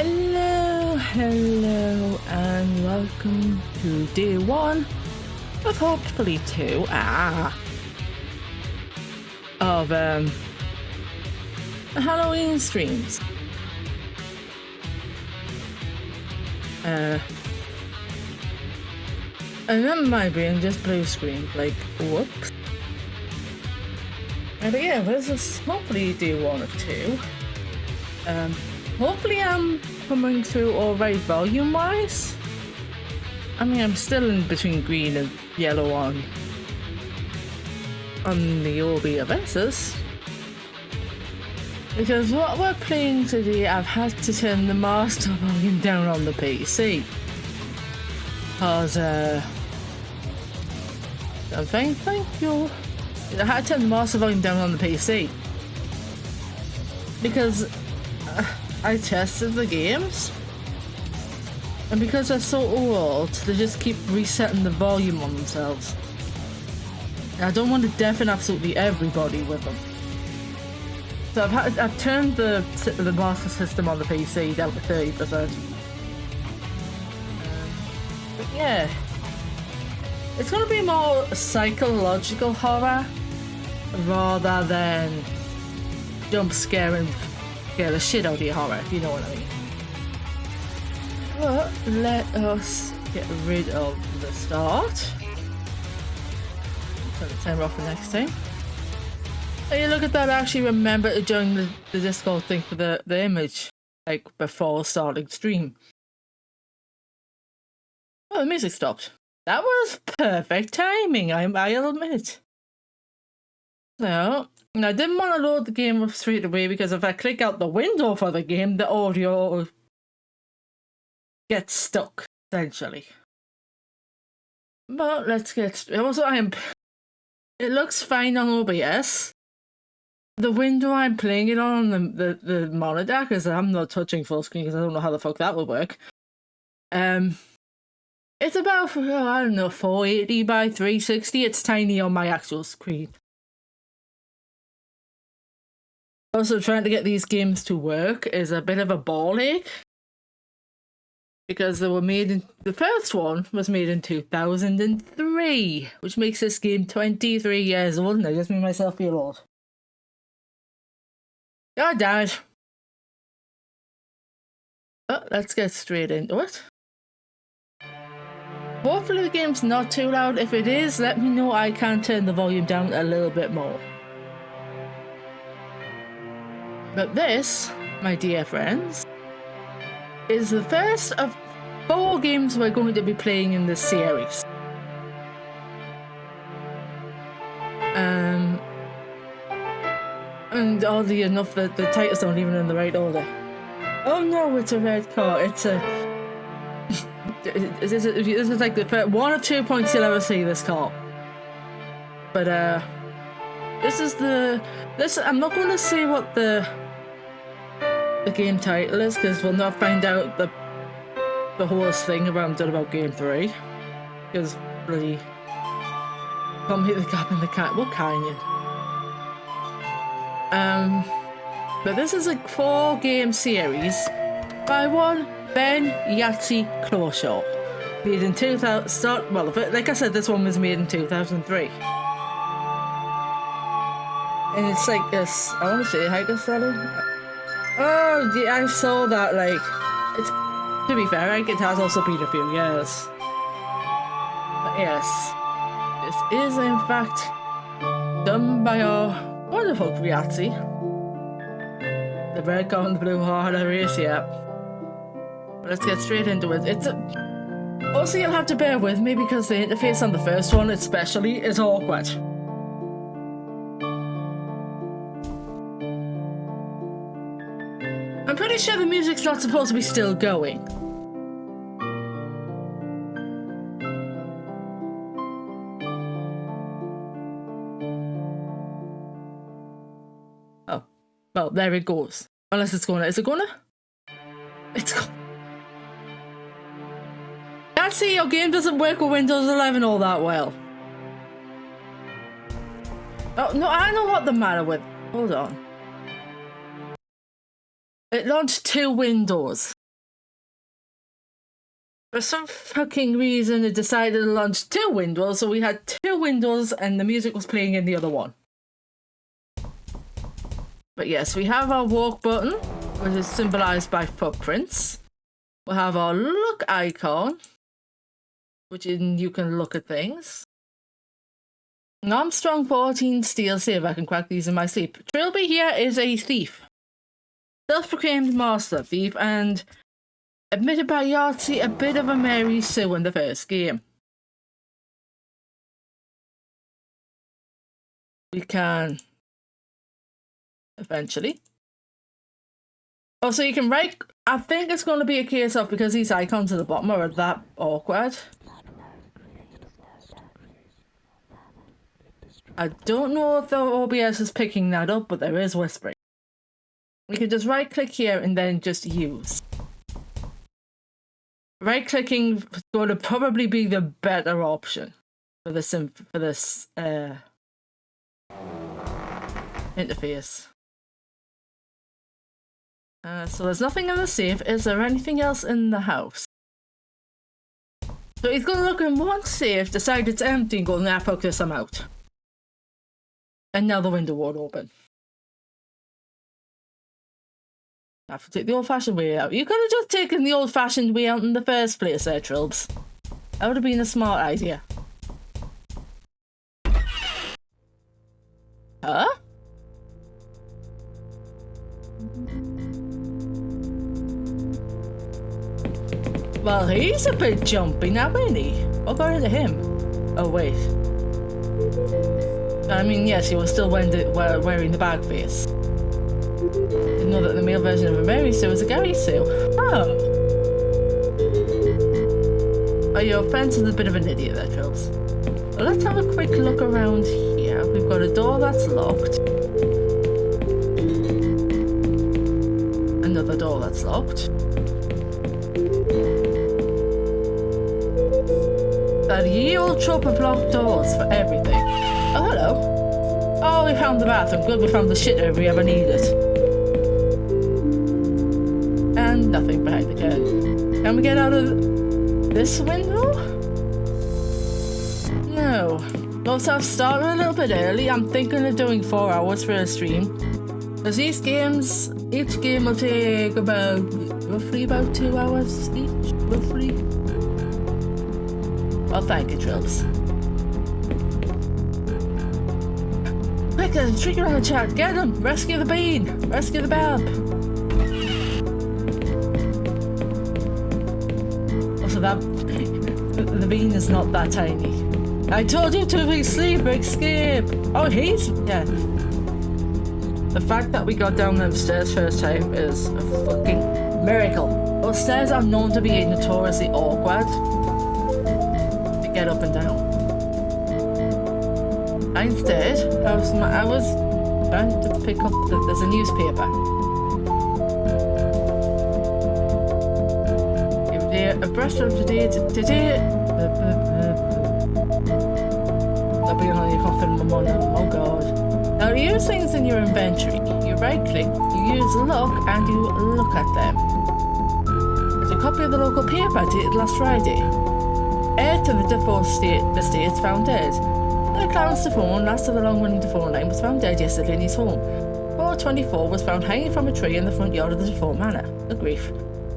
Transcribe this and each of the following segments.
Hello, and welcome to day one of hopefully two of Halloween streams. And that might be in just blue screen, like whoops. But yeah, this is hopefully day one of two. Hopefully I'm coming through alright volume wise. I mean, I'm still in between green and yellow on the OBS's. Because what we're playing today, I've had to turn the master volume down on the PC. Cause thank you. I had to turn the master volume down on the PC. Because I tested the games, and because they're so old, they just keep resetting the volume on themselves. And I don't want to deafen absolutely everybody with them. So I've turned the master system on the PC down to 30%. But yeah, it's gonna be more psychological horror rather than jump scare and scare the shit out of your horror, if you know what I mean. But let us get rid of the start. Turn the timer off for next time. Hey, look at that, I actually remember to join the Discord thing for the image, like before starting stream. Oh, the music stopped. That was perfect timing, I'll admit. So, I didn't want to load the game up straight away because if I click out the window for the game, the audio gets stuck, essentially. But let's get... Also, it looks fine on OBS. The window I'm playing it on the monitor, because I'm not touching full screen because I don't know how the fuck that will work. It's about, I don't know, 480 by 360. It's tiny on my actual screen. Also, trying to get these games to work is a bit of a ball ache. Because they were made in... The first one was made in 2003, which makes this game 23 years old, and I just made myself feel old. God damn it. Oh, let's get straight into it. Hopefully the game's not too loud. If it is, let me know. I can turn the volume down a little bit more. But this, my dear friends, is the first of 4 games we're going to be playing in this series. And oddly enough, the titles aren't even in the right order. Oh no, it's a red car. It's a... this is like the first 1 or 2 points you'll ever see this car. But this is the... I'm not going to say what the game title is, because we'll not find out the whole thing about game 3. Because bloody... Can't hit the gap in the cat. What can you? But this is a 4-game series by one Ben Yahtzee Closhaw. Made in 2000. Well, like I said, this one was made in 2003. And it's like this. I want to say how to sell it. Oh, yeah, I saw that. Like, it's, to be fair, like, it has also been a few years. But yes, this is in fact done by our wonderful Yahtzee. The red car and the blue heart race, yeah. But let's get straight into it. Also, you'll have to bear with me because the interface on the first one, especially, is awkward. I'm pretty sure the music's not supposed to be still going. Oh. Well, there it goes. Unless it's gonna... Is it gonna? It's gonna... Can't see your game doesn't work with Windows 11 all that well. Oh, no, I know what the matter with... Hold on. It launched 2 windows. For some fucking reason, it decided to launch 2 windows, so we had 2 windows and the music was playing in the other one. But yes, we have our walk button, which is symbolized by footprints. We'll have our look icon, which you can look at things. Armstrong 14 steel, see if I can crack these in my sleep. Trilby here is a thief. Self-proclaimed master thief and admitted by Yahtzee a bit of a Mary Sue in the first game. We can eventually. Oh, so you can write. I think it's going to be a case of because these icons at the bottom are that awkward. I don't know if the OBS is picking that up, but there is whispering. We can just right click here and then just use. Right clicking is going to probably be the better option for this interface. So there's nothing in the safe. Is there anything else in the house? So he's going to look in one safe, decide it's empty, and go, nah, fuck this, I'm out. And now the window won't open. I have to take the old-fashioned way out. You could have just taken the old-fashioned way out in the first place there, Trilbs. That would have been a smart idea. Huh? Well, he's a bit jumpy now, isn't he? What got into him? Oh, wait. I mean, yes, he was still wearing the bag face. Didn't know that the male version of a Mary Sue was a Gary Sue. Oh. Oh, your friend is a bit of an idiot there, Trills. Well, let's have a quick look around here. We've got a door that's locked. Another door that's locked. That ye old trope of locked doors for everything. Oh, hello. Oh, we found the bathroom. Good, we found the shitter we ever needed. And nothing behind the curtain. Can we get out of this window? No. Let's have started a little bit early. I'm thinking of doing 4 hours for a stream. Because these games, each game will take roughly about 2 hours each, roughly. Well, thank you, Trills. Quick, there's a trigger on the chat. Get him! Rescue the bean! Rescue the bab! Also, the bean is not that tiny. I told you to sleep, escape! Oh, yeah. The fact that we got down them stairs first time is a fucking miracle. Those stairs are known to be notoriously awkward. Get up and down. Instead, I was trying to pick up there's a newspaper. Abreast of today. I'll be on your coffin, Mama. Oh god. Now you use things in your inventory. You right click, you use look, and you look at them. There's a copy of the local paper dated last Friday. Heir to the Defoe estates found dead. The Clarence Defoe, last of the long-running Defoe line, was found dead yesterday in his home. 424 was found hanging from a tree in the front yard of the Defoe Manor. The grief.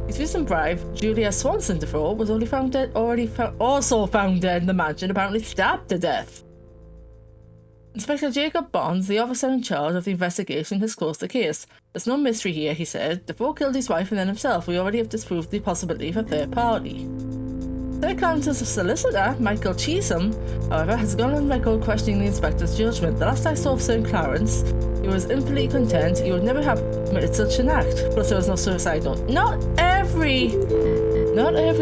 His recent bride, Julia Swanson Defoe, was also found dead in the mansion, apparently stabbed to death. Inspector Jacob Bonds, the officer in charge of the investigation, has closed the case. There's no mystery here, he said. Defoe killed his wife and then himself. We already have disproved the possibility of a third party. Sir Clarence's solicitor, Michael Cheetham, however, has gone on record questioning the inspector's judgment. The last I saw of Sir Clarence, he was infinitely content. He would never have committed such an act. Plus, there was no suicide note. Not every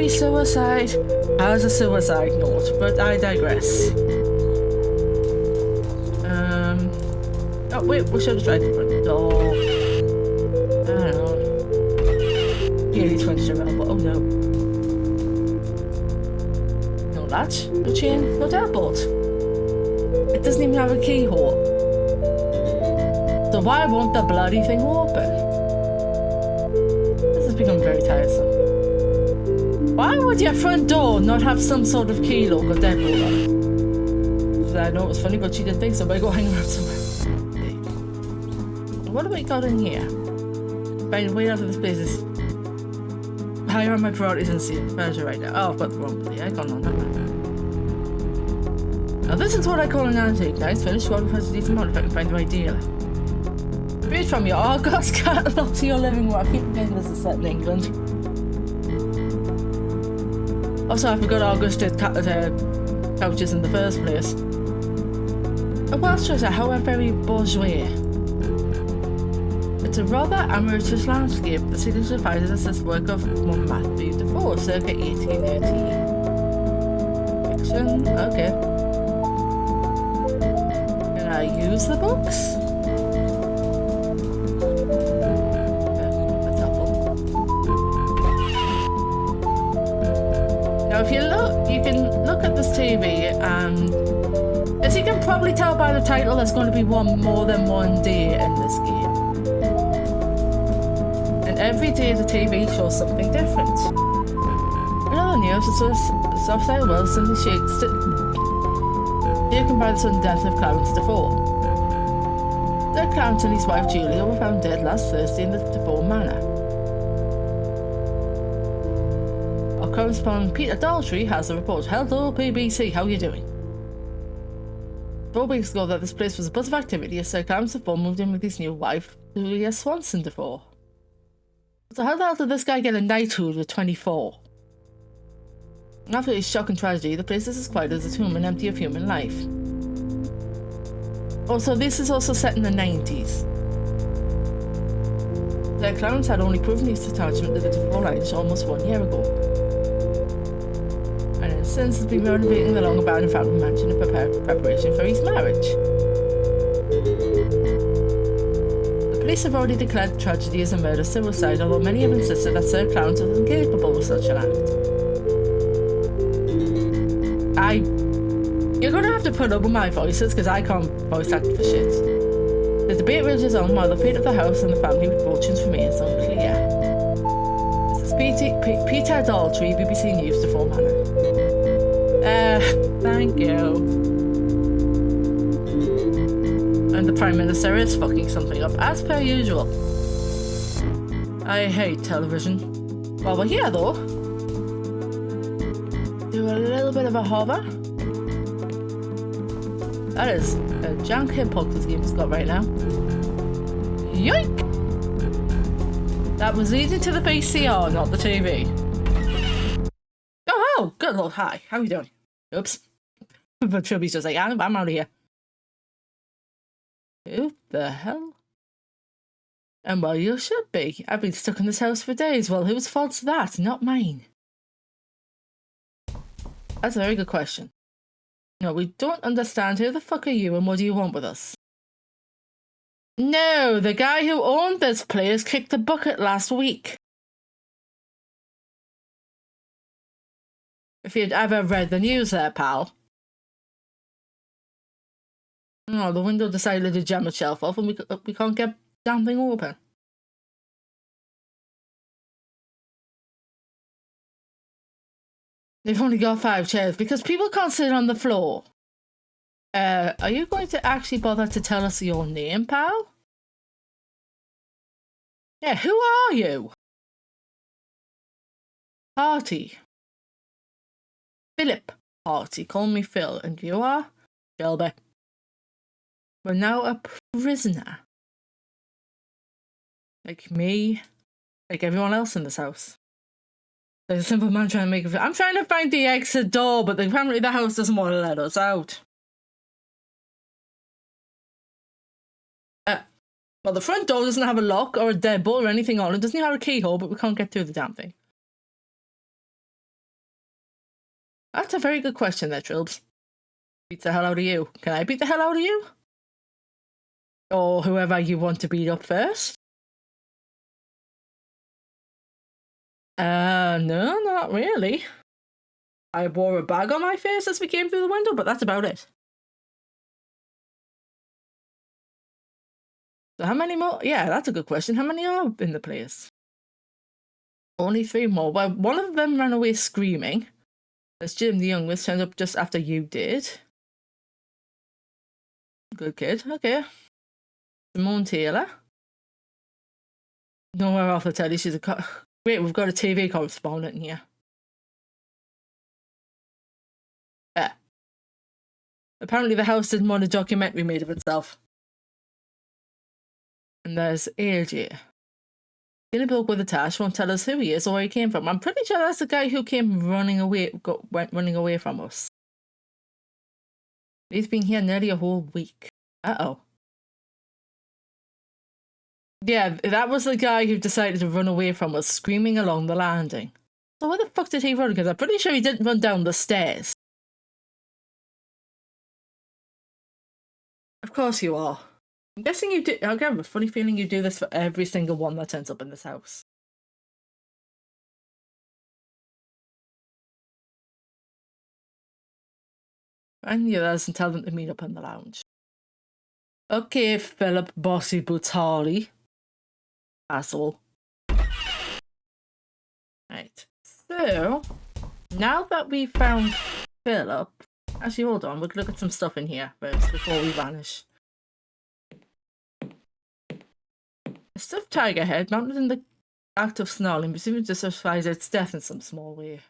suicide has a suicide note, but I digress. Oh wait, we should have tried the front door. I don't know. Nearly 20 around, but oh no. No latch, no chain, no deadbolt. It doesn't even have a keyhole. So why won't the bloody thing open? This has become very tiresome. Why would your front door not have some sort of key lock or deadbolt on it? I know it was funny, but she didn't think so. But I go hang around somewhere. Okay. What have we got in here? Right, wait after this place is higher on my priorities and see pleasure right now. Oh, I've got the wrong play. I got on, haven't I? Now this is what I call an antique. Nice finish. What if I need some more if I can find the right deal? Read from your August catalogue to your living room. I keep forgetting this is set in England. Also, I forgot August did couches in the first place. A Welsh treasure, however, very bourgeois. It's a rather amateurish landscape. The signifies as this work of one Matthew Defoe, circa 1880. Fiction, okay. Can I use the books? That's helpful. Now, if you look, you can look at this TV and, as you can probably tell by the title, there's going to be more than one day in this game. Every day the TV shows something different. In other news, it's Southside Wilson and Shakespeare taken by the sudden death of Clarence Defoe. Their Clarence and his wife Julia were found dead last Thursday in the Defoe Manor. Our correspondent Peter Daltrey has a report. Hello BBC, how are you doing? 4 weeks ago that this place was a buzz of activity as Sir Clarence Defoe moved in with his new wife, Julia Swanson Defoe. So how the hell did this guy get a knighthood with 24? After his shocking tragedy, the place is as quiet as a tomb and empty of human life. Also, this is also set in the 90s. Sir Clarence had only proven his attachment to the Defoe lines almost 1 year ago. And has since been renovating the long-abandoned family mansion in preparation for his marriage. Police have already declared the tragedy as a murder-suicide, although many have insisted that Sir Clarence was incapable of such an act. You're gonna have to put up with my voices, because I can't voice act for shit. The debate rages on while the fate of the house and the family fortunes remains unclear. This is Peter Daltrey, BBC News, Defoe Manor. Thank you. And the Prime Minister is fucking something up, as per usual. I hate television. While we're here, though, do a little bit of a hover. That is a jank hitbox this game's got right now. Yoink! That was leading to the VCR, not the TV. Oh, good lord, hi. How are you doing? Oops. But Chubby's just like, I'm out of here. Who the hell? And well, you should be. I've been stuck in this house for days. Well, whose fault's that? Not mine. That's a very good question. No, we don't understand. Who the fuck are you and what do you want with us? No, the guy who owned this place kicked the bucket last week. If you'd ever read the news there, pal. Oh, the window decided to jam a shelf off and we can't get damn thing open. They've only got 5 chairs because people can't sit on the floor. Are you going to actually bother to tell us your name, pal? Yeah, who are you? Harty. Philip Harty. Call me Phil. And you are? Shelby. We're now a prisoner. Like me. Like everyone else in this house. There's a simple man trying to make it. I'm trying to find the exit door, but apparently the house doesn't want to let us out. Well, the front door doesn't have a lock or a deadbolt or anything on it. It doesn't even have a keyhole, but we can't get through the damn thing. That's a very good question there, Trilbs. Beat the hell out of you. Can I beat the hell out of you? Or whoever you want to beat up first? No, not really. I wore a bag on my face as we came through the window, but that's about it. So how many more? Yeah, that's a good question. How many are in the place? Only 3 more. Well, one of them ran away screaming. As Jim, the youngest, turned up just after you did. Good kid. Okay. Simone Taylor. Nowhere off the telly. She's a... Wait, we've got a TV correspondent in here. Yeah. Apparently the house didn't want a documentary made of itself. And there's AJ. The bloke with a tash won't tell us who he is or where he came from. I'm pretty sure that's the guy who came running away, went running away from us. He's been here nearly a whole week. Uh-oh. Yeah, that was the guy who decided to run away from us, screaming along the landing. So where the fuck did he run? Because I'm pretty sure he didn't run down the stairs. Of course you are. I'm guessing you do. I have a funny feeling you do this for every single one that turns up in this house. Find the others and tell them to meet up in the lounge. Okay, Philip Bossy Boots Harley. Asshole. Right. So, now that we found Philip... Actually, hold on. We'll look at some stuff in here first before we vanish. A stuffed tiger head mounted in the act of snarling, presumably justifies its death in some small way.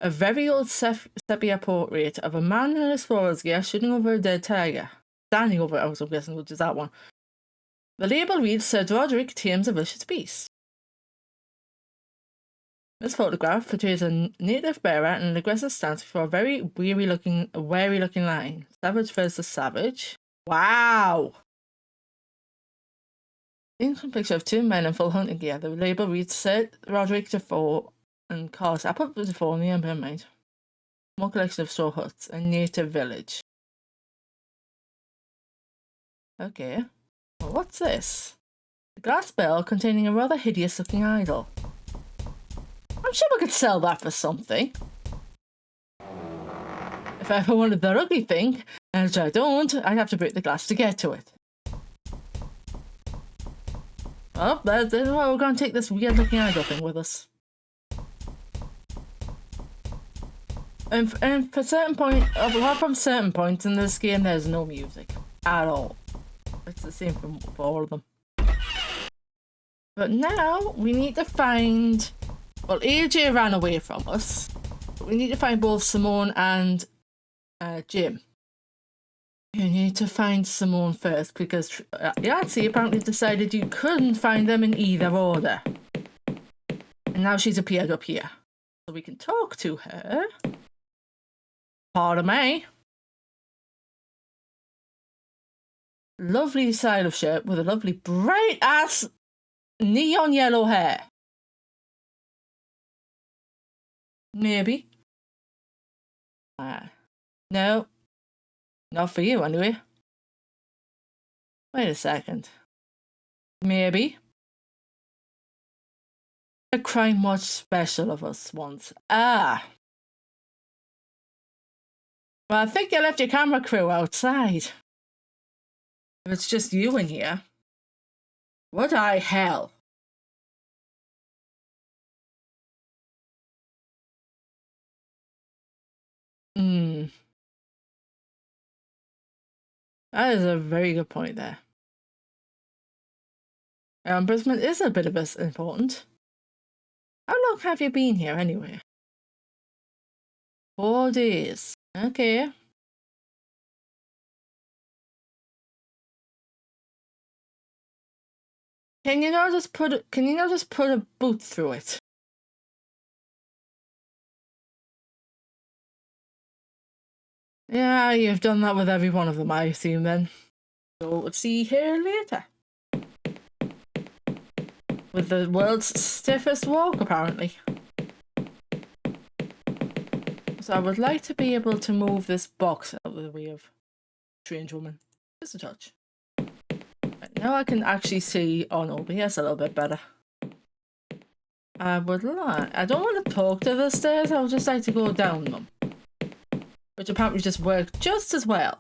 A very old sepia portrait of a man in explorer's gear shooting over a dead tiger. Standing over it, I was guessing, which is that one. The label reads, Sir Roderick tames a vicious beast. This photograph portrays a native bearer in an aggressive stance before a very wary looking lion. Savage versus savage. Wow! Ancient picture of 2 men in full hunting gear. The label reads, Sir Roderick Defoe and Cars. I put Defoe in the end, mind. Small collection of straw huts. A native village. Okay. Well, what's this? A glass bell containing a rather hideous looking idol. I'm sure we could sell that for something. If I ever wanted the ugly thing, which I don't, I'd have to break the glass to get to it. Oh, that's why we're going to take this weird looking idol thing with us. And for certain point, apart from certain points in this game, there's no music at all. It's the same for all of them. But now we need to find... Well, AJ ran away from us. But we need to find both Simone and Jim. You need to find Simone first because Yahtzee apparently decided you couldn't find them in either order. And now she's appeared up here. So we can talk to her. Pardon me. Lovely style of shirt with a lovely bright ass neon yellow hair. Maybe. No. Not for you, anyway. Wait a second. Maybe. A crime watch special of us once. Ah. Well, I think you left your camera crew outside. If it's just you in here. What the hell? That is a very good point there. Ombudsman is a bit of us important. How long have you been here anyway? 4 days. Okay. Can you not just put a boot through it? Yeah, you've done that with every one of them, I assume then. So we'll see you here later. With the world's stiffest walk, apparently. So I would like to be able to move this box out of the way of strange woman. Just a touch. Right, now I can actually see on over here a little bit better. I don't want to talk to the stairs, I would just like to go down them. Which apparently just worked just as well.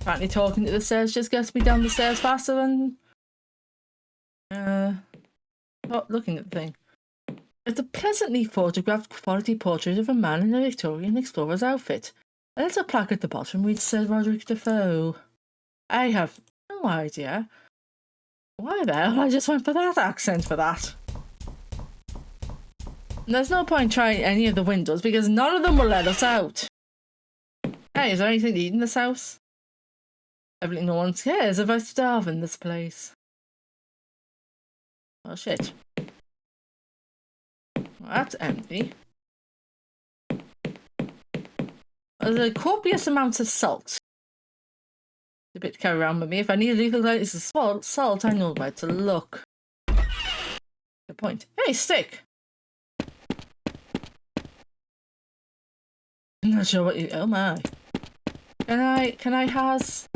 Apparently talking to the stairs just gets me down the stairs faster than Looking at the thing. It's a pleasantly photographed quality portrait of a man in a Victorian explorer's outfit. There's a plaque at the bottom which says Roderick Defoe. I have no idea. Why the hell I just went for that accent for that? And there's no point trying any of the windows because none of them will let us out. Hey, is there anything to eat in this house? Evidently no one cares if I starve in this place. Oh shit. That's empty. There's a copious amounts of salt. A bit to carry around with me. If I need anything like this salt, I know where to look. Good point. Hey, stick! I'm not sure what you... Oh my. Can I has...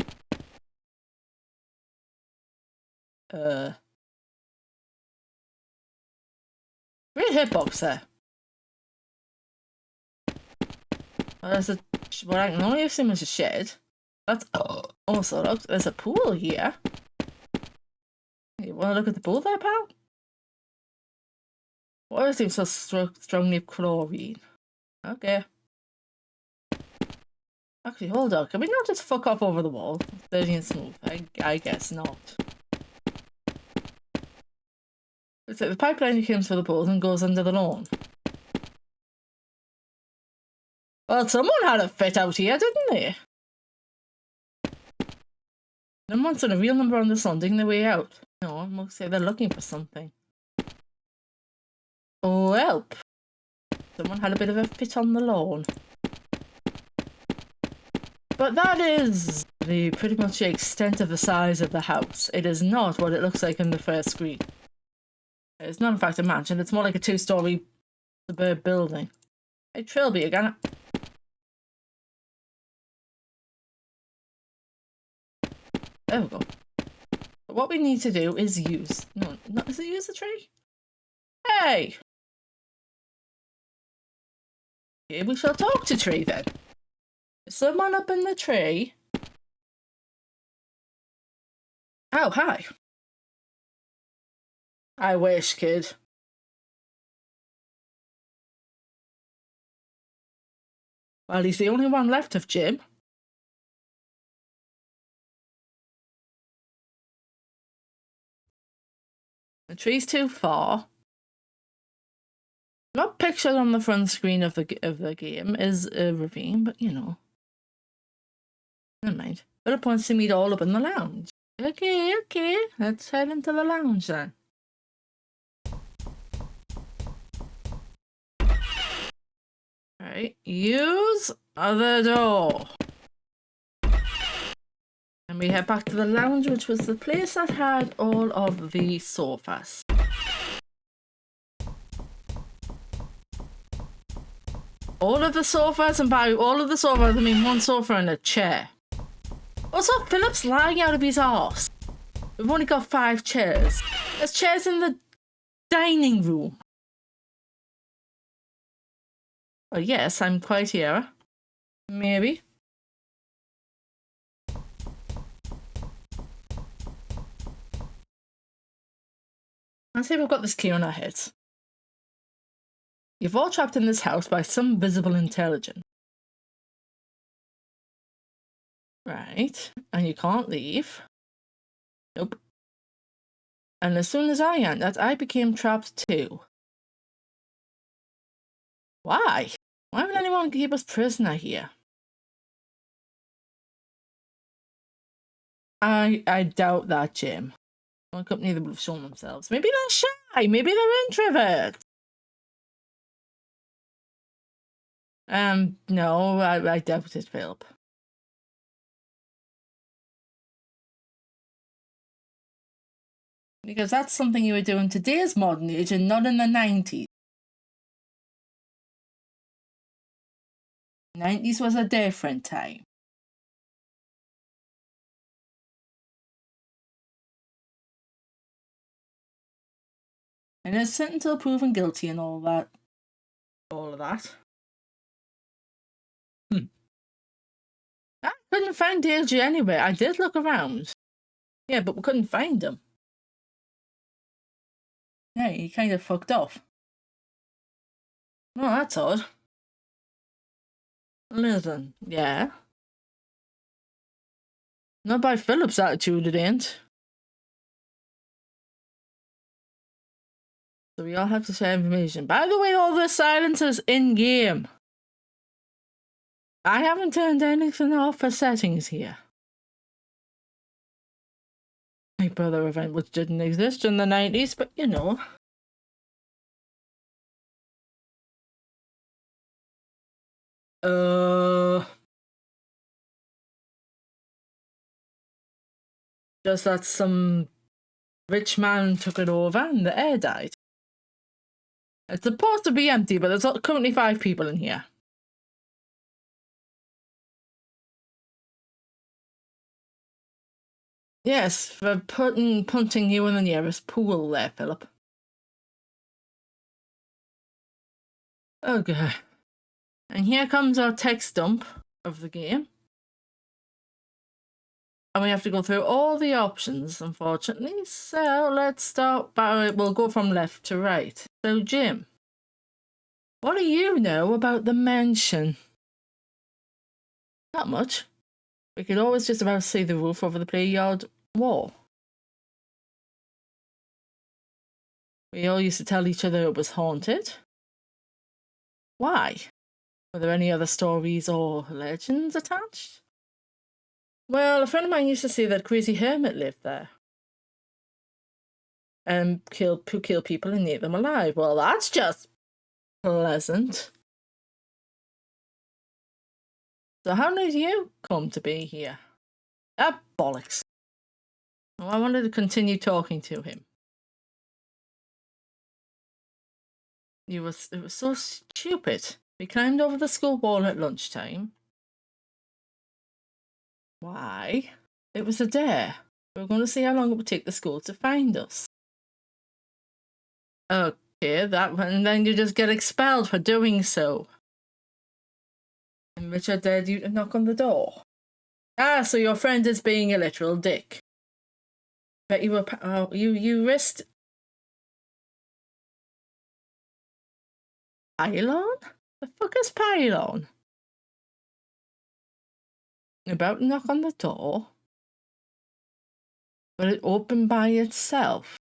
3 hitbox there. Oh, there's a... What I can only assume is a shed. That's... Also, look, there's a pool here. You want to look at the pool there, pal? Why is it so strongly chlorine? Okay. Actually, hold on. Can we not just fuck off over the wall? Dirty and smooth. I guess not. It's like the pipeline comes for the pool and goes under the lawn. Well, someone had a fit out here, didn't they? Someone's on a real number on the sun digging their way out. No, I'm gonna say they're looking for something. Oh, help. Someone had a bit of a fit on the lawn. But that is pretty much the extent of the size of the house. It is not what it looks like in the first screen. It's not in fact a mansion, it's more like a 2-story suburb building. Hey, Trilby again. There we go. But what we need to do is use... No, not, is it use the tree? Hey! Okay, we shall talk to tree then. Is someone up in the tree? Oh, hi. I wish, kid. Well, he's the only one left of Jim. The tree's too far. Not pictured on the front screen of the game is a ravine, but you know. Never mind. Philip wants to meet all up in the lounge. Okay, let's head into the lounge then. Alright, use the door. And we head back to the lounge, which was the place that had all of the sofas. All of the sofas, and by all of the sofas, I mean 1 sofa and a chair. Also, Philip's lying out of his arse. We've only got 5 chairs. There's chairs in the dining room. Well, yes, I'm quite here. Maybe. Let's see if we've got this key on our heads. You're all trapped in this house by some visible intelligence. Right. And you can't leave. Nope. And as soon as I entered, I became trapped too. Why? Why would anyone keep us prisoner here? I doubt that, Jim. One company that would have shown themselves. Maybe they're shy. Maybe they're introverts. No, I doubt it, Philip. Because that's something you would do in today's modern age and not in the 90s. 90s was a different time. Innocent until proven guilty and all that. All of that. I couldn't find DLG anywhere. I did look around. Yeah, but we couldn't find him. Yeah, he kind of fucked off. Oh, that's odd. Listen, yeah. Not by Philip's attitude, it ain't. So we all have to share information. By the way, all the silence is in-game. I haven't turned anything off for settings here. Big Brother event, which didn't exist in the 90s, but you know. Just that some rich man took it over and the air died. It's supposed to be empty, but there's currently 5 people in here. Yes, for punting you in the nearest pool there, Philip. Okay. And here comes our text dump of the game. And we have to go through all the options, unfortunately. So let's start by, we'll go from left to right. So, Jim, what do you know about the mansion? Not much. We could always just about see the roof over the play-yard wall. We all used to tell each other it was haunted. Why? Were there any other stories or legends attached? Well, a friend of mine used to say that crazy hermit lived there. And who killed people and ate them alive. Well, that's just pleasant. So how did you come to be here? Ah, bollocks. Well, I wanted to continue talking to him. It was so stupid. We climbed over the school wall at lunchtime. Why? It was a dare. We were going to see how long it would take the school to find us. Okay, and then you just get expelled for doing so. And Richard dared you to knock on the door. Ah, so your friend is being a literal dick. Bet you were. You risked. Pylon? The fuck is pylon? About to knock on the door, but it opened by itself.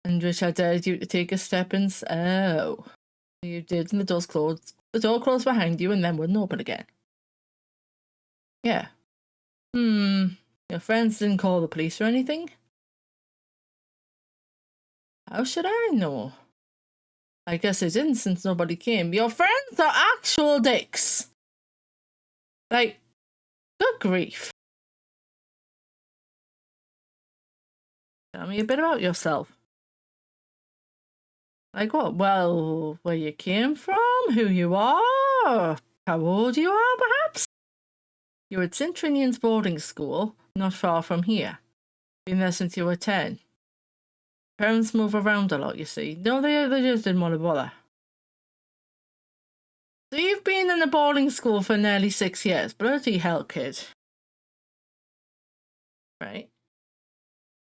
And Richard dared you to take a step and oh, you did, and the door's closed. The door closed behind you and then wouldn't open again. Yeah. Your friends didn't call the police or anything? How should I know? I guess they didn't since nobody came. Your friends are actual dicks. Like, good grief. Tell me a bit about yourself. Like what? Well, where you came from, who you are, how old you are, perhaps? You're at St. Trinian's boarding school, not far from here. Been there since you were 10. Parents move around a lot, you see. No, they just didn't want to bother. So you've been in a boarding school for nearly 6 years. Bloody hell, kid. Right.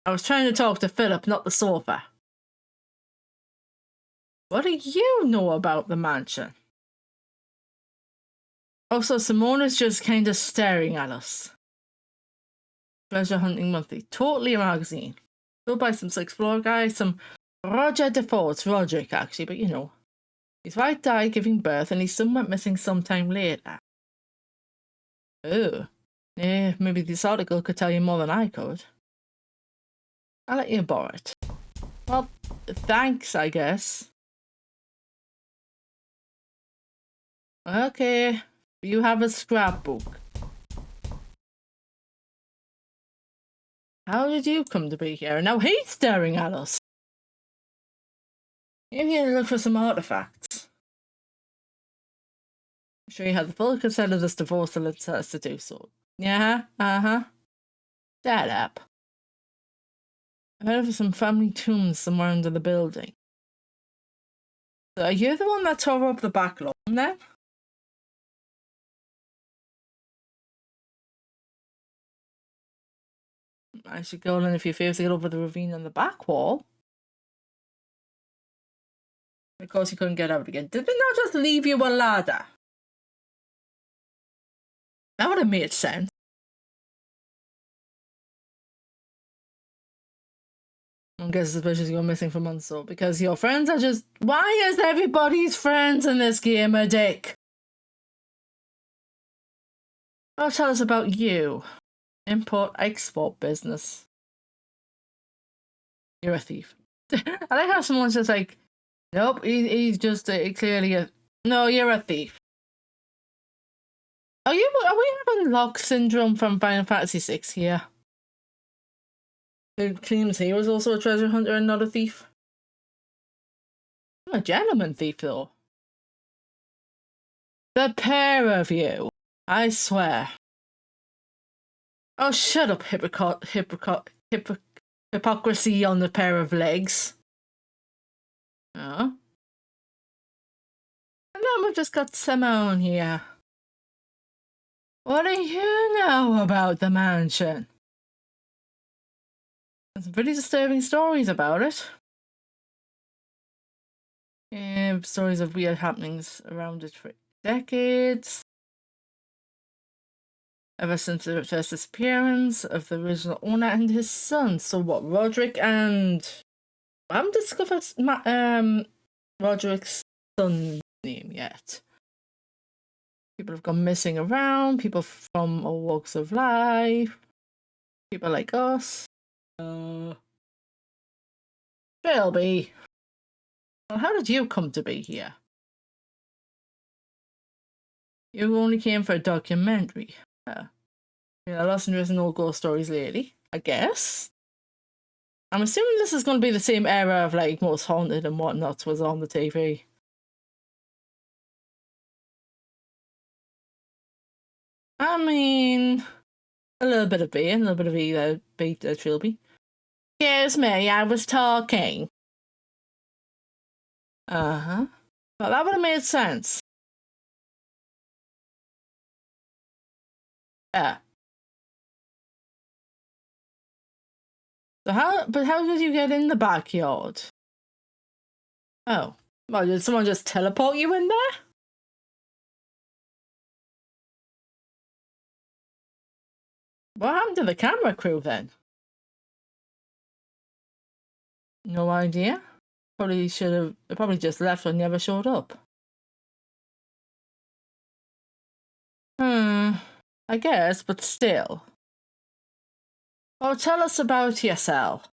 I was trying to talk to Philip, not the sofa. What do you know about the mansion? Also, Simona's just kind of staring at us. Treasure Hunting Monthly. Totally a magazine. Go buy some Explorer guy, some Roger Defoe. It's Roderick, actually, but you know. His wife died giving birth and his son went missing sometime later. Oh. Yeah, maybe this article could tell you more than I could. I'll let you borrow it. Well, thanks, I guess. Okay. You have a scrapbook. How did you come to be here? Now he's staring at us. Maybe you look for some artifacts. I'm sure you had the full consent of this divorce that lets us to do so. Yeah, Shut up. I heard of some family tombs somewhere under the building. So are you the one that tore up the back lawn then? I should go in a few favors to get over the ravine on the back wall. Of course, you couldn't get out again. Did they not just leave you a ladder? That would have made sense. I guess especially you're missing for months, though, because your friends are just. Why is everybody's friends in this game a dick? Oh, tell us about you. Import-export business. You're a thief. I like how someone's just like, nope, he's just clearly a. No, you're a thief. Are we having lock syndrome from Final Fantasy VI here? It claims he was also a treasure hunter and not a thief. I'm a gentleman thief, though. The pair of you. I swear. Oh, shut up, hypocrisy on the pair of legs. Oh. And then we've just got Simone here. What do you know about the mansion? There's some pretty disturbing stories about it. Yeah, stories of weird happenings around it for decades. Ever since the first disappearance of the original owner and his son. So what, Roderick and... I haven't discovered Roderick's son's name yet. People have gone missing around, people from all walks of life, people like us. Trilby. Well, how did you come to be here? You only came for a documentary. I lost interest in all ghost stories lately, I guess. I'm assuming this is going to be the same era of like Most Haunted and whatnot was on the TV. I mean, a little bit of B, a little bit of E there, Trilby. Excuse me, I was talking. Uh-huh. Well, that would have made sense. Yeah. So how did you get in the backyard? Oh. Well, did someone just teleport you in there? What happened to the camera crew then? No idea. Probably just left and never showed up. I guess, but still. Well, tell us about yourself.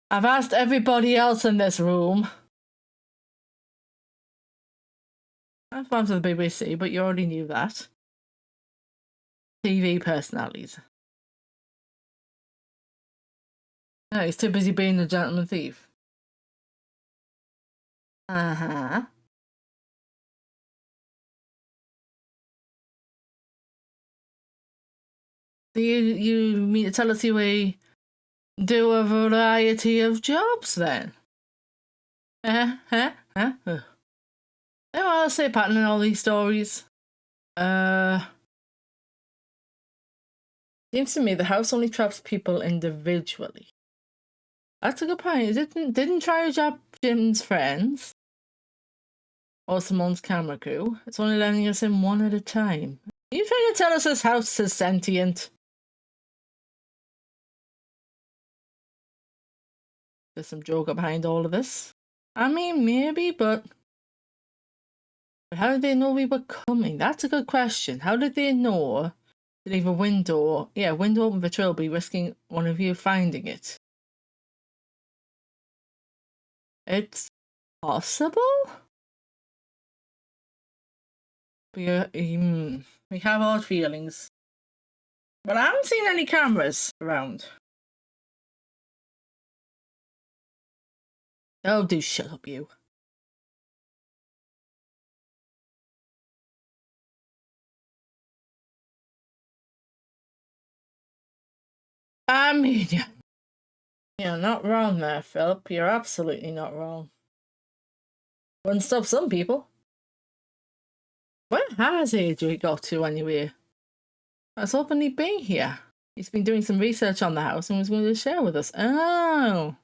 I've asked everybody else in this room. I'm fans of the BBC, but you already knew that. TV personalities. No, he's too busy being a gentleman thief. Uh-huh. You mean to tell us you do a variety of jobs then? Oh, I'll say pattern in all these stories. Seems to me the house only traps people individually. That's a good point. Didn't try to trap Jim's friends or Simone's camera crew. It's only letting us in one at a time. Are you trying to tell us this house is sentient? There's some joker behind all of this. I mean, maybe, but how did they know we were coming? That's a good question. How did they know to leave a window? Yeah, window open for Trilby, risking one of you finding it. It's possible? We have odd feelings. But I haven't seen any cameras around. Oh, do shut up, you. I mean, you're not wrong there, Philip. You're absolutely not wrong. Wouldn't stop some people. Where has AJ got to anyway? I was hoping he'd be here. He's been doing some research on the house and was going to share with us. Oh.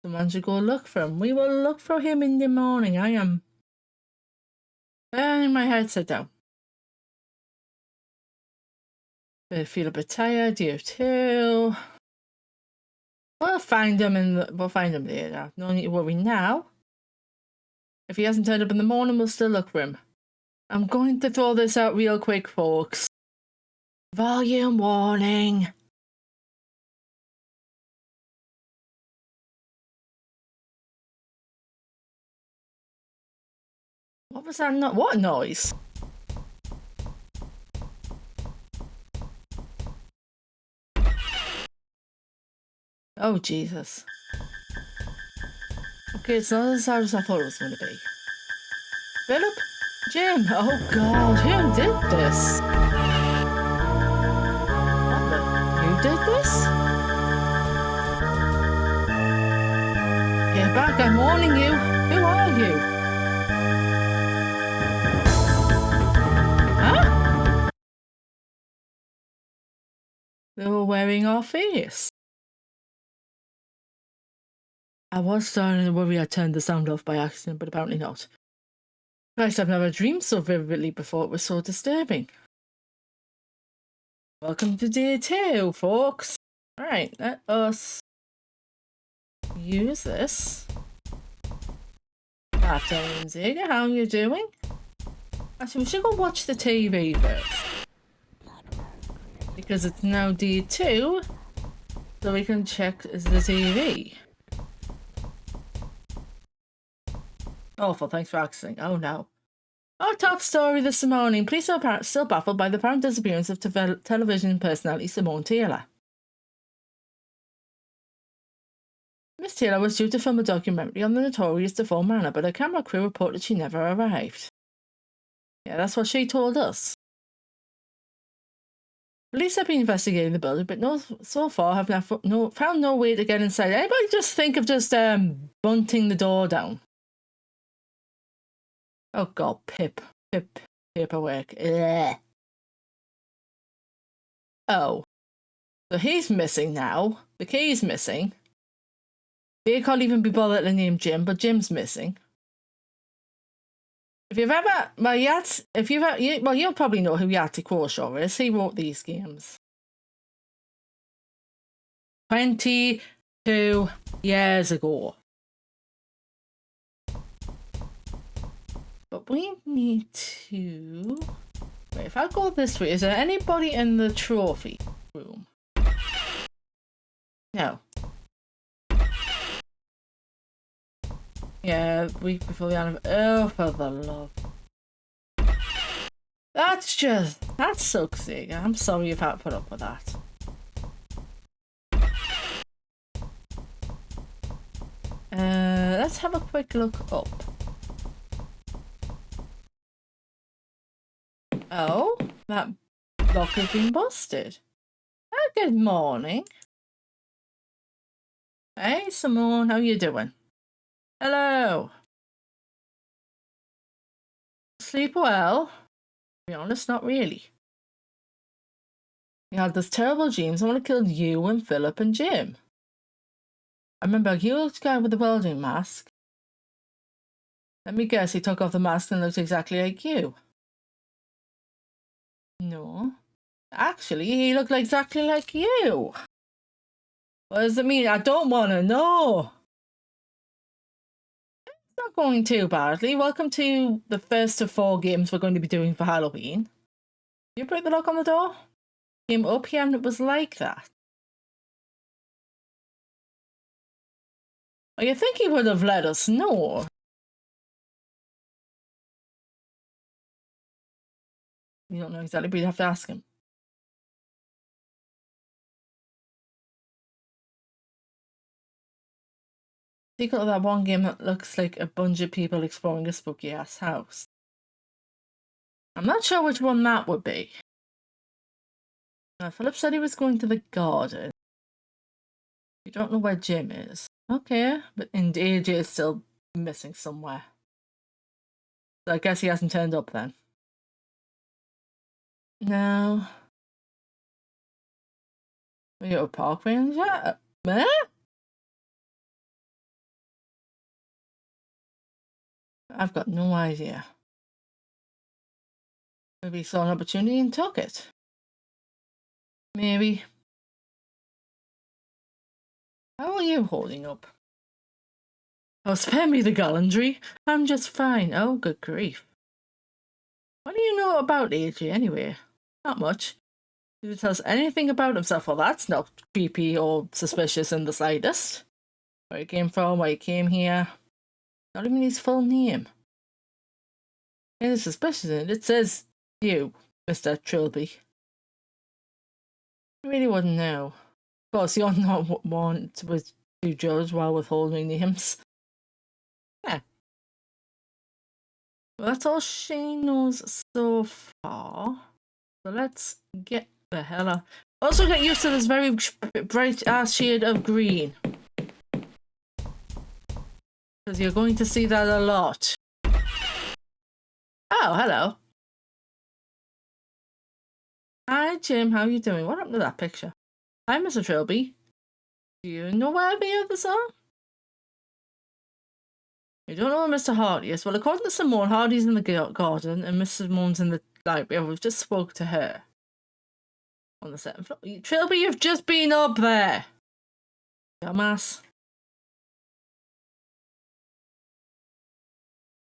Someone should go look for him. We will look for him in the morning. I am burning my headset down. I feel a bit tired. You too. We'll find him later. No need to worry now. If he hasn't turned up in the morning, we'll still look for him. I'm going to throw this out real quick, folks. Volume warning. What was that? What noise? Oh, Jesus. Okay, it's not as hard as I thought it was going to be. Philip? Jim? Oh, God. Who did this? What the? You did this? Get back, I'm warning you. Who are you? Huh? They were wearing our face. I was starting to worry I turned the sound off by accident, but apparently not. Christ, I've never dreamed so vividly before. It was so disturbing. Welcome to day 2, folks. Alright, let us use this. Afternoon, Zega. How are you doing? Actually, we should go watch the TV first. Because it's now day 2, so we can check the TV. Awful, thanks for asking. Oh no. Our top story this morning. Police are still baffled by the apparent disappearance of television personality Simone Taylor. Miss Taylor was due to film a documentary on the notorious Defoe Manor, but her camera crew reported she never arrived. Yeah, that's what she told us. Police have been investigating the building, but so far have found no way to get inside. Anybody just think of just bunting the door down? Oh God, paperwork. Ugh. Oh, so he's missing now. The key's missing. They can't even be bothered to name Jim, but Jim's missing. If you've ever, you'll probably know who Yahtzee Croshaw is. He wrote these games. 22 years ago. But we need to... Wait, if I go this way, is there anybody in the trophy room? No. Yeah, week before the anniversary. Oh, for the love. That sucks, Sega. I'm sorry you've had to put up with that. Let's have a quick look up. Oh, that lock has been busted. Oh, good morning. Hey, Simone, how you doing? Hello. Sleep well? To be honest, not really. You had this terrible dream. Someone killed you and Philip and Jim. I remember a huge guy with the welding mask. Let me guess, he took off the mask and looked exactly like you. No. Actually, he looked exactly like you. What does it mean? I don't want to know. It's not going too badly. Welcome to the first of 4 games we're going to be doing for Halloween. You break the lock on the door? Came up here and it was like that. Oh, you think he would have let us know? You don't know exactly, but you'd have to ask him. Secret of that one game that looks like a bunch of people exploring a spooky ass house. I'm not sure which one that would be. Philip said he was going to the garden. You don't know where Jim is. Okay, but AJ is still missing somewhere. So I guess he hasn't turned up then. No. Are you at a park ranger? I've got no idea. Maybe he saw an opportunity and took it. Maybe. How are you holding up? Oh, spare me the gallantry. I'm just fine. Oh, good grief. What do you know about AJ anyway? Not much. Did he tell us anything about himself? Well, that's not creepy or suspicious in the slightest. Where he came from, why he came here. Not even his full name. It's suspicious. It says you, Mr. Trilby. I really wouldn't know. Of course, you're not one to judge while withholding names. Yeah. Well, that's all Shane knows so far. So let's get the hell out. Also get used to this very bright ass shade of green. Because you're going to see that a lot. Oh, hello. Hi, Jim. How you doing? What happened to that picture? Hi, Mr. Trilby. Do you know where the others are? You don't know where Mr. Hardy is? Well, according to Simone, Hardy's in the garden and Mrs. Simone's in the library. We've just spoke to her. On the 7th floor. Trilby, you've just been up there. Dumbass.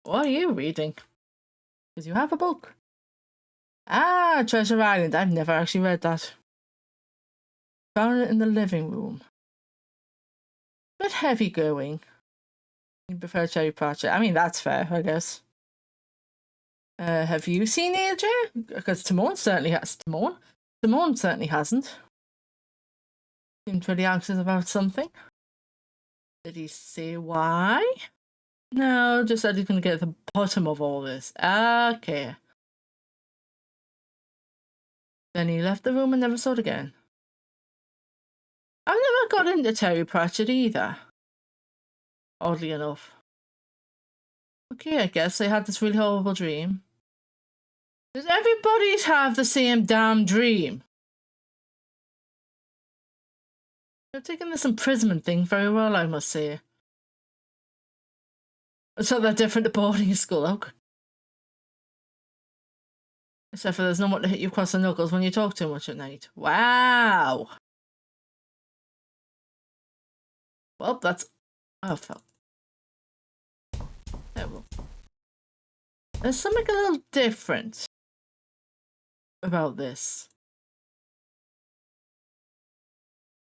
What are you reading? Because you have a book. Ah, Treasure Island. I've never actually read that. Found it in the living room. Bit heavy going. You prefer Cherry Pratchett. I mean, that's fair, I guess. Have you seen AJ? Because Timon certainly has. Timon certainly hasn't. Seemed really anxious about something. Did he say why? No, just said he's going to get to the bottom of all this. Okay. Then he left the room and never saw it again. I've never got into Terry Pratchett either. Oddly enough. Okay, I guess I had this really horrible dream. Does everybody have the same damn dream? You're taking this imprisonment thing very well, I must say. It's not that different to boarding school, okay? Except for there's no one to hit you across the knuckles when you talk too much at night. Wow! Well, that's... Oh, fuck. There we go. There's something a little different about this.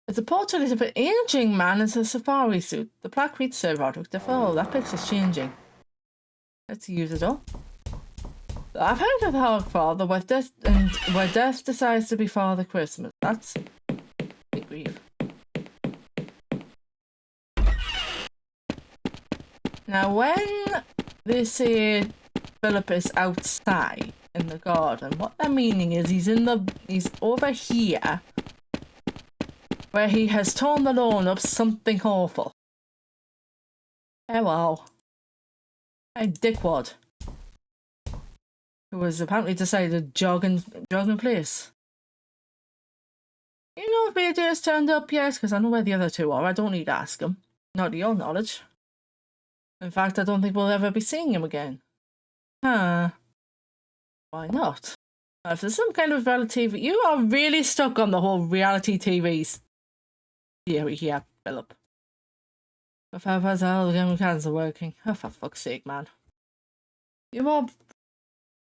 It's a portrait of an aging man in a safari suit. The plaque reads Sir Roderick Defoe. That picture's changing. Let's use it all. I've heard of the Hogfather where death decides to be Father Christmas. That's big grief. Now, when they say Philip is outside in the garden, what they're meaning is he's over here where he has torn the lawn up something awful. Oh wow. Hey, dickwad. Who was apparently decided to jog in place. You know if BJ has turned up yet? Because I know where the other two are. I don't need to ask him. Not to your knowledge. In fact, I don't think we'll ever be seeing him again. Huh. Why not? If there's some kind of reality TV... You are really stuck on the whole reality TV's theory here, Philip. If I was all the game cans are working. Oh, for fuck's sake, man. You are...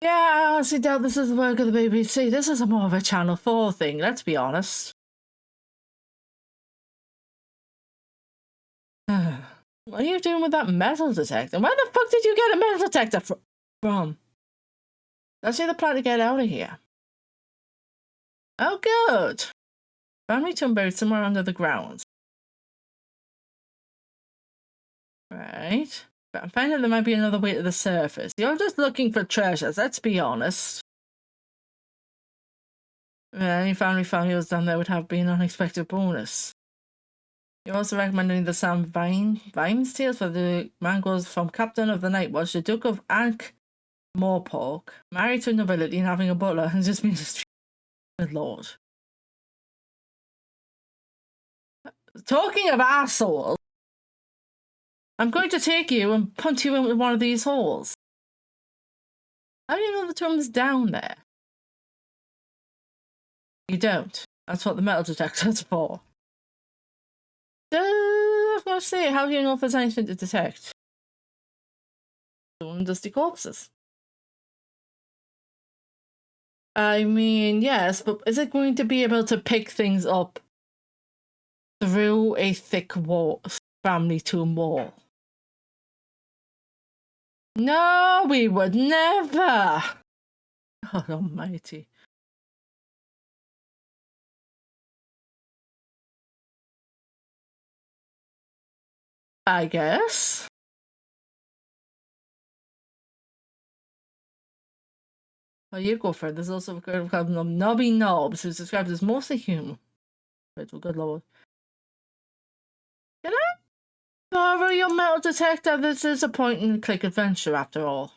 Yeah, I honestly doubt this is the work of the BBC. This is more of a Channel 4 thing, let's be honest. What are you doing with that metal detector? Where the fuck did you get a metal detector from? That's the plan to get out of here. Oh, good. Family tomb buried somewhere under the ground. Right. But I'm finding there might be another way to the surface. You're just looking for treasures, let's be honest. Any family failures down there would have been an unexpected bonus. You're also recommending the Sam Vimes tales for the man goes from captain of the night watch, the Duke of Ankh-Morpork, married to nobility and having a butler, and just being a good lord. Talking of assholes, I'm going to take you and punch you into one of these holes. How do you know the tomb's down there? You don't. That's what the metal detector's for. I was going to say, how do you know if there's anything to detect? Stone dusty corpses. I mean, yes, but is it going to be able to pick things up through a thick wall, family tomb wall? No, we would never! God almighty. I guess. Oh, you go for it. There's also a girl called Nobby Knobs, who's described as mostly human. But good lord. Can I borrow your metal detector? This is a point-and-click adventure, after all.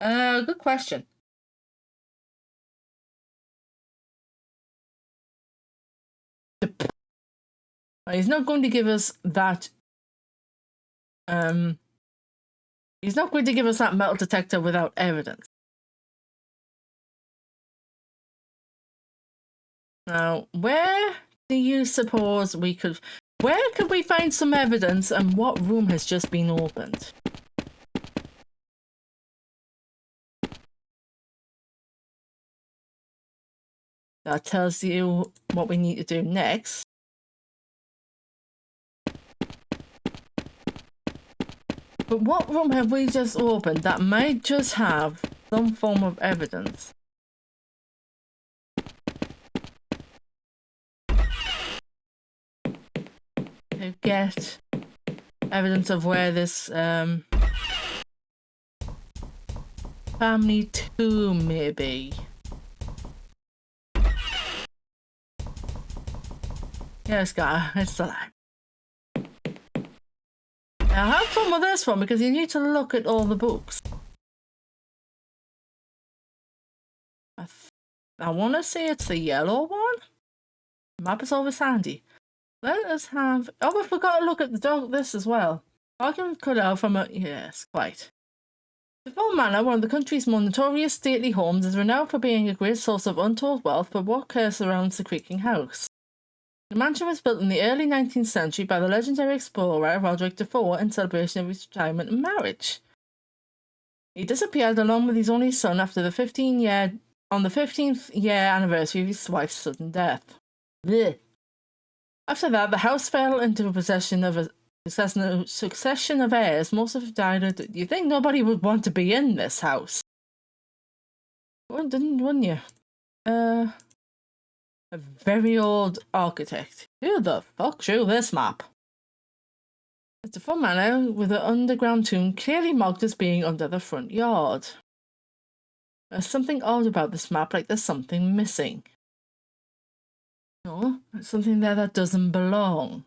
Good question. He's not going to give us that. He's not going to give us that metal detector without evidence. Now, where do you suppose we could... Where could we find some evidence and what room has just been opened? That tells you what we need to do next. But what room have we just opened that might just have some form of evidence? To get evidence of where this family tomb may be. Yes, guy, it's the line. Now have fun with this one because you need to look at all the books. I want to say it's the yellow one. The map is always handy. Let us have... Oh, we forgot to look at the dog. This as well. I can cut out from a... Yes, quite. The Full Manor, one of the country's more notorious stately homes, is renowned for being a great source of untold wealth, but what curse surrounds the creaking house? The mansion was built in the early 19th century by the legendary explorer Roderick Defoe in celebration of his retirement and marriage. He disappeared along with his only son after the 15th year anniversary of his wife's sudden death. Blech. After that, the house fell into possession of a succession of heirs. Most of them died. You think nobody would want to be in this house? Wouldn't you? A very old architect. Who the fuck drew this map? It's a Full Manor with an underground tomb clearly marked as being under the front yard. There's something odd about this map, like there's something missing. No, there's something there that doesn't belong.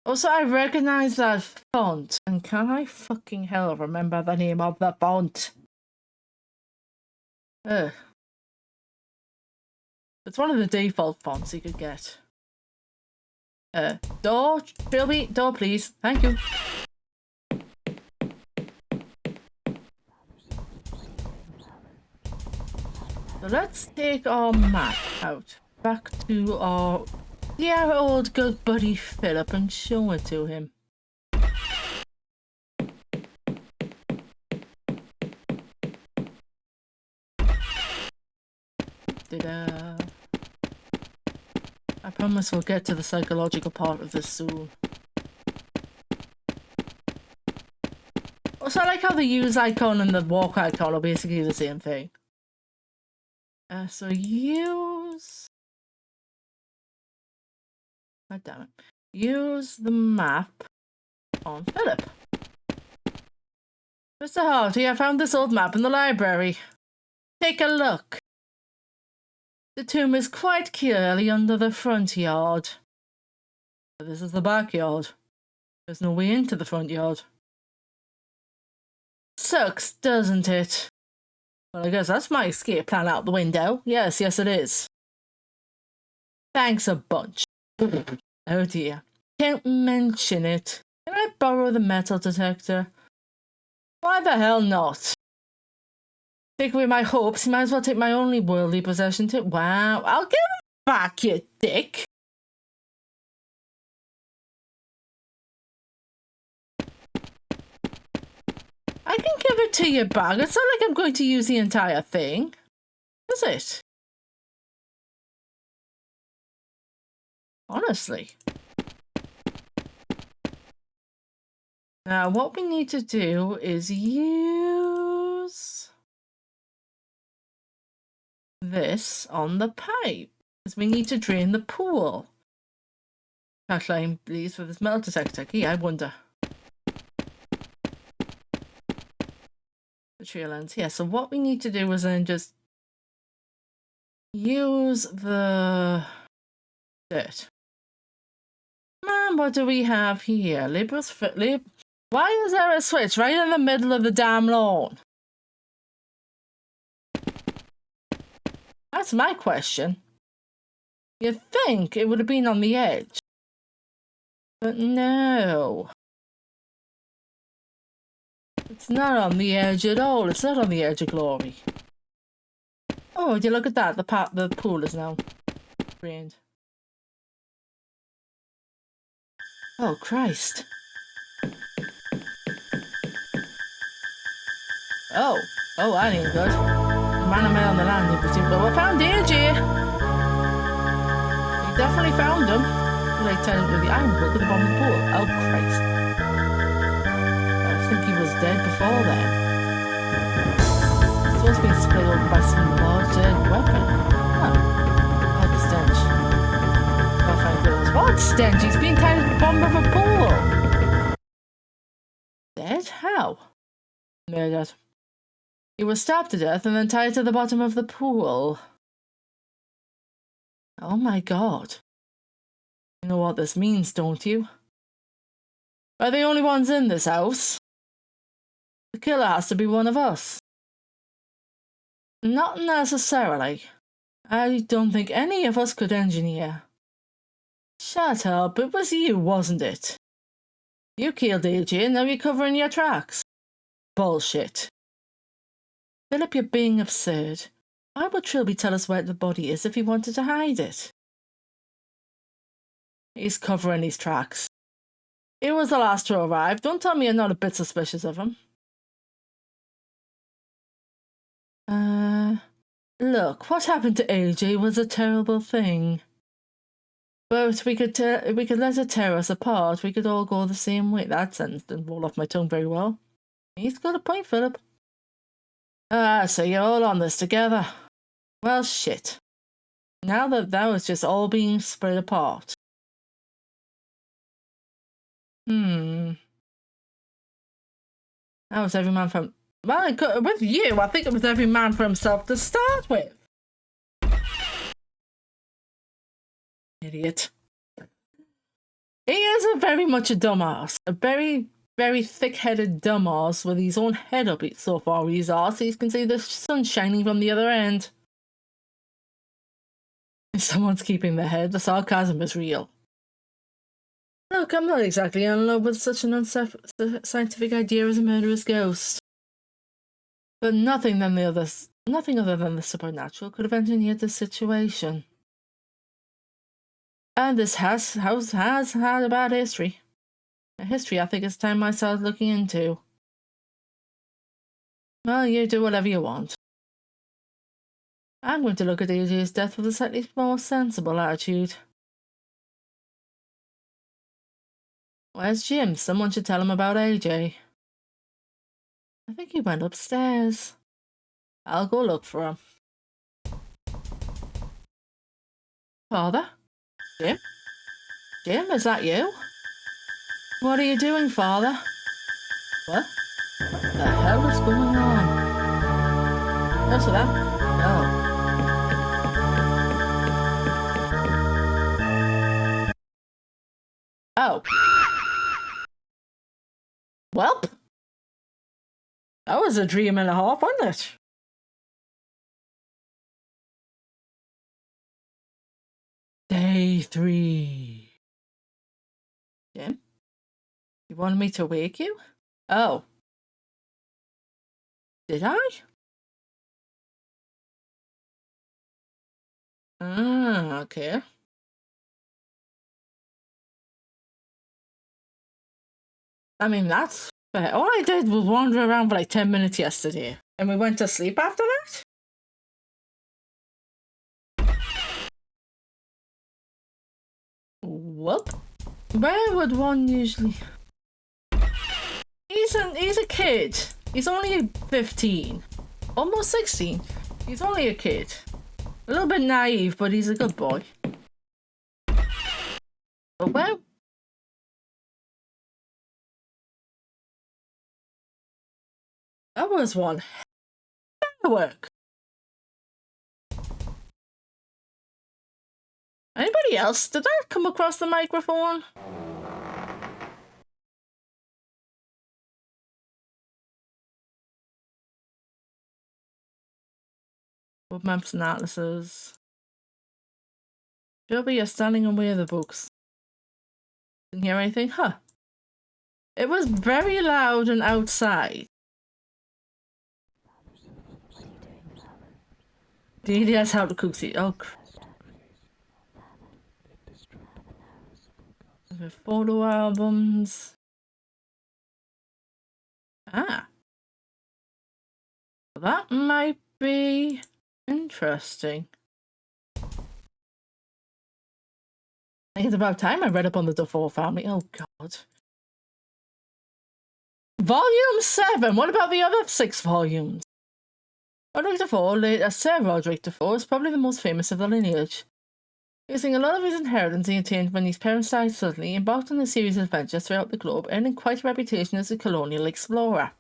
Also, I recognize that font, and can I fucking hell remember the name of the font? Ugh. It's one of the default fonts you could get. Door, Trilby, door please, thank you. So let's take our map out, back to our dear old good buddy Philip and show it to him. Ta-da. I promise we'll get to the psychological part of this soon. Also, I like how the use icon and the walk icon are basically the same thing. So use... God damn it. Use the map on Philip. Mr. Hardy, I found this old map in the library. Take a look. The tomb is quite clearly under the front yard. But this is the backyard. There's no way into the front yard. Sucks, doesn't it? Well, I guess that's my escape plan out the window. Yes, yes it is. Thanks a bunch. Oh dear. can't mention it. Can I borrow the metal detector? Why the hell not? Take away my hopes, you might as well take my only worldly possession too. Wow, I'll give it back, you dick. I can give it to you back. It's not like I'm going to use the entire thing, is it? Honestly. Now, what we need to do is use this on the pipe, because we need to drain the pool. Backline, please, for this metal detector key, I wonder. The trail ends here. So what we need to do is then just use the dirt. Man, what do we have here? Why is there a switch right in the middle of the damn lawn? That's my question. You'd think it would have been on the edge. But no. It's not on the edge at all. It's not on the edge of glory. Oh, would you look at that? The pool is now drained. Oh, Christ. Oh, that ain't good. Man am I on the land in between, but we found AJ. We definitely found him. Like telling me the iron book at the bottom of the pool. Oh, Christ. I think he was dead before then. He's supposed to be split open by some large dead weapon. Huh. What stench. I'll find those. What stench? He's been tied at the bottom of a pool. Dead? How? Murdered. He was stabbed to death and then tied to the bottom of the pool. Oh my god. You know what this means, don't you? We're the only ones in this house. The killer has to be one of us. Not necessarily. I don't think any of us could engineer. Shut up, it was you, wasn't it? You killed AJ and now you're covering your tracks. Bullshit. Philip, you're being absurd. Why would Trilby tell us where the body is if he wanted to hide it? He's covering his tracks. He was the last to arrive. Don't tell me you're not a bit suspicious of him. Look, what happened to AJ was a terrible thing. But we could let it tear us apart. We could all go the same way. That sentence didn't roll off my tongue very well. He's got a point, Philip. So you're all on this together. Well, shit. Now that was just all being split apart. That was every man from... Well, with you, I think it was every man for himself to start with. Idiot. He is very much a dumbass. A very, very thick-headed dumbass with his own head up so far his arse. So you can see the sun shining from the other end. If someone's keeping their head, the sarcasm is real. Look, I'm not exactly in love with such an unscientific idea as a murderous ghost. But nothing other than the supernatural could have engineered this situation. And this house has had a bad history. A history I think it's time I started looking into. Well, you do whatever you want. I'm going to look at AJ's death with a slightly more sensible attitude. Where's Jim? Someone should tell him about AJ. I think he went upstairs. I'll go look for him. Father? Jim? Jim, is that you? What are you doing, Father? What? What the hell is going on? What's that? Oh. Oh. Welp. That was a dream and a half, wasn't it? Day 3. Jim? You wanted me to wake you? Oh. Did I? Ah, okay. I mean, that's fair. All I did was wander around for like 10 minutes yesterday. And we went to sleep after that? Whoop. Where would one usually... He's a kid. He's only 15. Almost 16. He's only a kid. A little bit naive, but he's a good boy. But where... That was one work. Anybody else? Did that come across the microphone? With maps and atlases. Shelby, you're standing away of the books. Didn't hear anything? Huh. It was very loud and outside. DDS how to cook seed. Oh, the photo albums. Ah. That might be interesting. I think it's about time I read up on the Dufour family. Oh, God. Volume 7. What about the other 6 volumes? Roderick Dufour, late as Sir Roderick Dufour, is probably the most famous of the lineage. Using a lot of his inheritance he attained when his parents died suddenly, he embarked on a series of adventures throughout the globe, earning quite a reputation as a colonial explorer.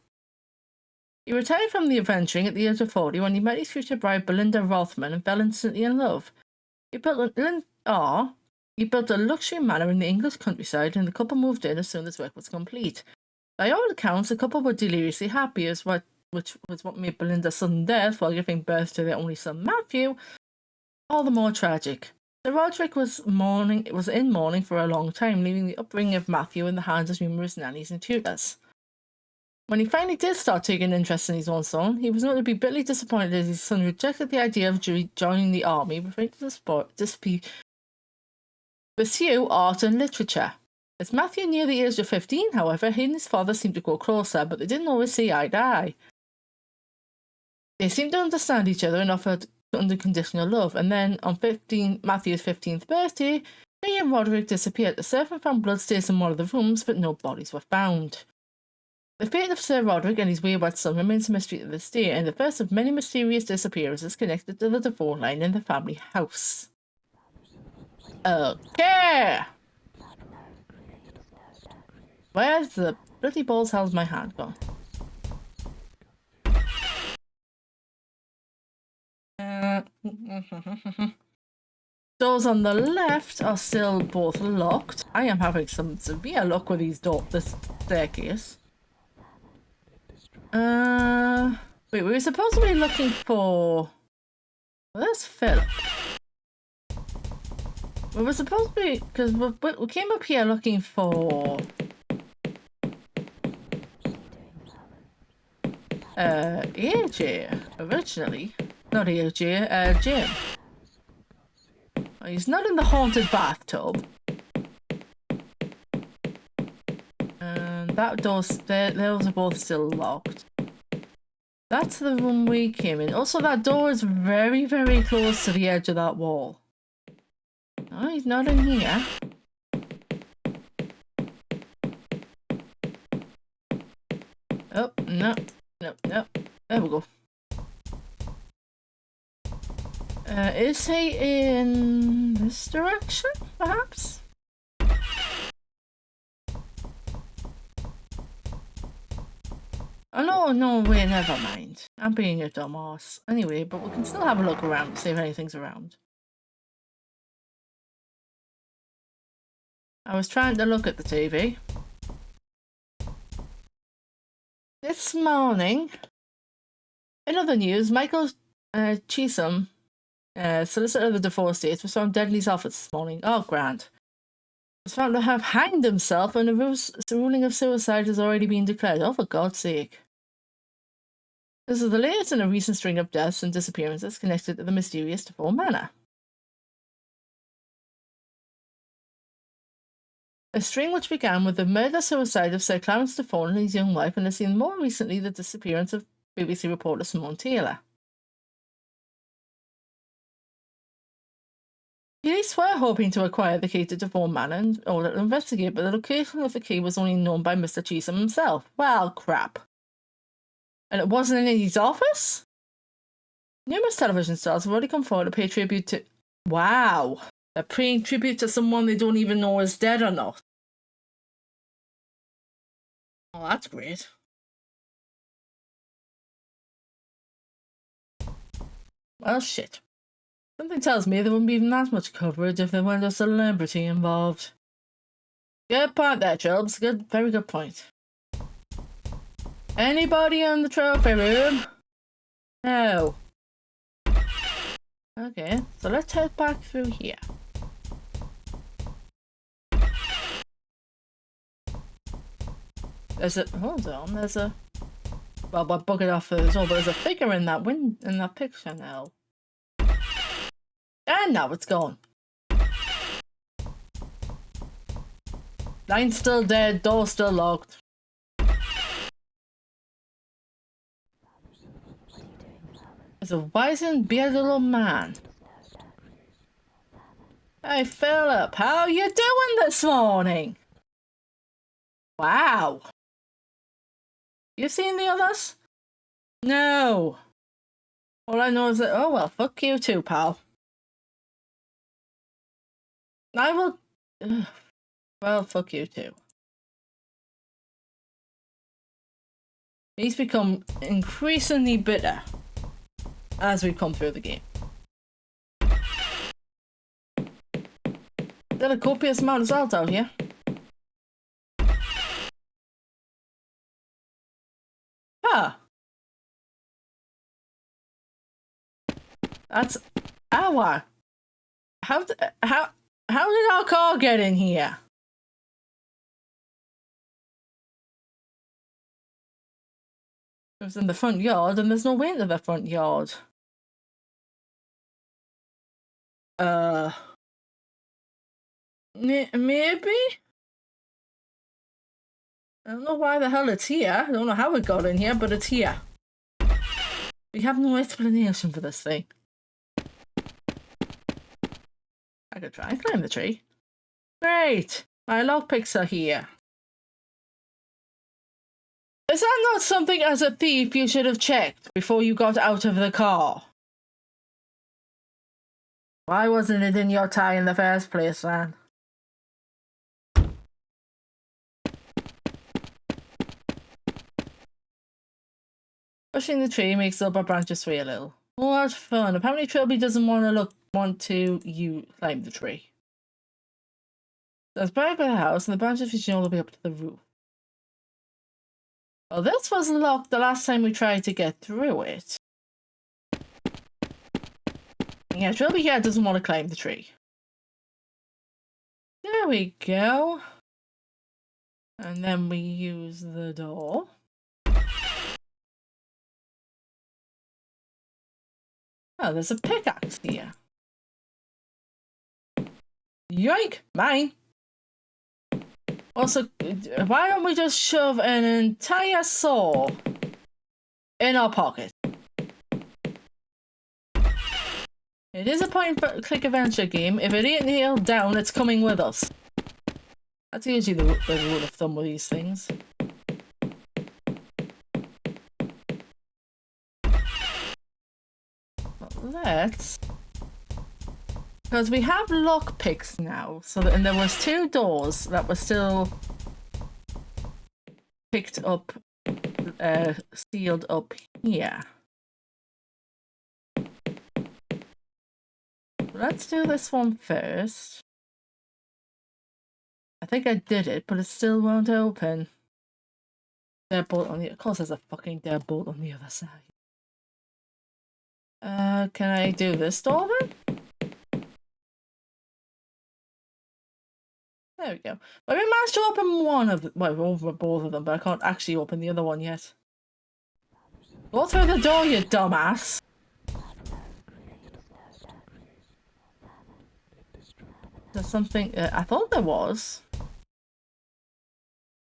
He retired from the adventuring at the age of 40 when he met his future bride Belinda Rothman and fell instantly in love. He built a luxury manor in the English countryside, and the couple moved in as soon as work was complete. By all accounts, the couple were deliriously happy, which was what made Belinda's sudden death while giving birth to their only son Matthew all the more tragic. Sir Roderick was in mourning for a long time, leaving the upbringing of Matthew in the hands of numerous nannies and tutors. When he finally did start taking interest in his own son, he was notably bitterly disappointed as his son rejected the idea of joining the army, preferring to pursue art and literature. As Matthew neared the age of 15, however, he and his father seemed to grow closer, but they didn't always see eye to eye. They seemed to understand each other and offered unconditional love, and then on Matthew's 15th birthday, he and Roderick disappeared. The servant found bloodstains in one of the rooms, but no bodies were found. The fate of Sir Roderick and his wayward son remains a mystery to this day, and the first of many mysterious disappearances connected to the Dufour line in the family house. Okay! Where's the bloody balls hell's my hand gone? Doors on the left are still both locked. I am having some severe luck with this staircase. Wait, we were supposed to be looking for... Well, there's Philip. We were supposed to be... Because we came up here looking for... AJ, originally. Not AJ, Jim. Oh, he's not in the haunted bathtub. And that door's... Those are both still locked. That's the room we came in. Also, that door is very, very close to the edge of that wall. Oh, he's not in here. Oh, no. No. There we go. Is he in this direction, perhaps? Oh, no, wait, never mind. I'm being a dumbass. Anyway, but we can still have a look around to see if anything's around. I was trying to look at the TV. This morning, in other news, Michael Chisholm, solicitor of the Dufour estates, was found dead in his office this morning. Oh, grand. was found to have hanged himself, and the ruling of suicide has already been declared. Oh, for God's sake. This is the latest in a recent string of deaths and disappearances connected to the mysterious Defoe Manor. A string which began with the murder-suicide of Sir Clarence Defoe and his young wife, and has seen more recently the disappearance of BBC reporter Simone Taylor. Police were hoping to acquire the key to Defoe Manor in order to investigate, but the location of the key was only known by Mr. Cheetham himself. Well, crap. And it wasn't in his office? Numerous television stars have already come forward to pay tribute to... Wow. They're paying tribute to someone they don't even know is dead or not. Oh, that's great. Well, shit. Something tells me there wouldn't be even that much coverage if there weren't a celebrity involved. Good point there, Chubs. Very good point. Anybody in the trophy room? No. Okay, so let's head back through here. There's a... Hold on, there's a... Well, we'll bug it off as well, but there's a figure in that picture now. And now it's gone. Line's still dead, door still locked. There's a wizened, bearded little man. Hey, Philip, how you doing this morning? Wow. You seen the others? No. All I know is that, oh well, fuck you too, pal. I will... Well, fuck you too. He's become increasingly bitter as we come through the game. There's a copious amount of salt out here. Ah. That's our. How did our car get in here? It was in the front yard, and there's no way into the front yard. Maybe? I don't know why the hell it's here. I don't know how it got in here, but it's here. We have no explanation for this thing. I could try and climb the tree. Great! My lockpicks are here. Is that not something as a thief you should have checked before you got out of the car? Why wasn't it in your tie in the first place, then? Pushing the tree makes the upper branches sway a little. What fun! Apparently Trilby doesn't want to climb the tree. That's buried by the house, and the branches reaching all the way up to the roof. Well, this was locked the last time we tried to get through it. Yeah, Trilby here doesn't want to climb the tree. There we go. And then we use the door. Oh, there's a pickaxe here. Yoink! Mine! Also, why don't we just shove an entire saw in our pocket? It is a point-and-click adventure game. If it ain't nailed down, it's coming with us. That's usually the rule of thumb with these things. Well, let's... Because we have lockpicks now, and there was 2 doors that were still picked up, sealed up here. Let's do this one first. I think I did it, but it still won't open. Deadbolt on the... Of course there's a fucking deadbolt on the other side. Can I do this door then? There we go. Well, we managed to open one of them. Well, over both of them, but I can't actually open the other one yet. Go through the door, you dumbass. There's something... I thought there was.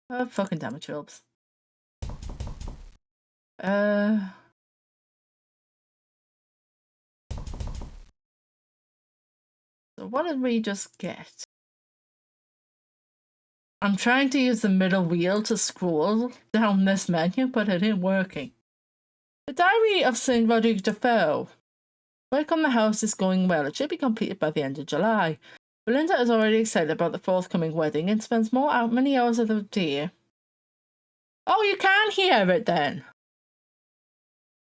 Oh, fucking damn it, Phillips. So what did we just get? I'm trying to use the middle wheel to scroll down this menu, but it ain't working. The Diary of St. Roderick Defoe. Work on the house is going well. It should be completed by the end of July. Belinda is already excited about the forthcoming wedding and spends many hours of the day. Oh, you can hear it then.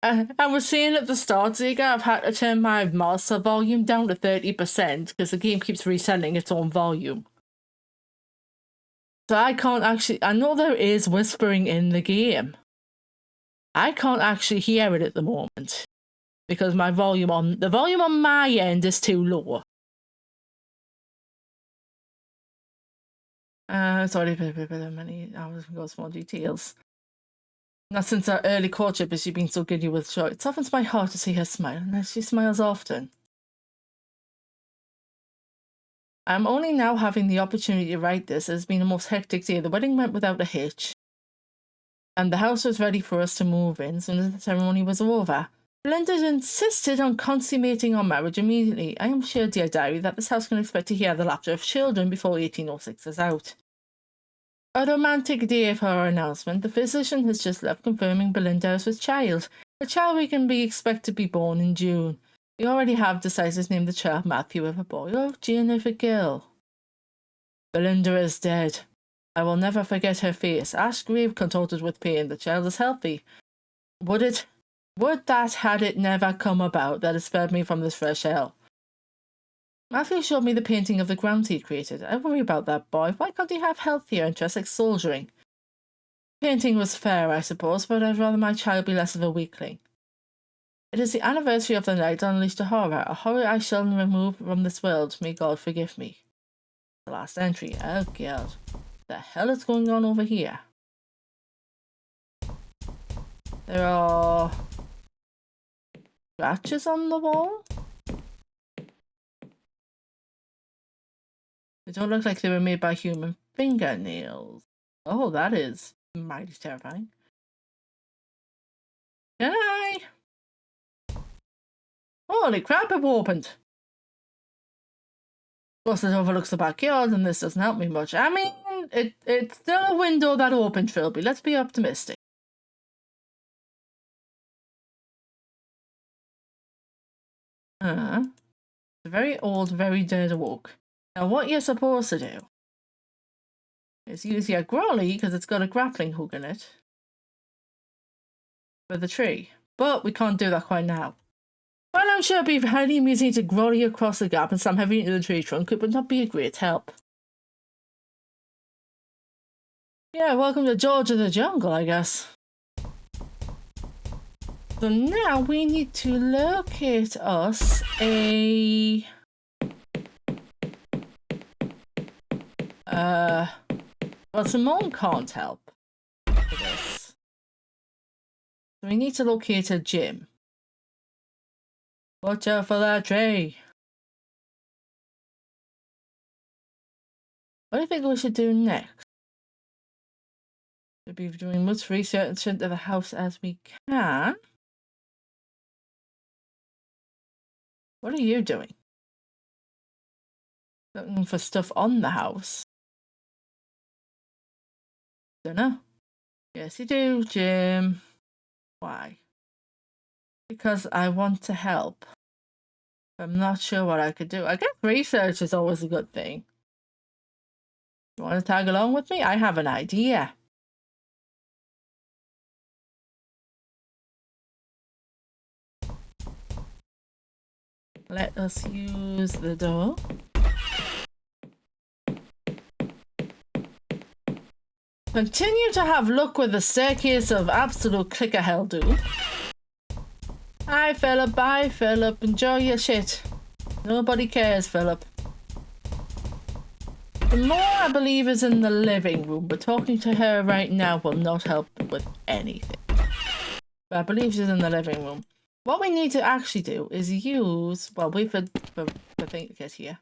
I was saying at the start, Ziga, I've had to turn my master volume down to 30% because the game keeps resetting its own volume. So I can't actually... I know there is whispering in the game. I can't actually hear it at the moment because my volume on... The volume on my end is too low. Sorry for many hours ago, small details. Not since our early courtship has she been so giddy with joy. It softens my heart to see her smile, and she smiles often. I'm only now having the opportunity to write this. It has been the most hectic day. The wedding went without a hitch, and the house was ready for us to move in as soon as the ceremony was over. Belinda insisted on consummating our marriage immediately. I am sure, dear diary, that this house can expect to hear the laughter of children before 1806 is out. A romantic day for our announcement. The physician has just left confirming Belinda is with child. A child we can expect to be born in June. We already have decided to name the child Matthew if a boy or Jane if a girl. Belinda is dead. I will never forget her face. Ash grave contorted with pain. The child is healthy. Would that had it never come about that it spared me from this fresh hell. Matthew showed me the painting of the grounds he'd created. I worry about that boy. Why can't he have healthier interests like soldiering? Painting was fair, I suppose, but I'd rather my child be less of a weakling. It is the anniversary of the night that unleashed a horror I shall remove from this world. May God forgive me. The last entry. Oh God. What the hell is going on over here? There are scratches on the wall? They don't look like they were made by human fingernails. Oh, that is mighty terrifying. Can I? Holy crap, it opened. Of course, it overlooks the backyard, and this doesn't help me much. I mean, it's still a window that opened, Philby. Let's be optimistic. It's a very old, very dead oak. Now, what you're supposed to do is use your grolly, because it's got a grappling hook in it, for the tree. But we can't do that quite now. While I'm sure it'd be highly amusing to grolly across the gap and slam heavy into the tree trunk, it would not be a great help. Yeah, welcome to George of the Jungle, I guess. So now we need to locate us a... well, Simone can't help with this. So we need to locate a gym. Watch out for that tree. What do you think we should do next? We'll be doing much research into the house as we can. What are you doing? Looking for stuff on the house. Dunno. Yes, you do, Jim. Why? Because I want to help. I'm not sure what I could do. I guess research is always a good thing. You want to tag along with me? I have an idea. Let us use the door. Continue to have luck with the staircase of absolute clicker hell, dude. Hi, Philip. Bye, Philip. Enjoy your shit. Nobody cares, Philip. The more I believe is in the living room, but talking to her right now will not help with anything. But I believe she's in the living room. What we need to actually do is use, well, wait for the thing to get here.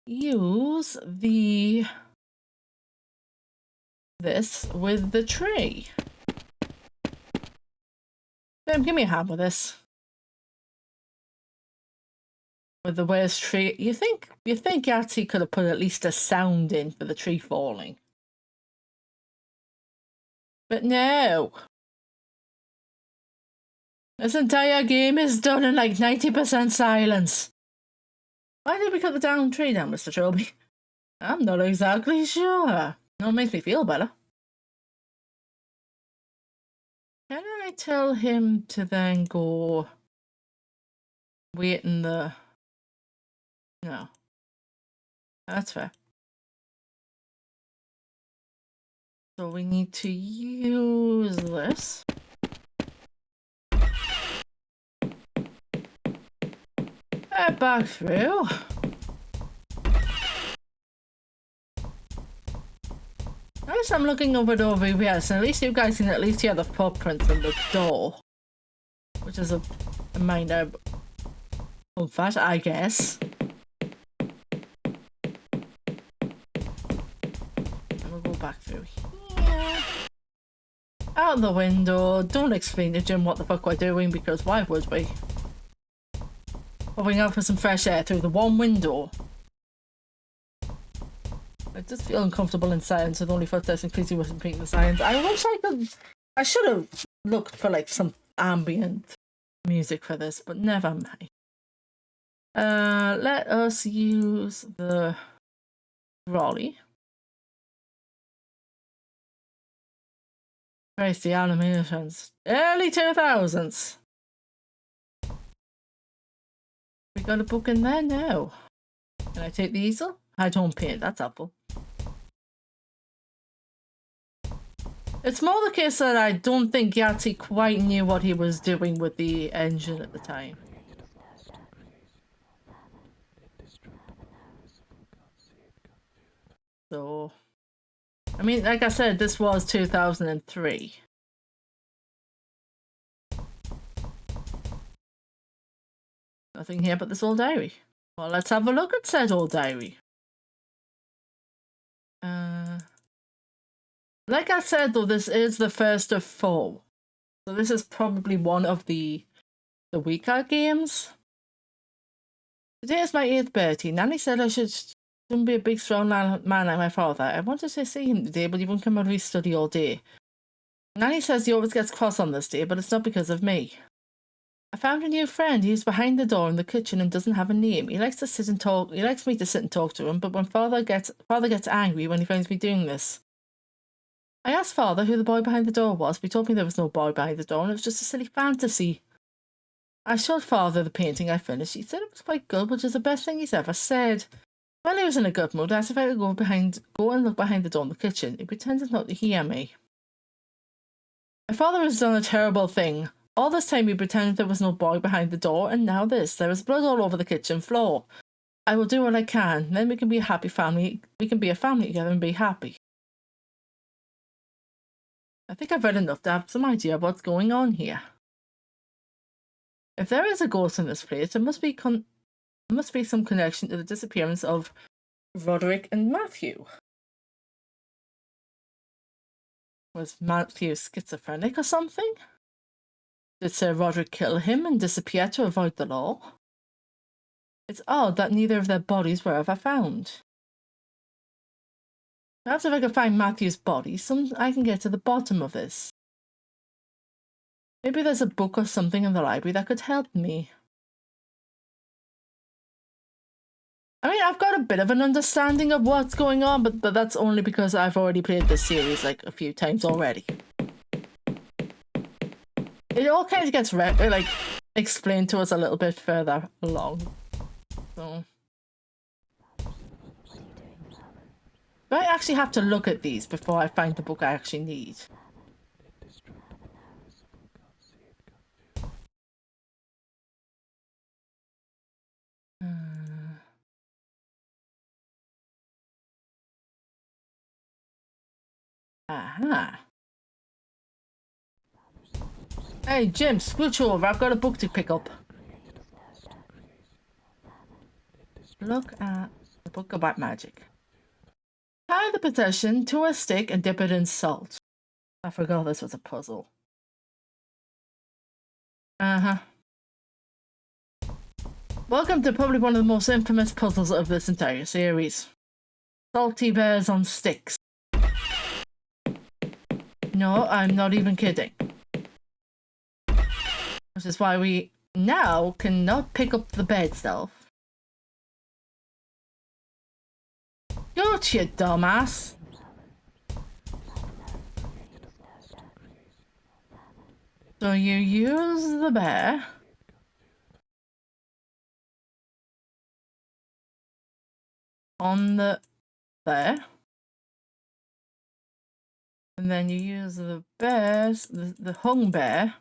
Use this with the tree. Boom, give me a hand with this. With the worst tree, you think Yahtzee could have put at least a sound in for the tree falling, but no. This entire game is done in like 90% silence. Why did we cut the down tree down, Mr. Trilby? I'm not exactly sure. No, it makes me feel better. Can I tell him to then go wait in the... No. That's fair. So we need to use this. Head back through. At least I'm looking over the VPS, and at least you guys can at least hear the footprints in the door. Which is a minor fact, I guess. We'll go back through here. Out the window. Don't explain to Jim what the fuck we're doing, because why would we? Going out for some fresh air through the one window. I just feel uncomfortable in silence with only footsteps and Chrissy wasn't repeating the silence. I wish I could... I should have looked for like some ambient music for this, but never mind. Let us use the trolley. Christ, the animations. Early 2000s. We got a book in there now. Can I take the easel? I don't paint, that's helpful. It's more the case that I don't think Yahtzee quite knew what he was doing with the engine at the time. So, I mean, like I said, this was 2003. Nothing here but this old diary. Well, let's have a look at said old diary. Like I said, though, this is the first of 4. So this is probably one of the weaker games. Today is my 8th birthday. Nanny said I should be a big strong man like my father. I wanted to see him today, but he won't come out of his study all day. Nanny says he always gets cross on this day, but it's not because of me. I found a new friend. He's behind the door in the kitchen and doesn't have a name. He likes to sit and talk. He likes me to sit and talk to him, but when father gets angry when he finds me doing this. I asked father who the boy behind the door was, but he told me there was no boy behind the door and it was just a silly fantasy. I showed father the painting I finished. He said it was quite good, which is the best thing he's ever said. When he was in a good mood, I asked if I could go and look behind the door in the kitchen. He pretended not to hear me. My father has done a terrible thing. All this time he pretended there was no boy behind the door, and now this. There is blood all over the kitchen floor. I will do what I can. Then we can be a happy family. We can be a family together and be happy. I think I've read enough to have some idea of what's going on here. If there is a ghost in this place, there must be some connection to the disappearance of Roderick and Matthew. Was Matthew schizophrenic or something? Did Sir Roderick kill him and disappear to avoid the law? It's odd that neither of their bodies were ever found. Perhaps if I could find Matthew's body, I can get to the bottom of this. Maybe there's a book or something in the library that could help me. I mean, I've got a bit of an understanding of what's going on, but that's only because I've already played this series like a few times already. It all kind of gets explained to us a little bit further along. So I actually have to look at these before I find the book I actually need. Aha. Hey, Jim, switch over. I've got a book to pick up. Look at the book about magic. Tie the possession to a stick and dip it in salt. I forgot this was a puzzle. Uh-huh. Welcome to probably one of the most infamous puzzles of this entire series. Salty bears on sticks. No, I'm not even kidding. Which is why we now cannot pick up the bed itself. Don't you, dumbass! So you use the bear. On the bear. And then you use the bears, the hung bear.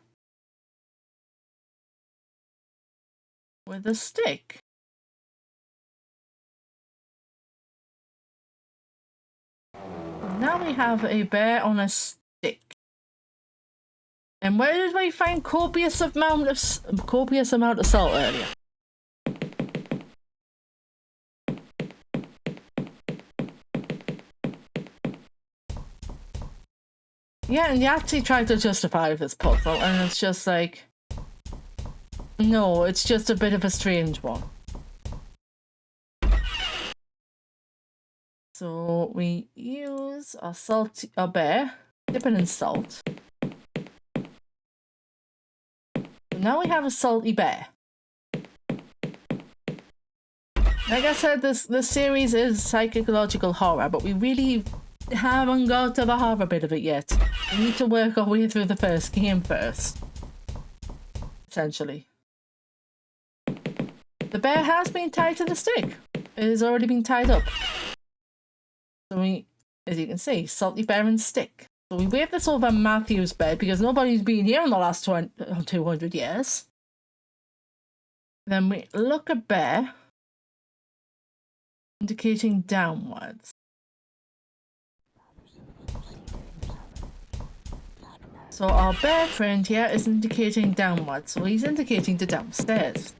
With a stick. Now we have a bear on a stick. And where did we find copious amount of salt earlier? Yeah, and you actually tried to justify this puzzle, and it's just like, no, it's just a bit of a strange one. So we use a bear, dip it in salt. So now we have a salty bear. Like I said, this series is psychological horror, but we really haven't got to the horror bit of it yet. We need to work our way through the first game first. Essentially. The bear has been tied to the stick. It has already been tied up. So we, as you can see, salty bear and stick. So we wave this over Matthew's bed because nobody's been here in the last 200 years. Then we look at bear, indicating downwards. So our bear friend here is indicating downwards, so he's indicating to downstairs.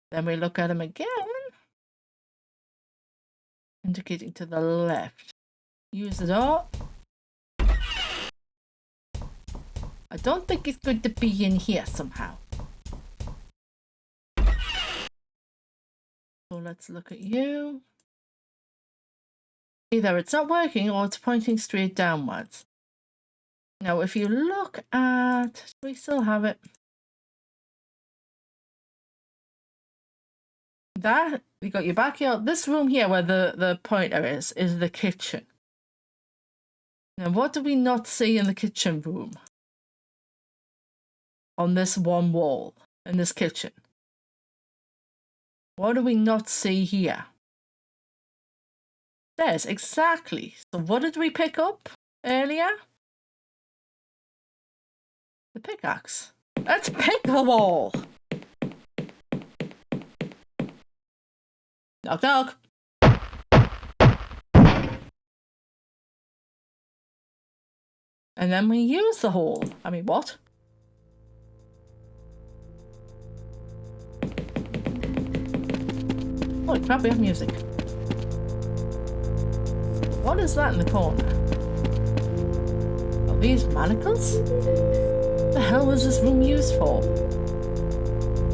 Then we look at him again, indicating to the left. Use the door. I don't think it's going to be in here somehow. So let's look at you. Either it's not working or it's pointing straight downwards. Now, if you look at... we still have it. That, you got your backyard. This room here where the pointer is the kitchen. Now, what do we not see in the kitchen room? On this one wall, in this kitchen. What do we not see here? There's exactly. So what did we pick up earlier? The pickaxe. Let's pick the wall. Knock knock. And then we use the hole. I mean, what? Holy crap, we have music. What is that in the corner? Are these manacles? What the hell was this room used for?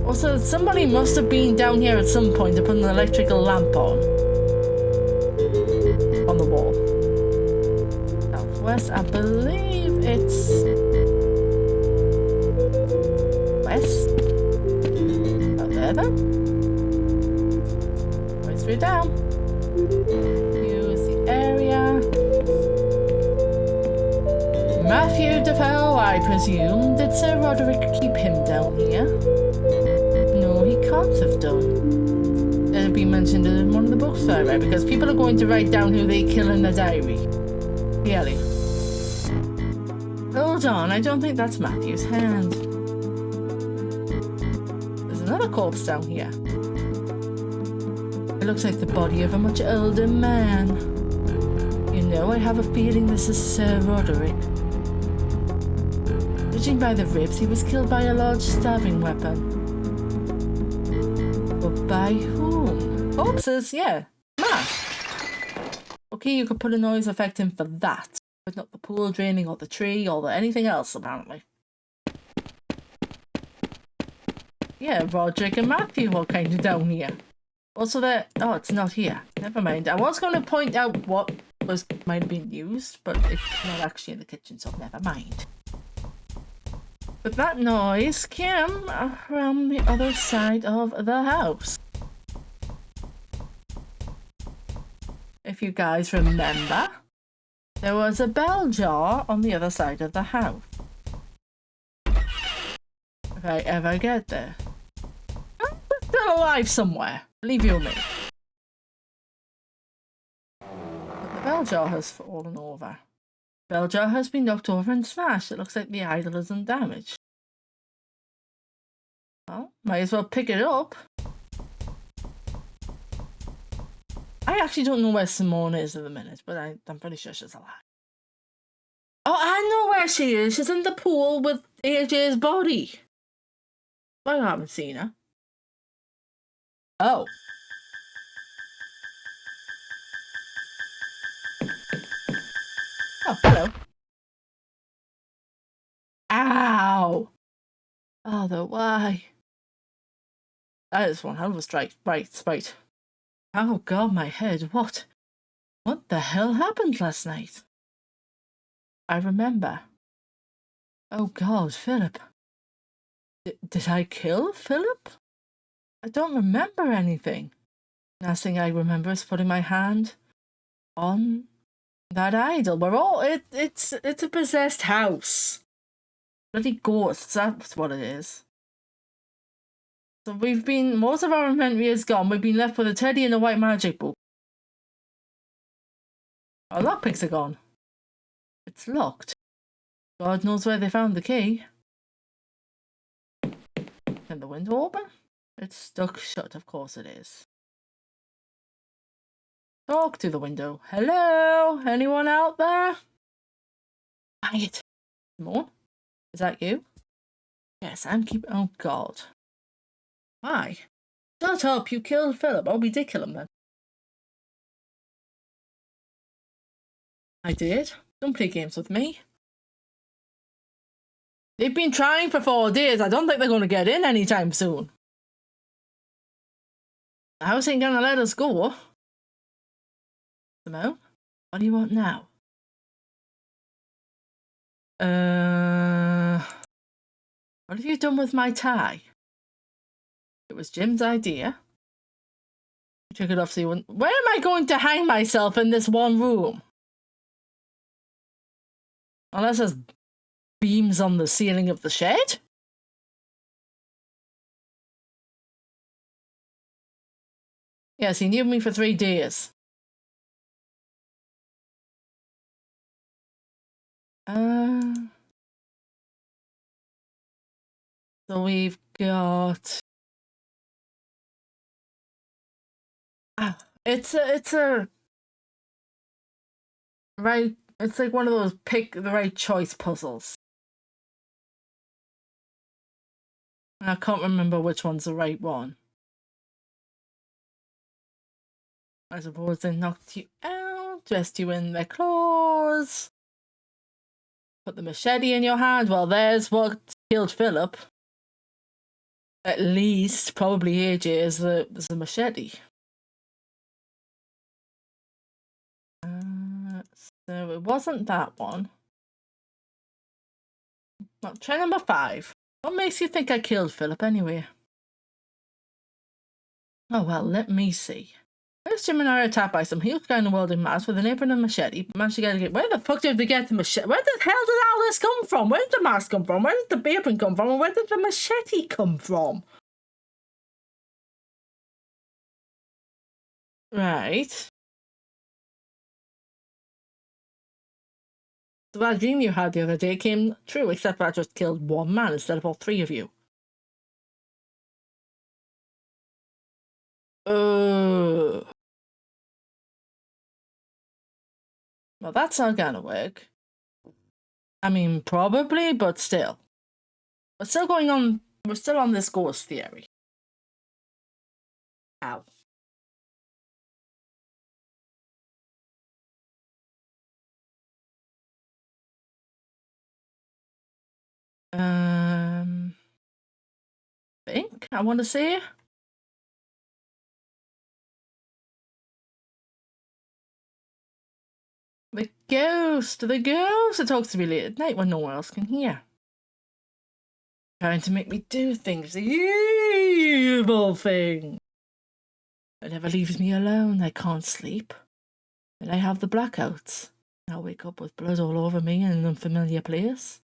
Also, somebody must have been down here at some point to put an electrical lamp on the wall. Southwest, I believe it's west. Out there then. Right straight down. Use the area. Matthew DeFell, I presume. Did Sir Roderick keep him down here? No, he can't have done. It'll be mentioned in one of the books I read, because people are going to write down who they kill in their diary. Really. Hold on, I don't think that's Matthew's hand. There's another corpse down here. It looks like the body of a much older man. know, I have a feeling this is Sir Roderick. Judging by the ribs, he was killed by a large stabbing weapon. But by whom? Corpses, yeah. Smash. Okay, you could put a noise effect in for that, but not the pool draining or the tree or anything else, apparently. Yeah, Roderick and Matthew are kind of down here. Also there... Oh, it's not here. Never mind. I was going to point out what might have been used, but it's not actually in the kitchen, so never mind. But that noise came from the other side of the house. If you guys remember, there was a bell jar on the other side of the house. If I ever get there. I'm still alive somewhere. Believe you me. But the bell jar has fallen over. The bell jar has been knocked over and smashed. It looks like the idol isn't damaged. Well, might as well pick it up. I actually don't know where Simone is at the minute, but I'm pretty sure she's alive. Oh, I know where she is. She's in the pool with AJ's body. I haven't seen her. Oh. Oh, hello. Ow! Oh, the why? That is one hell of a strike. Right. Oh god, my head. What the hell happened last night? I remember. Oh god, Philip. Did I kill Philip? I don't remember anything. Last thing I remember is putting my hand on that idol. We're all it's a possessed house. Bloody ghosts, that's what it is. So most of our inventory is gone. We've been left with a teddy and a white magic book. Our lockpicks are gone. It's locked. God knows where they found the key. Can the window open? It's stuck shut, of course it is. Talk to the window. Hello? Anyone out there? Quiet. Simone? Is that you? Yes, I'm keeping... Oh, God. Why? Shut up, you killed Philip. Oh, we did kill him then. I did. Don't play games with me. They've been trying for 4 days. I don't think they're going to get in anytime soon. The house ain't gonna let us go. Simone, what do you want now? What have you done with my tie? It was Jim's idea. You took it off so you wouldn't... Where am I going to hang myself in this one room? Unless there's beams on the ceiling of the shed? Yes, he knew me for 3 days. So we've got... It's right... It's like one of those pick the right choice puzzles. I can't remember which one's the right one. I suppose they knocked you out, dressed you in their clothes, put the machete in your hand. Well, there's what killed Philip. At least, probably AJ is the machete. So it wasn't that one. Well, try number 5. What makes you think I killed Philip anyway? Oh well, let me see. First, Jim and I are attacked by some huge guy in a welding mask with an apron and machete. Managed to get... Where the fuck did they get the machete? Where the hell did all this come from? Where did the mask come from? Where did the apron come from? And where did the machete come from? Right. So that dream you had the other day came true, except I just killed one man instead of all 3 of you. Well, that's not gonna work. I mean, probably, but still. We're still going on. We're still on this ghost theory. Ow. I want to say. The ghost! The ghost! It talks to me late at night when no one else can hear. Trying to make me do things. The evil thing! It never leaves me alone. I can't sleep. And I have the blackouts. I wake up with blood all over me in an unfamiliar place.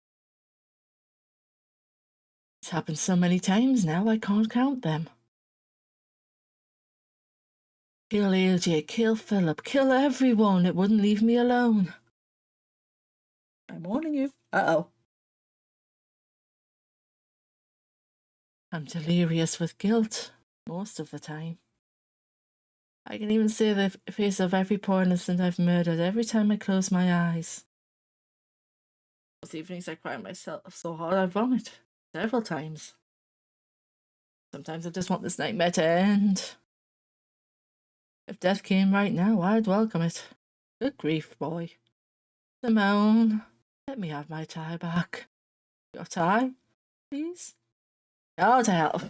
It's happened so many times now, I can't count them. Kill AJ, kill Philip, kill everyone. It wouldn't leave me alone. I'm warning you. Uh-oh. I'm delirious with guilt most of the time. I can even see the face of every poor innocent I've murdered every time I close my eyes. Those evenings I cry myself so hard I vomit several times. Sometimes I just want this nightmare to end. If death came right now, I'd welcome it. Good grief, boy. Simone, let me have my tie back. Your tie, please? Oh, to hell.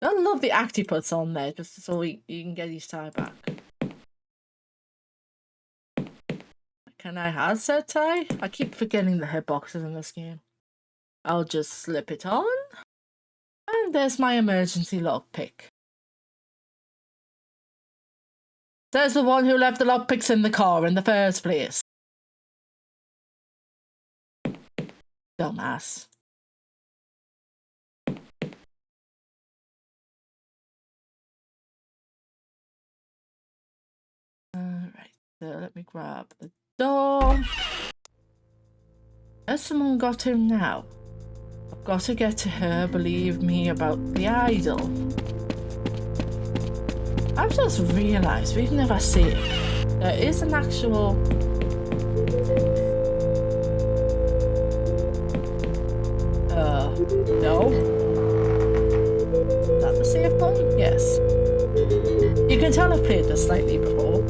I love the act he puts on there, just so he can get his tie back. Can I have said tie? I keep forgetting the hitboxes in this game. I'll just slip it on. And there's my emergency lockpick. There's the one who left the lockpicks in the car in the first place. Dumbass. Alright, so let me grab the door. Has someone got him now? I've got to get to her, believe me, about the idol. I've just realised we've never seen there is an actual... no. Is that the save button? Yes. You can tell I've played this slightly before.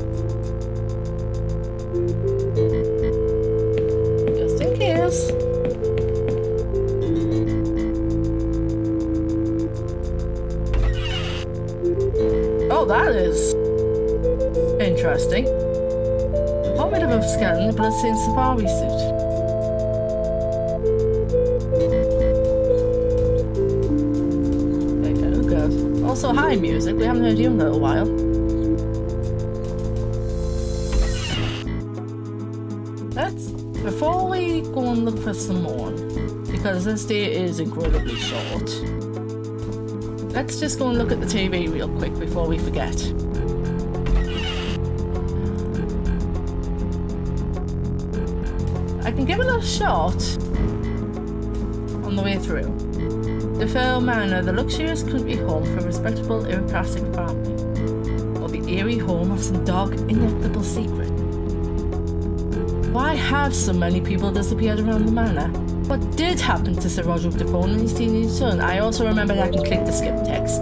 Just in case. Oh, that is interesting. A bit of a skeleton in a bloodstained safari suit. Also, hi music, we haven't heard you in a little while. Before we go and look for some more, because this day is incredibly short, let's just go and look at the TV real quick before we forget. I can give it a shot on the way through. The Fair Manor, the luxurious country home for a respectable aristocratic family, or the eerie home of some dark, inevitable secret. Why have so many people disappeared around the manor? What did happen to Sir Roderick Defoe and his teenage son? I also remember I can click the skip text.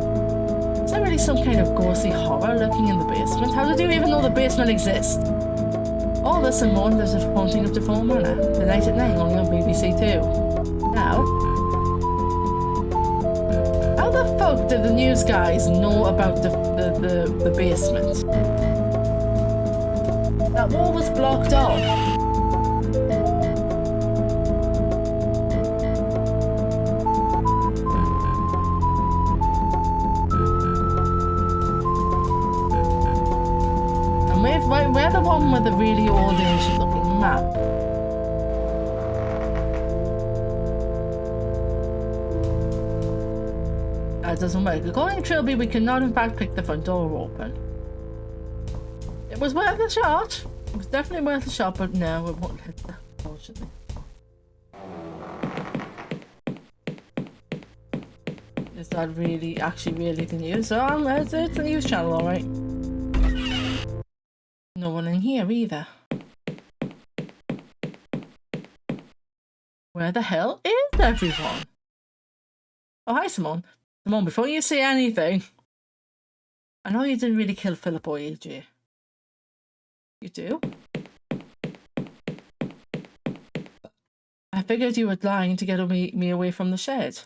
Is there really some kind of ghostly horror lurking in the basement? How did you even know the basement exists? All this and more, there's a haunting of Defoe Manor, the night at 9, only on BBC Two. Now, how the fuck did the news guys know about the basement? That wall was blocked off. And we're the one with the really old ancient looking map. That doesn't work. According to Trilby, we cannot in fact pick the front door open. It was worth a shot. It was definitely worth a shot, but no, it won't hit that, unfortunately. Is that really, actually really the news? Oh, it's a news channel, alright. No one in here either. Where the hell is everyone? Oh, hi, Simone. Simone, before you say anything, I know you didn't really kill Philip or AJ. You do? I figured you were lying to get me away from the shed.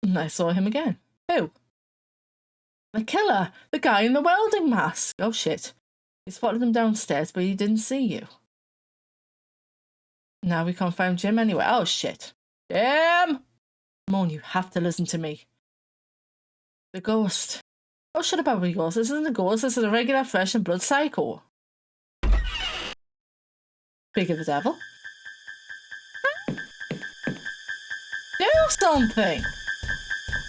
And I saw him again. Who? The killer! The guy in the welding mask! Oh shit. You spotted him downstairs, but he didn't see you. Now we can't find Jim anywhere. Oh shit. Jim! Simone, you have to listen to me. The ghost. Oh, shut up about the ghost. This isn't a ghost, this is a regular flesh and blood psycho. Speak of the devil. Do something!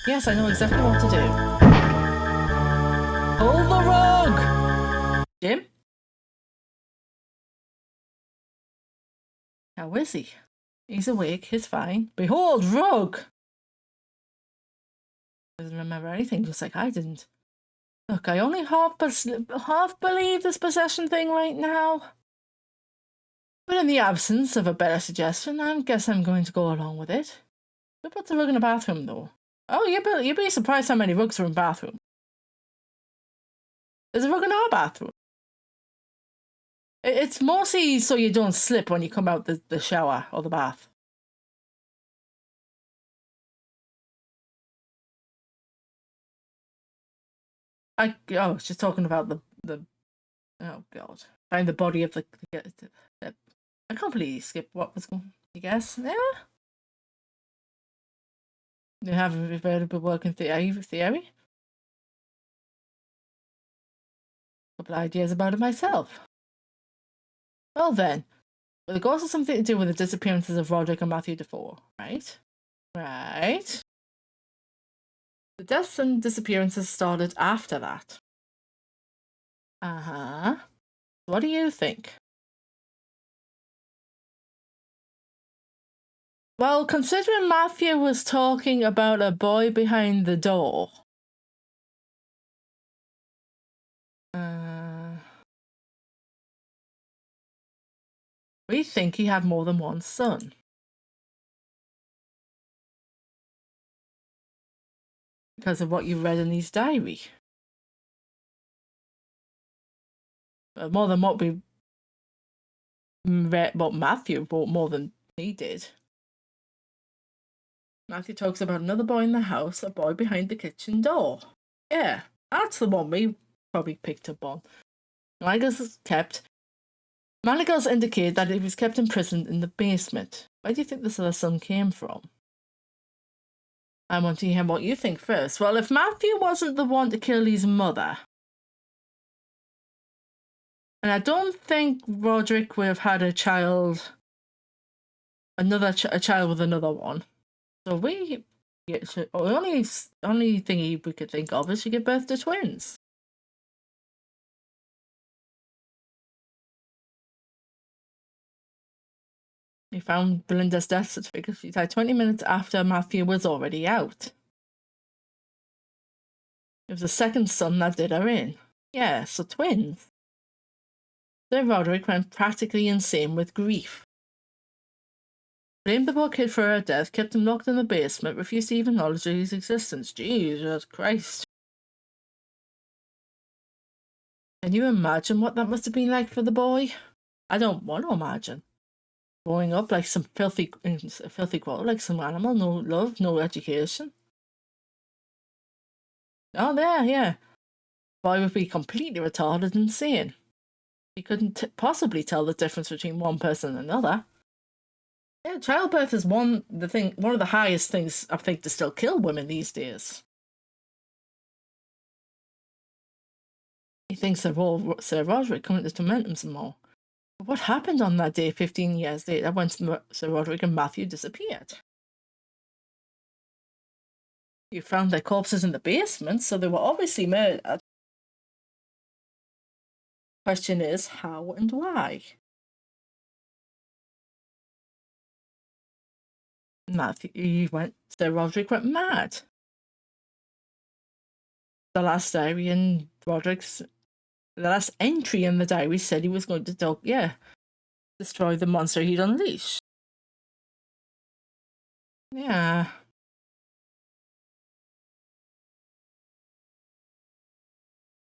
Yes, I know exactly what to do. Pull the rug! Jim? How is he? He's awake, he's fine. Behold, rug! Doesn't remember anything, just like I didn't. Look, I only half believe this possession thing right now. But in the absence of a better suggestion, I guess I'm going to go along with it. Who put the rug in the bathroom, though? Oh, you'd be surprised how many rugs are in bathroom. There's a rug in our bathroom. It's mostly so you don't slip when you come out the shower or the bath. I was just talking about the oh god. Find the body of the I can't believe you skipped what was going. You guess? Yeah. You have a available working theory? A couple of ideas about it myself. Well then, the ghost has something to do with the disappearances of Roderick and Matthew Defoe, right? Right. The deaths and disappearances started after that. Uh-huh. What do you think? Well, considering Matthew was talking about a boy behind the door. We think he had more than one son. Because of what you read in his diary. More than what we read, what Matthew wrote more than he did. Matthew talks about another boy in the house, a boy behind the kitchen door. Yeah, that's the one we probably picked up on. Manacles indicate that he was kept imprisoned in the basement. Where do you think this other son came from? I want to hear what you think first. Well, if Matthew wasn't the one to kill his mother, and I don't think Roderick would have had a child, a child with another one. So the only thing we could think of is she gave birth to twins. He found Belinda's death certificate. She died 20 minutes after Matthew was already out. It was the second son that did her in. Yeah, so twins. Sir Roderick went practically insane with grief. Blamed the poor kid for her death, kept him locked in the basement, refused to even acknowledge his existence. Jesus Christ. Can you imagine what that must have been like for the boy? I don't want to imagine. Growing up like some filthy grow, like some animal, no love, no education. Oh, there, yeah. Boy would be completely retarded and insane. He couldn't possibly tell the difference between one person and another. Yeah, childbirth is one of the highest things I think to still kill women these days. He thinks Sir Roderick coming to torment him some more. But what happened on that day 15 years later when Sir Roderick and Matthew disappeared? You found their corpses in the basement, so they were obviously murdered. Question is, how and why? Sir Roderick went mad. The last diary in Roderick's The last entry in the diary said he was going to destroy the monster he'd unleashed. Yeah.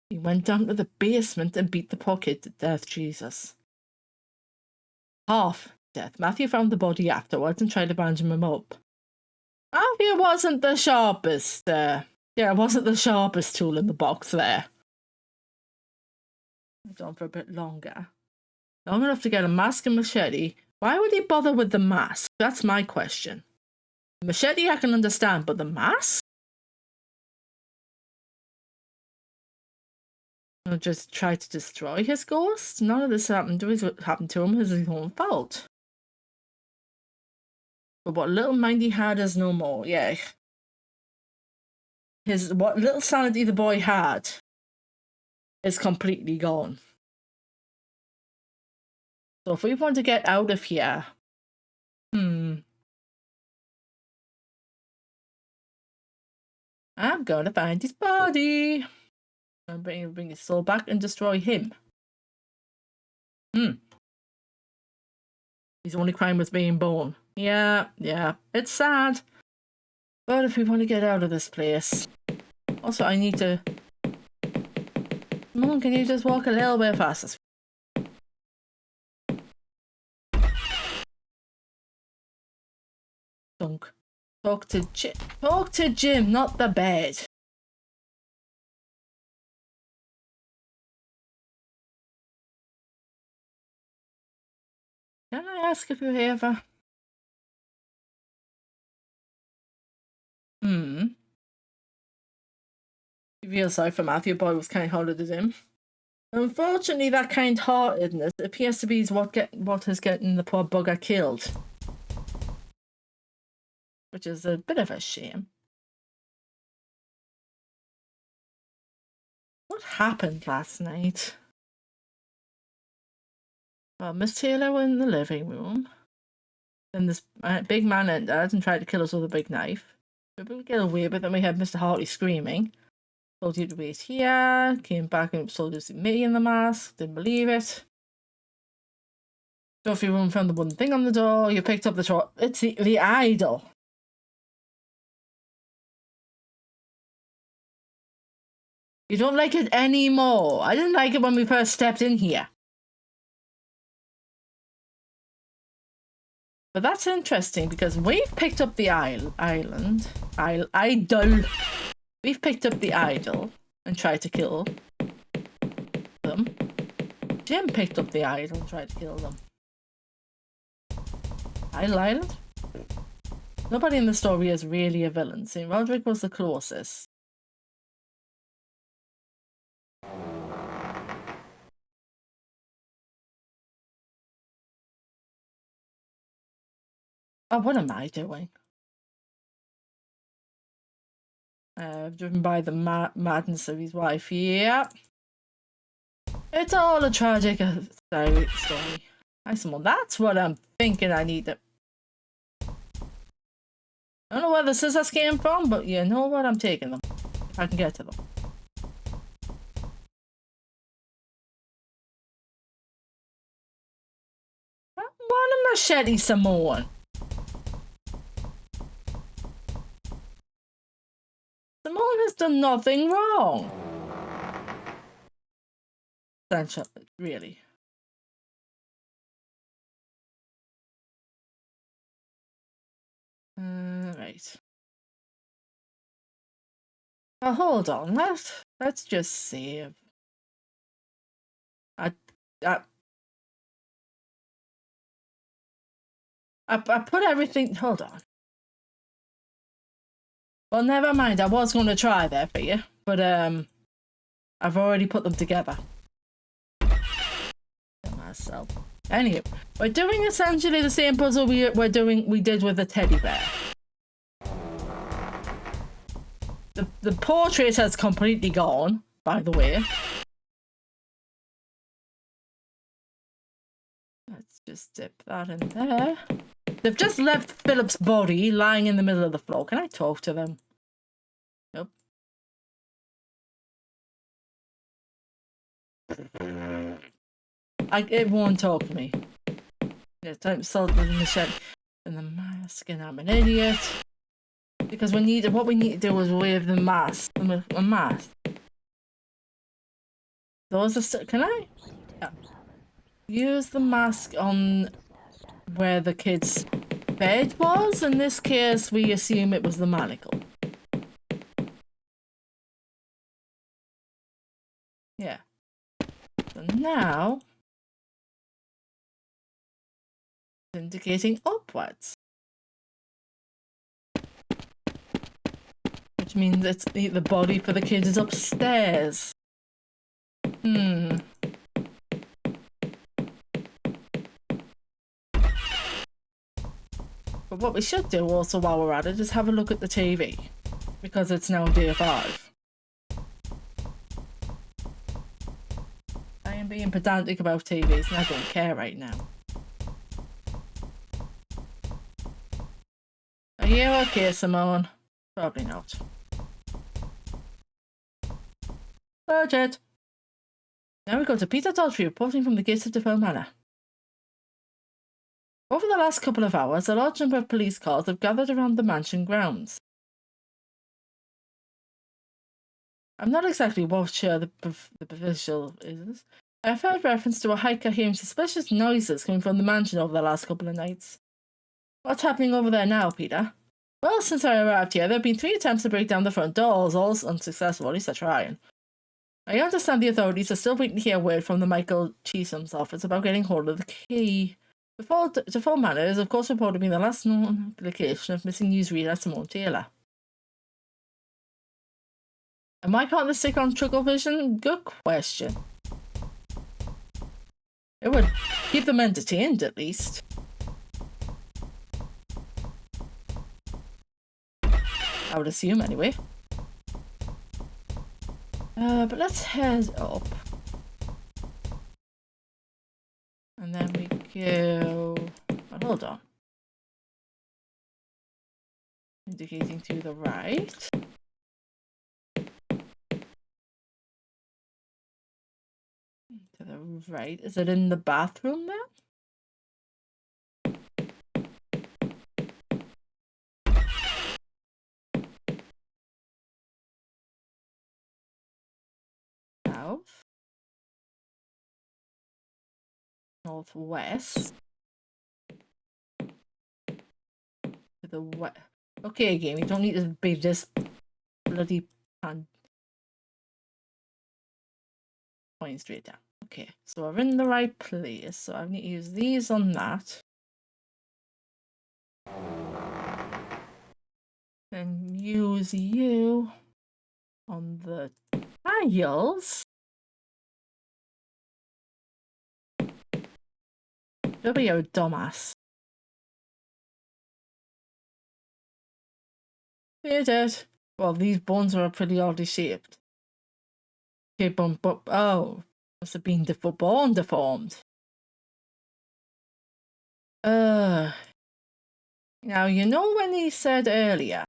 He went down to the basement and beat the poor kid to death, Jesus. Half death. Matthew found the body afterwards and tried to bandage him up. Matthew wasn't the sharpest, wasn't the sharpest tool in the box there. Went on for a bit longer. Long enough to get a mask and machete. Why would he bother with the mask? That's my question. The machete I can understand, but the mask? Or just try to destroy his ghost? None of this happened to him is his own fault. But what little mind he had is no more, yeah. What little sanity the boy had is completely gone. So if we want to get out of here, I'm gonna find his body. And bring his soul back and destroy him. His only crime was being born. Yeah, it's sad. But if we want to get out of this place. Also, I need to... Come on, can you just walk a little bit faster? Dunk. Talk to Jim, not the bed. Can I ask if you're here ever? You feel sorry for Matthew, boy was kind-hearted to him. Unfortunately, that kind-heartedness appears to be what is getting the poor bugger killed. Which is a bit of a shame. What happened last night? Well, Miss Taylor was in the living room. Then this big man entered and tried to kill us with a big knife. We couldn't get away, but then we had Mr. Hartley screaming. Told you to wait here. Came back and told us to see me in the mask. Didn't believe it. Trophy room found the wooden thing on the door. You picked up the trophy. It's the idol. You don't like it anymore. I didn't like it when we first stepped in here. But that's interesting because we've picked up the idol. We've picked up the idol and tried to kill them. Jim picked up the idol and tried to kill them. Idol Island? Nobody in the story is really a villain. St. Roderick was the closest. Oh, what am I doing? Driven by the madness of his wife. Yep. It's all a tragic story. Well, that's what I'm thinking I need to... I don't know where the scissors came from, but you know what? I'm taking them. If I can get to them. I want a machete, Simone. Simone has done nothing wrong. Essentially, really. Right. Well, hold on. Let's just save. I put everything. Hold on. Well, never mind. I was going to try there for you, but I've already put them together. Myself. Anyway, we're doing essentially the same puzzle we did with the teddy bear. The portrait has completely gone, by the way. Let's just dip that in there. They've just left Philip's body lying in the middle of the floor. Can I talk to them? Nope. It won't talk to me. Yeah, don't salt the machete and the mask, and I'm an idiot. Because what we need to do is wave the mask. The mask. Those are still. Can I? Yeah. Use the mask on where the kid's bed was. In this case, we assume it was the manacle. Yeah. So now, indicating upwards. Which means it's the body for the kid is upstairs. But what we should do also while we're at it is have a look at the TV. Because it's now day 5. I am being pedantic about TVs and I don't care right now. Are you okay, Simone? Probably not. Budget! Now we go to Peter Daltrey reporting from the gates of Defoe Manor. Over the last couple of hours, a large number of police cars have gathered around the mansion grounds. I'm not exactly sure the official is. I've heard reference to a hiker hearing suspicious noises coming from the mansion over the last couple of nights. What's happening over there now, Peter? Well, since I arrived here, there have been 3 attempts to break down the front doors, all unsuccessful, at least they're trying. I understand the authorities are still waiting to hear word from the Michael Cheesham's office about getting hold of the key. Defoe Manor is, of course, reported to be the last known location of missing newsreader Simone Taylor. And why can't they stick on Trickle Vision? Good question. It would keep them entertained, at least. I would assume, anyway. But let's head up. And then we go... Oh, hold on. Indicating to the right. To the right. Is it in the bathroom then? South. Northwest. To the west. Okay, game, you don't need to be this bloody pan. Pointing straight down. Okay, so we're in the right place. So I need to use these on that. And use you on the tiles. You're a dumbass. You did. Well, these bones are pretty oddly shaped. Okay, but oh, must have been bone deformed. Now you know when he said earlier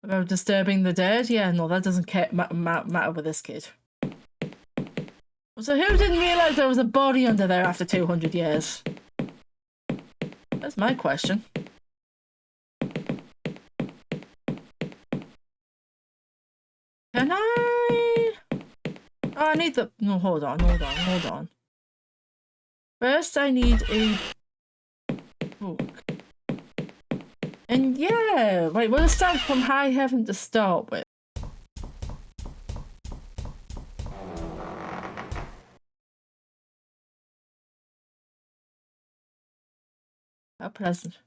about disturbing the dead? Yeah, no, that doesn't matter with this kid. So who didn't realise there was a body under there after 200 years? That's my question. Can I? Oh, I need the... No, hold on. First, I need a book. And yeah, right, we'll start from high heaven to start with. How pleasant.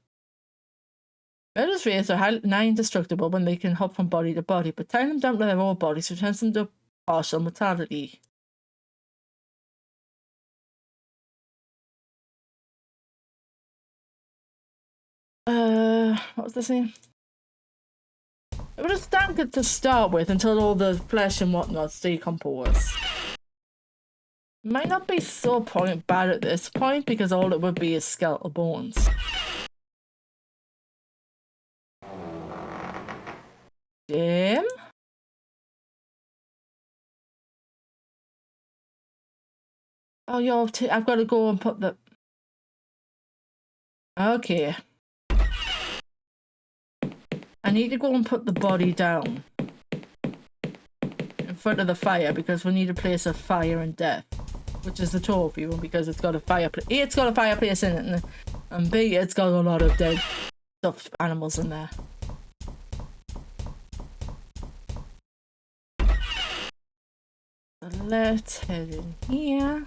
Murderous rays are nigh indestructible when they can hop from body to body, but tying them down to their own bodies returns them to partial mortality. What was the saying? It would have stunk to start with until all the flesh and whatnot decompose. Might not be so bad at this point because all it would be is skeletal bones. Damn. Oh, I've got to go and put the... Okay. I need to go and put the body down in front of the fire because we need a place of fire and death, which is the trophy room because it's got a fireplace. A, it's got a fireplace in it, and B, it's got a lot of dead stuffed animals in there. So let's head in here.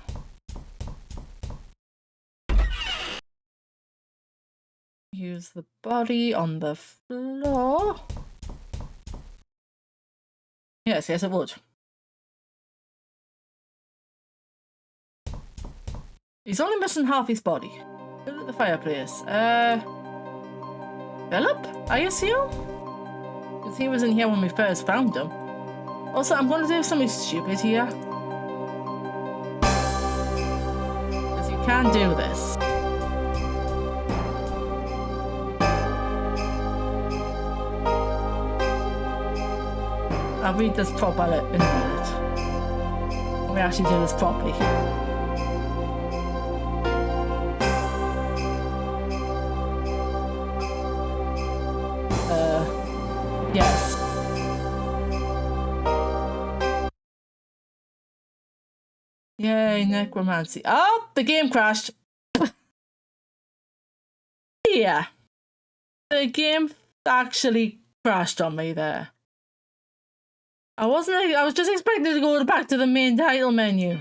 Use the body on the floor. Yes, it would. He's only missing half his body. Look at the fireplace. Philip, I assume? Because he was in here when we first found him. Also, I'm going to do something stupid here. Because you can do this. I'll read this properly in a minute. Let me actually do this properly. Yes. Yay, necromancy. Oh, the game crashed. Yeah. The game actually crashed on me there. I was just expecting to go back to the main title menu.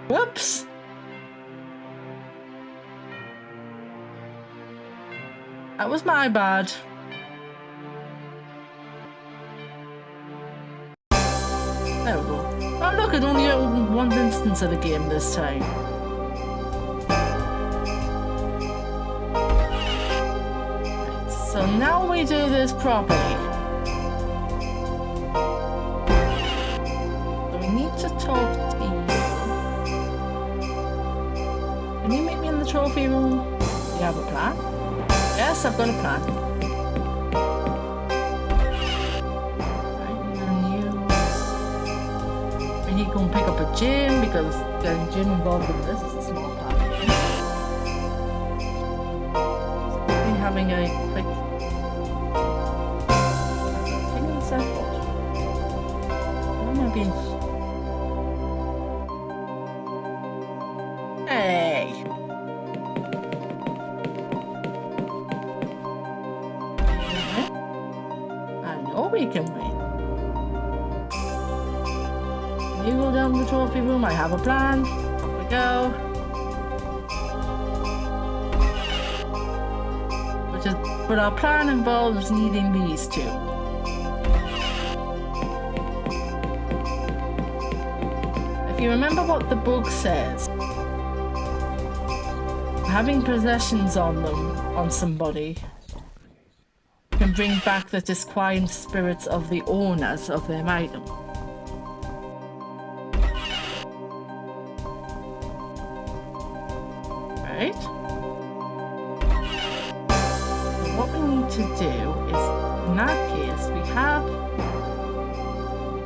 Whoops. That was my bad. There we go. Oh look, it only opened one instance of the game this time. So now we do this properly. So we need to talk to you. Can you meet me in the trophy room? Do you have a plan? Yes, I've got a plan. We need to go and pick up a gym because getting gym involved in this is a small plan. So we're having a quick... Hey! I know we can win. You go down to the trophy room, I have a plan. Off we go. But our plan involves needing these two. If you remember what the book says, having possessions on somebody, can bring back the disquieted spirits of the owners of their item. Right? So what we need to do is, in that case, we have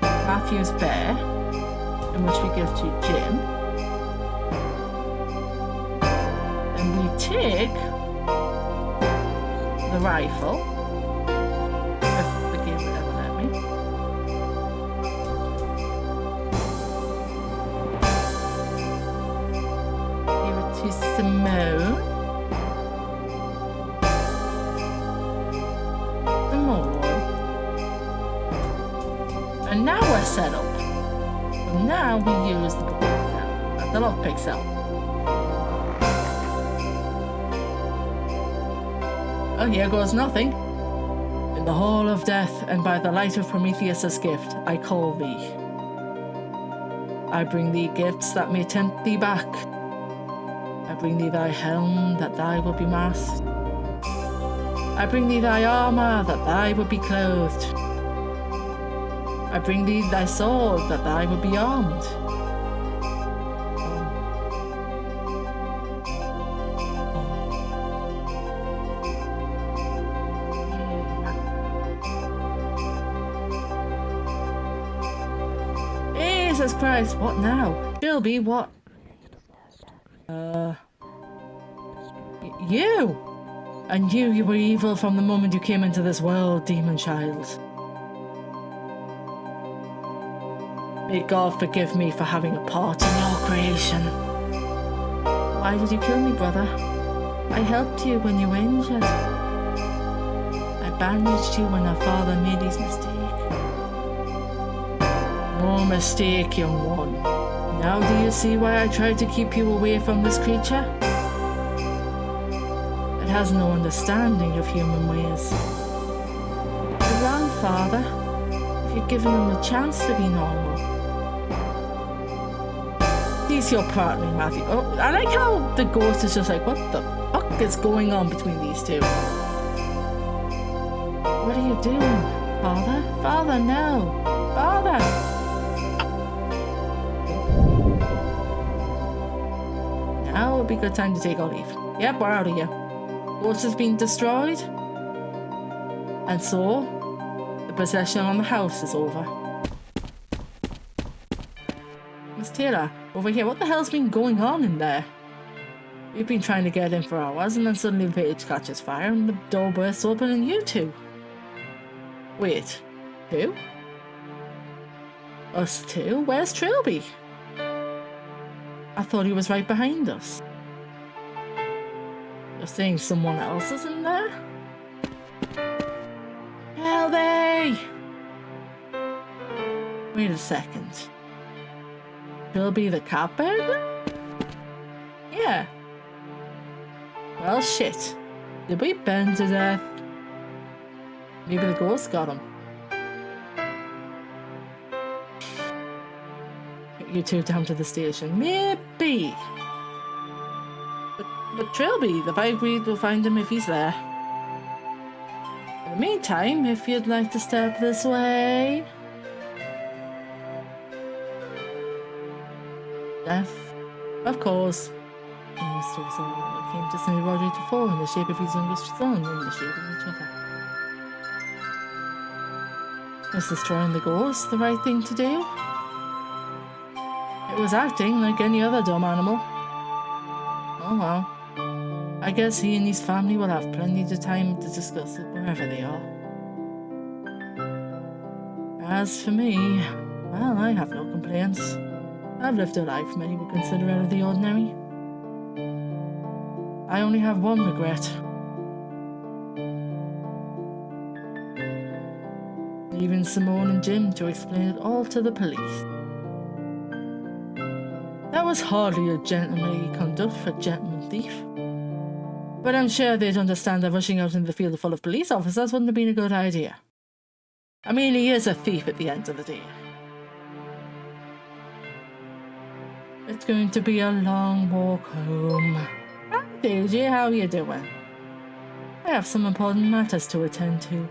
Matthew's bear, in which we give to Jim. And we take the rifle, if the game would ever let me. Give it to Simone. And now we're set up. Now we use the lockpick cell. Oh, here goes nothing. In the hall of death, and by the light of Prometheus's gift, I call thee. I bring thee gifts that may tempt thee back. I bring thee thy helm, that thou wilt be masked. I bring thee thy armour, that thou wilt be clothed. I bring thee thy sword, that thou wilt be armed. Jesus Christ, what now? Trilby, what? You! I knew you were evil from the moment you came into this world, demon child. May God forgive me for having a part in your creation. Why did you kill me, brother? I helped you when you were injured. I bandaged you when our father made his mistake. No mistake, young one. Now do you see why I tried to keep you away from this creature? It has no understanding of human ways. You're wrong, father. If you'd given him a chance to be normal. He's your partner, Matthew. Oh, I like how the ghost is just like, what the fuck is going on between these two? What are you doing, father? Father, no. Father! Now would be a good time to take our leave. Yep, we're out of here. Ghost has been destroyed. And so, the possession on the house is over. Miss Taylor, over here, what the hell's been going on in there? We've been trying to get in for hours and then suddenly the page catches fire and the door bursts open and you two. Wait, who? Us two? Where's Trilby? I thought he was right behind us. You're saying someone else is in there? Trilby! Wait a second. Trilby the cat burglar? Yeah. Well, shit. Did we burn to death? Maybe the ghost got him. Get you two down to the station. Maybe. But Trilby, the vibe read will find him if he's there. In the meantime, if you'd like to step this way. Death, of course. Mr. Saul came to send Roger to fall in the shape of his youngest son in the shape of each other. Was destroying the ghost the right thing to do? It was acting like any other dumb animal. Oh well. I guess he and his family will have plenty of time to discuss it wherever they are. As for me, well, I have no complaints. I've lived a life many would consider out of the ordinary. I only have one regret. Leaving Simone and Jim to explain it all to the police. That was hardly a gentlemanly conduct for a gentleman thief. But I'm sure they'd understand that rushing out into the field full of police officers wouldn't have been a good idea. I mean, he is a thief at the end of the day. It's going to be a long walk home. Hi, Daisy, how are you doing? I have some important matters to attend to.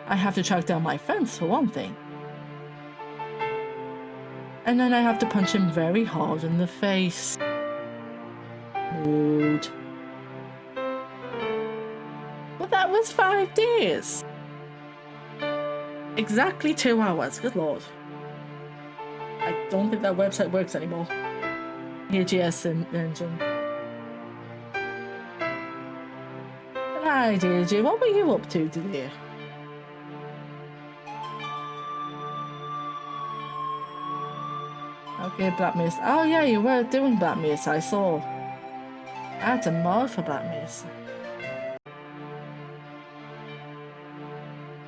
I have to track down my fence, for one thing. And then I have to punch him very hard in the face. Mood. But that was 5 days. Exactly 2 hours, good lord. I don't think that website works anymore. AGS engine. But hi, DJ, what were you up to today? Okay, Black Mesa. Oh yeah, you were doing Black Mesa, I saw. I had to mod for Black Mesa.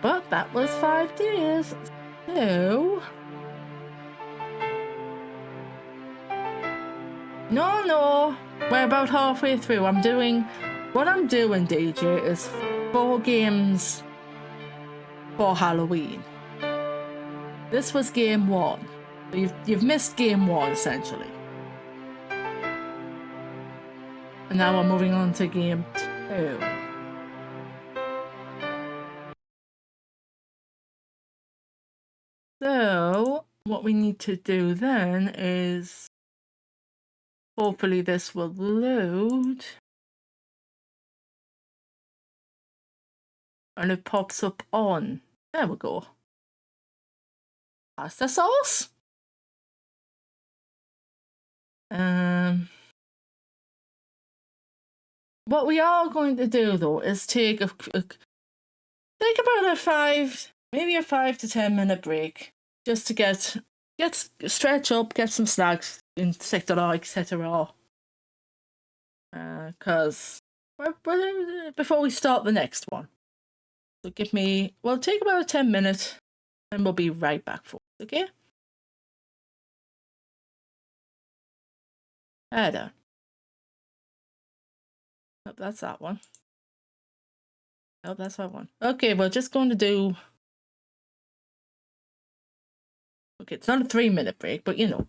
But that was 5 days. So... No, we're about halfway through. What I'm doing, DJ, is 4 games for Halloween. This was game 1. You've missed game 1, essentially. And now we're moving on to game 2. So, what we need to do then is... Hopefully this will load. And it pops up on. There we go. pasta sauce. What we are going to do though is take about maybe a 5 to 10 minute break, just to get stretch up, get some snacks, etc., etc. Because before we start the next one, so take about 10 minutes, and we'll be right back for it. Okay. There. Nope, that's that one. Nope, that's that one. Okay, we're just going to do. Okay, it's not a 3 minute break, but you know.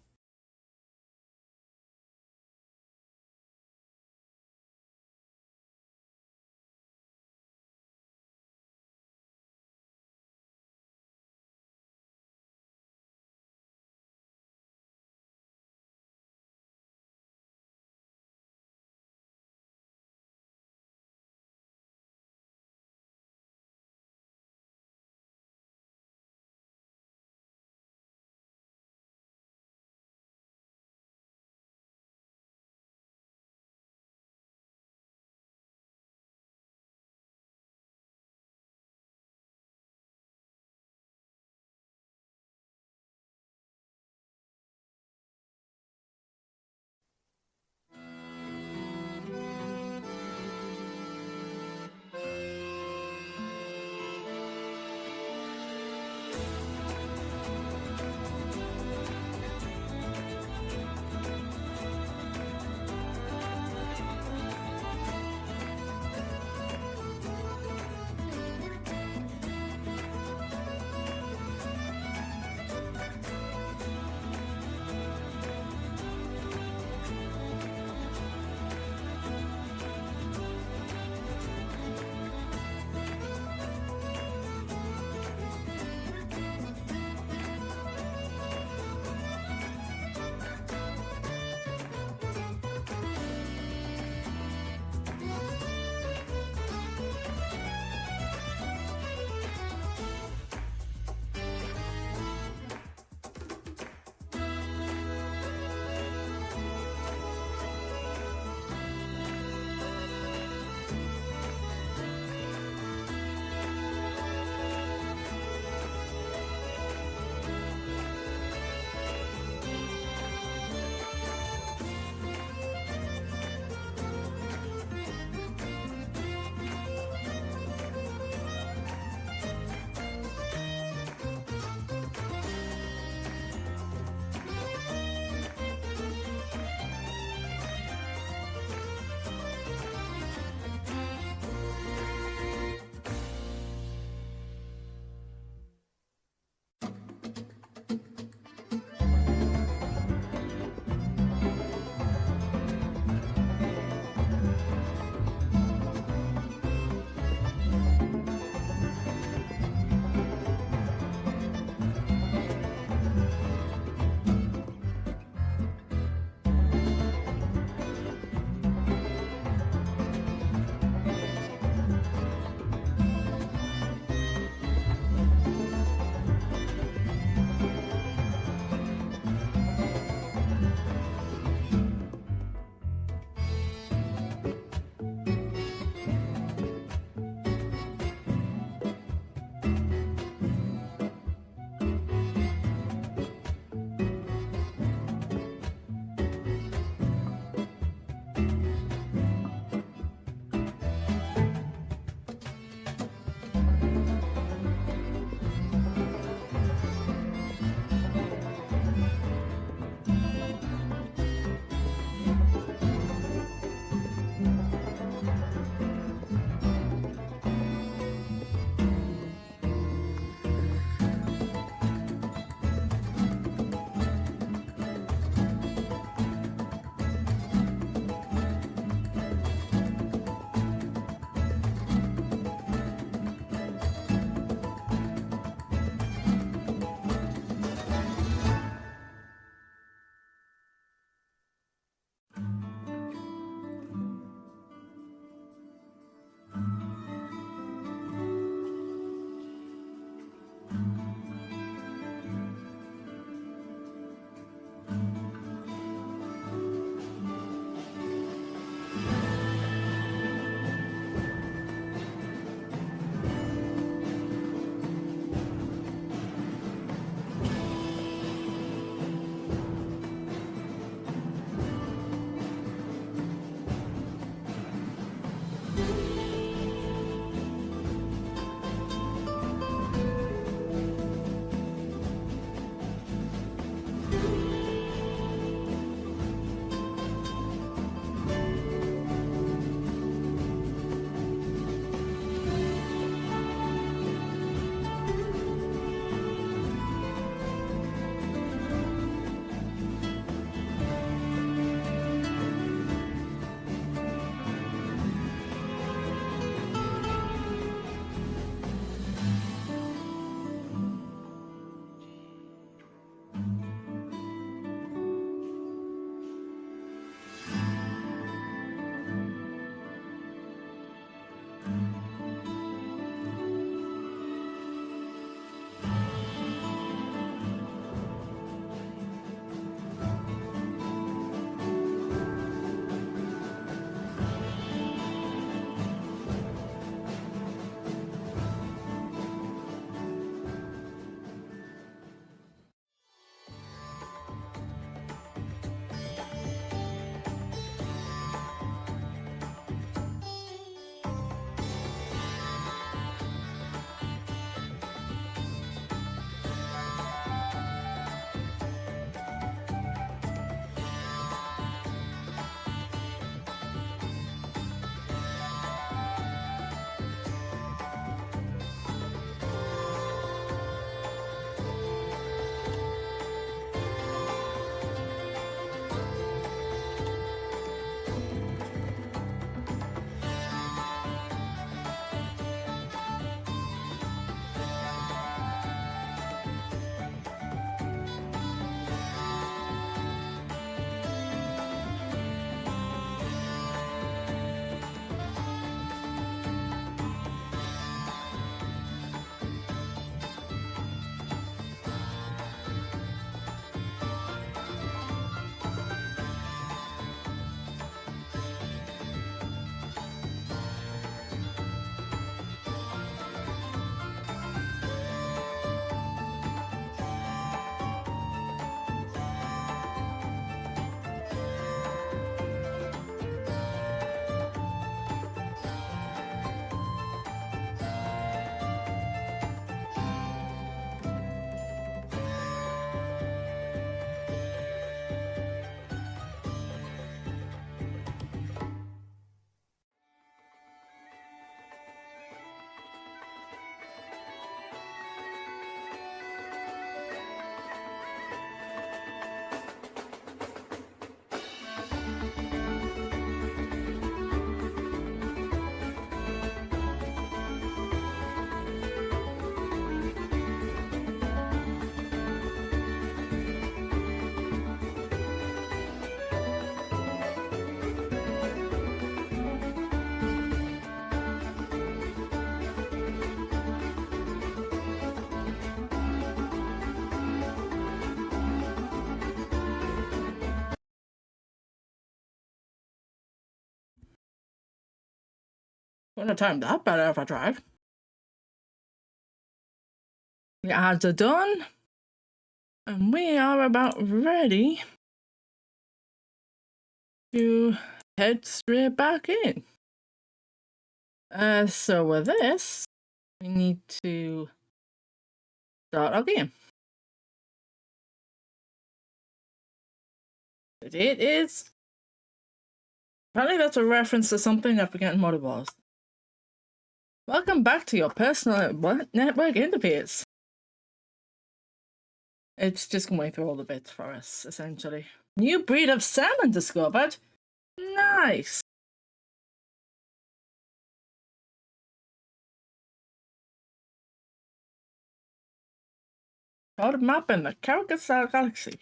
Wouldn't have timed that better if I tried. The ads are done. And we are about ready to head straight back in. So with this, we need to start our game. The date is... Apparently that's a reference to something I forget what it was. Welcome back to your personal network interface. It's just going through all the bits for us, essentially. New breed of salmon discovered. Nice. Card map in the Karakasar Galaxy.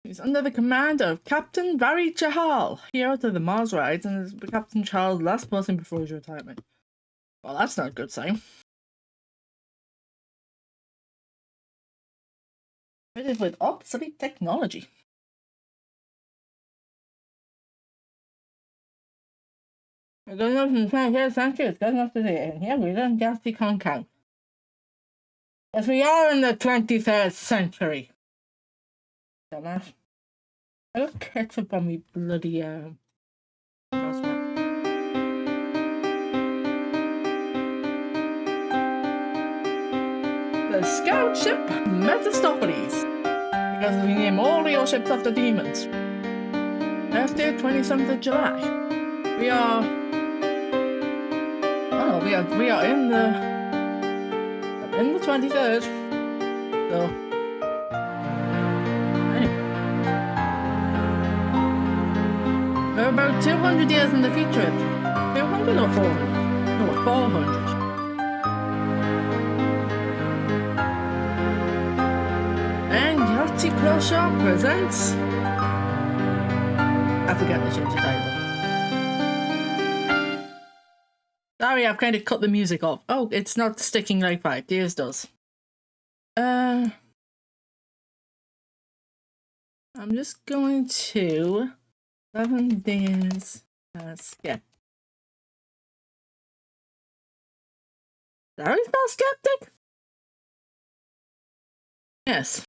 He's under the command of Captain Barry Chahal, hero to the Mars rides, and is Captain Charles' last person before his retirement. Well, that's not a good sign. Fitted with obsolete technology. We're going up in the 21st century, it's good enough to say it. Yeah, we don't galaxy can't count. Yes, we are in the 23rd century. Dumbass. I got ketchup on me bloody the scout ship Mephistopheles. Because we name all your ships after demons. Thursday, 27th of July. We are in the 23rd. So anyway. We're about 200 years in the future. 200 or 400? No, 400. And Yahtzee Plus Shop presents... I forget to change the title. Sorry, I've kind of cut the music off. Oh, it's not sticking like 5 years does. I'm just going to 7 days Skeptic. Sorry, spell Skeptic? Yes.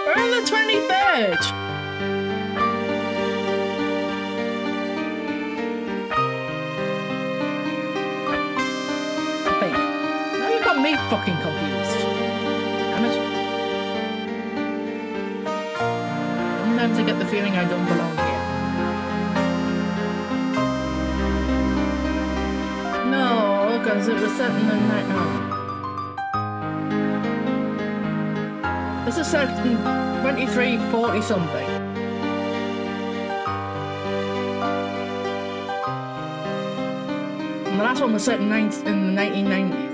We're on the 23rd! I think. Now you got me fucking confused. Damn it. Sometimes I get the feeling I don't belong here. No, because it was set in the night. Oh. This is set in 2340 something. And the last one was set in the 1990s.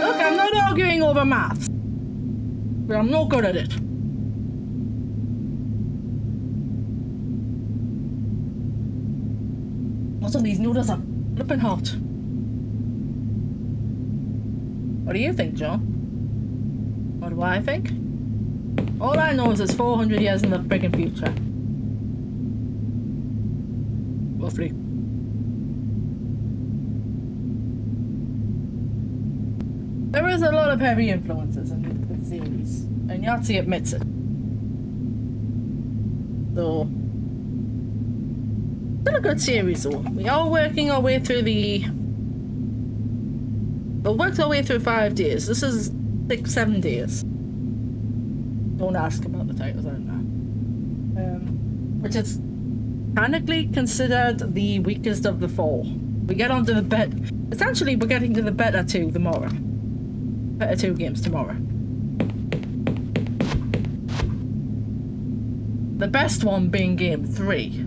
Look, I'm not arguing over maths, but I'm not good at it. Lots of these noodles are flipping hot. What do you think, John? What do I think? All I know is it's 400 years in the friggin' future. Roughly. There is a lot of heavy influences in the series, and Yahtzee admits it. So... Still a good series though. We are working our way through we'll work our way through 5 days. This is 6-7 days. Don't ask about the titles, I don't know. Which is technically considered the weakest of the 4. We get onto the essentially we're getting to the better 2 tomorrow. Better 2 games tomorrow. The best one being game 3.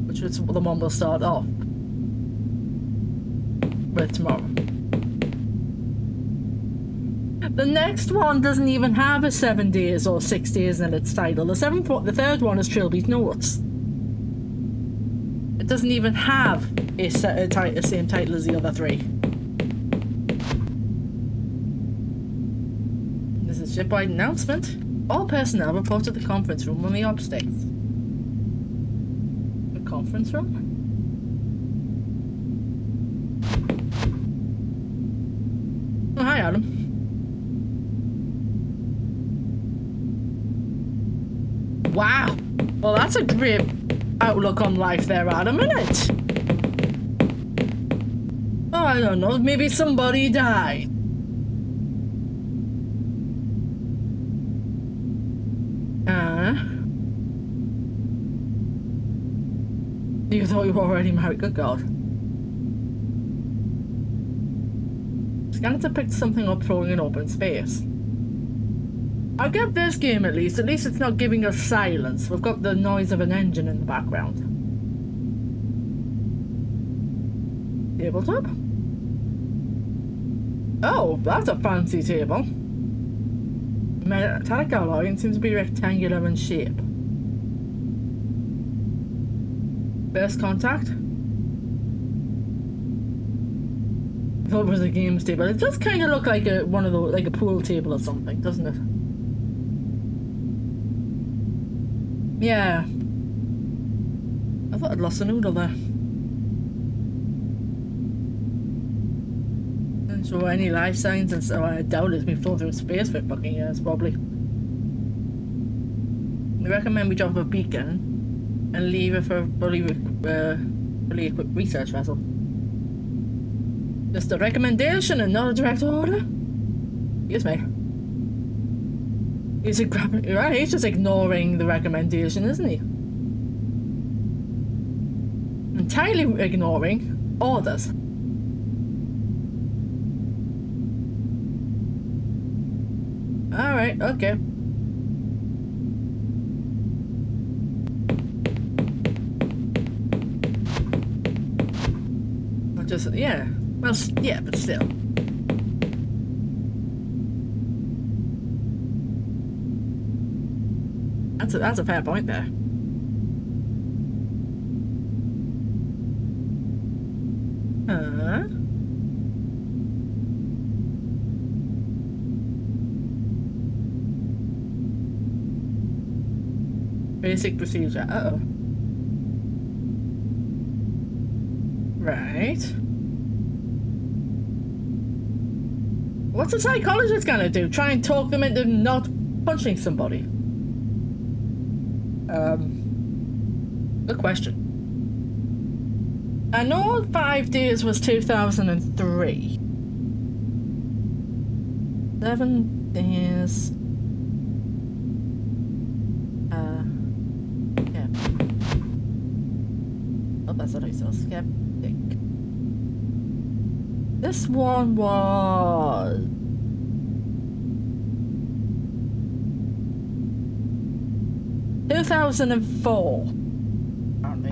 Which is the one we'll start off with tomorrow. The next one doesn't even have a 7 days or 6 days in its title. The third one is Trilby's Notes. It doesn't even have a same title as the other three. This is shipwide announcement. All personnel report to the conference room on the upstairs. The conference room? Oh, hi, Adam. Wow. Well, that's a great outlook on life there, Adam, isn't it? Oh, I don't know. Maybe somebody died. You thought you were already married? Good God. Scanner to pick something up throwing in open space. I'll get this game at least. At least it's not giving us silence. We've got the noise of an engine in the background. Tabletop? Oh, that's a fancy table. Metallic alloy and seems to be rectangular in shape. First contact? I thought it was a games table. It does kind of look like one of those, like a pool table or something, doesn't it? Yeah. I thought I'd lost a noodle there. Didn't show any life signs, and so I doubt it's been flown through space for fucking years, probably. We recommend we drop a beacon and leave it for a fully equipped research vessel. Just a recommendation and not a direct order. Excuse me. He's just ignoring the recommendation, isn't he? Entirely ignoring orders. Alright, okay. Just, yeah. Well, yeah, but still. That's a fair point there. Basic procedure. Uh-oh. Right. What's a psychologist gonna do? Try and talk them into not punching somebody? Good question. I know 5 days was 2003. 7 days. Yeah. Oh, that's what I saw. Skeptic. This one was 2004. Apparently.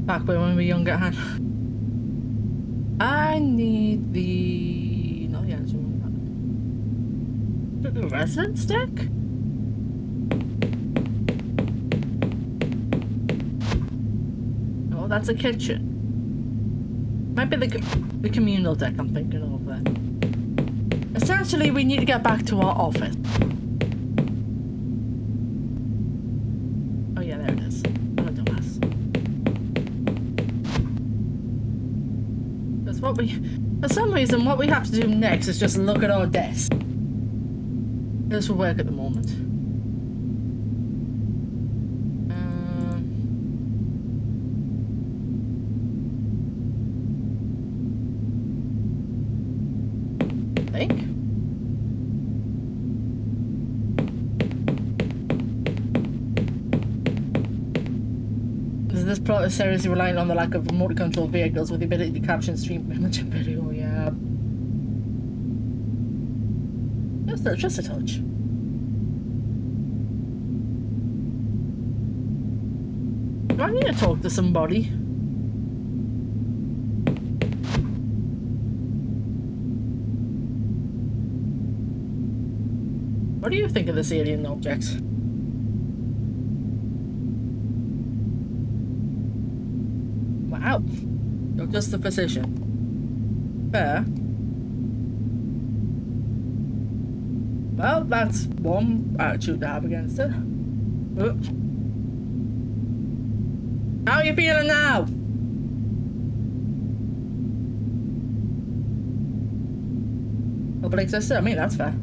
Back when we were younger, I need the. No, yeah, the residence deck. Oh, that's a kitchen. Might be the communal deck I'm thinking of then. Essentially, we need to get back to our office. Oh yeah, there it is. I'm a dumbass. That's what we... For some reason, what we have to do next is just look at our desk. This will work at the moment. I think. This plot is seriously reliant on the lack of remote control vehicles with the ability to capture and stream image and video. Yeah. Just a touch. Do I need to talk to somebody? What do you think of this alien object? Wow. You're just the physician. Fair. Well, that's one attitude to have against it. How are you feeling now? Nobody existed? I mean, that's fair.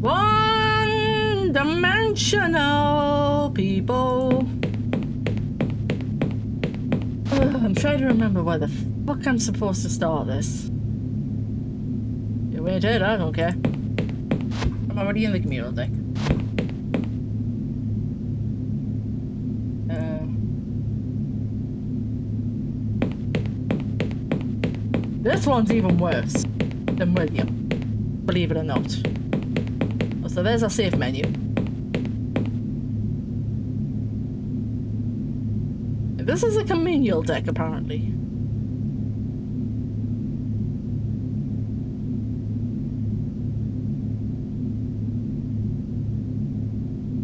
One-dimensional people. I'm trying to remember where the fuck I'm supposed to start this. You wait it, I don't care. I'm already in the communal deck. This one's even worse than William, believe it or not. Oh, so there's our save menu. This is a communal deck, apparently.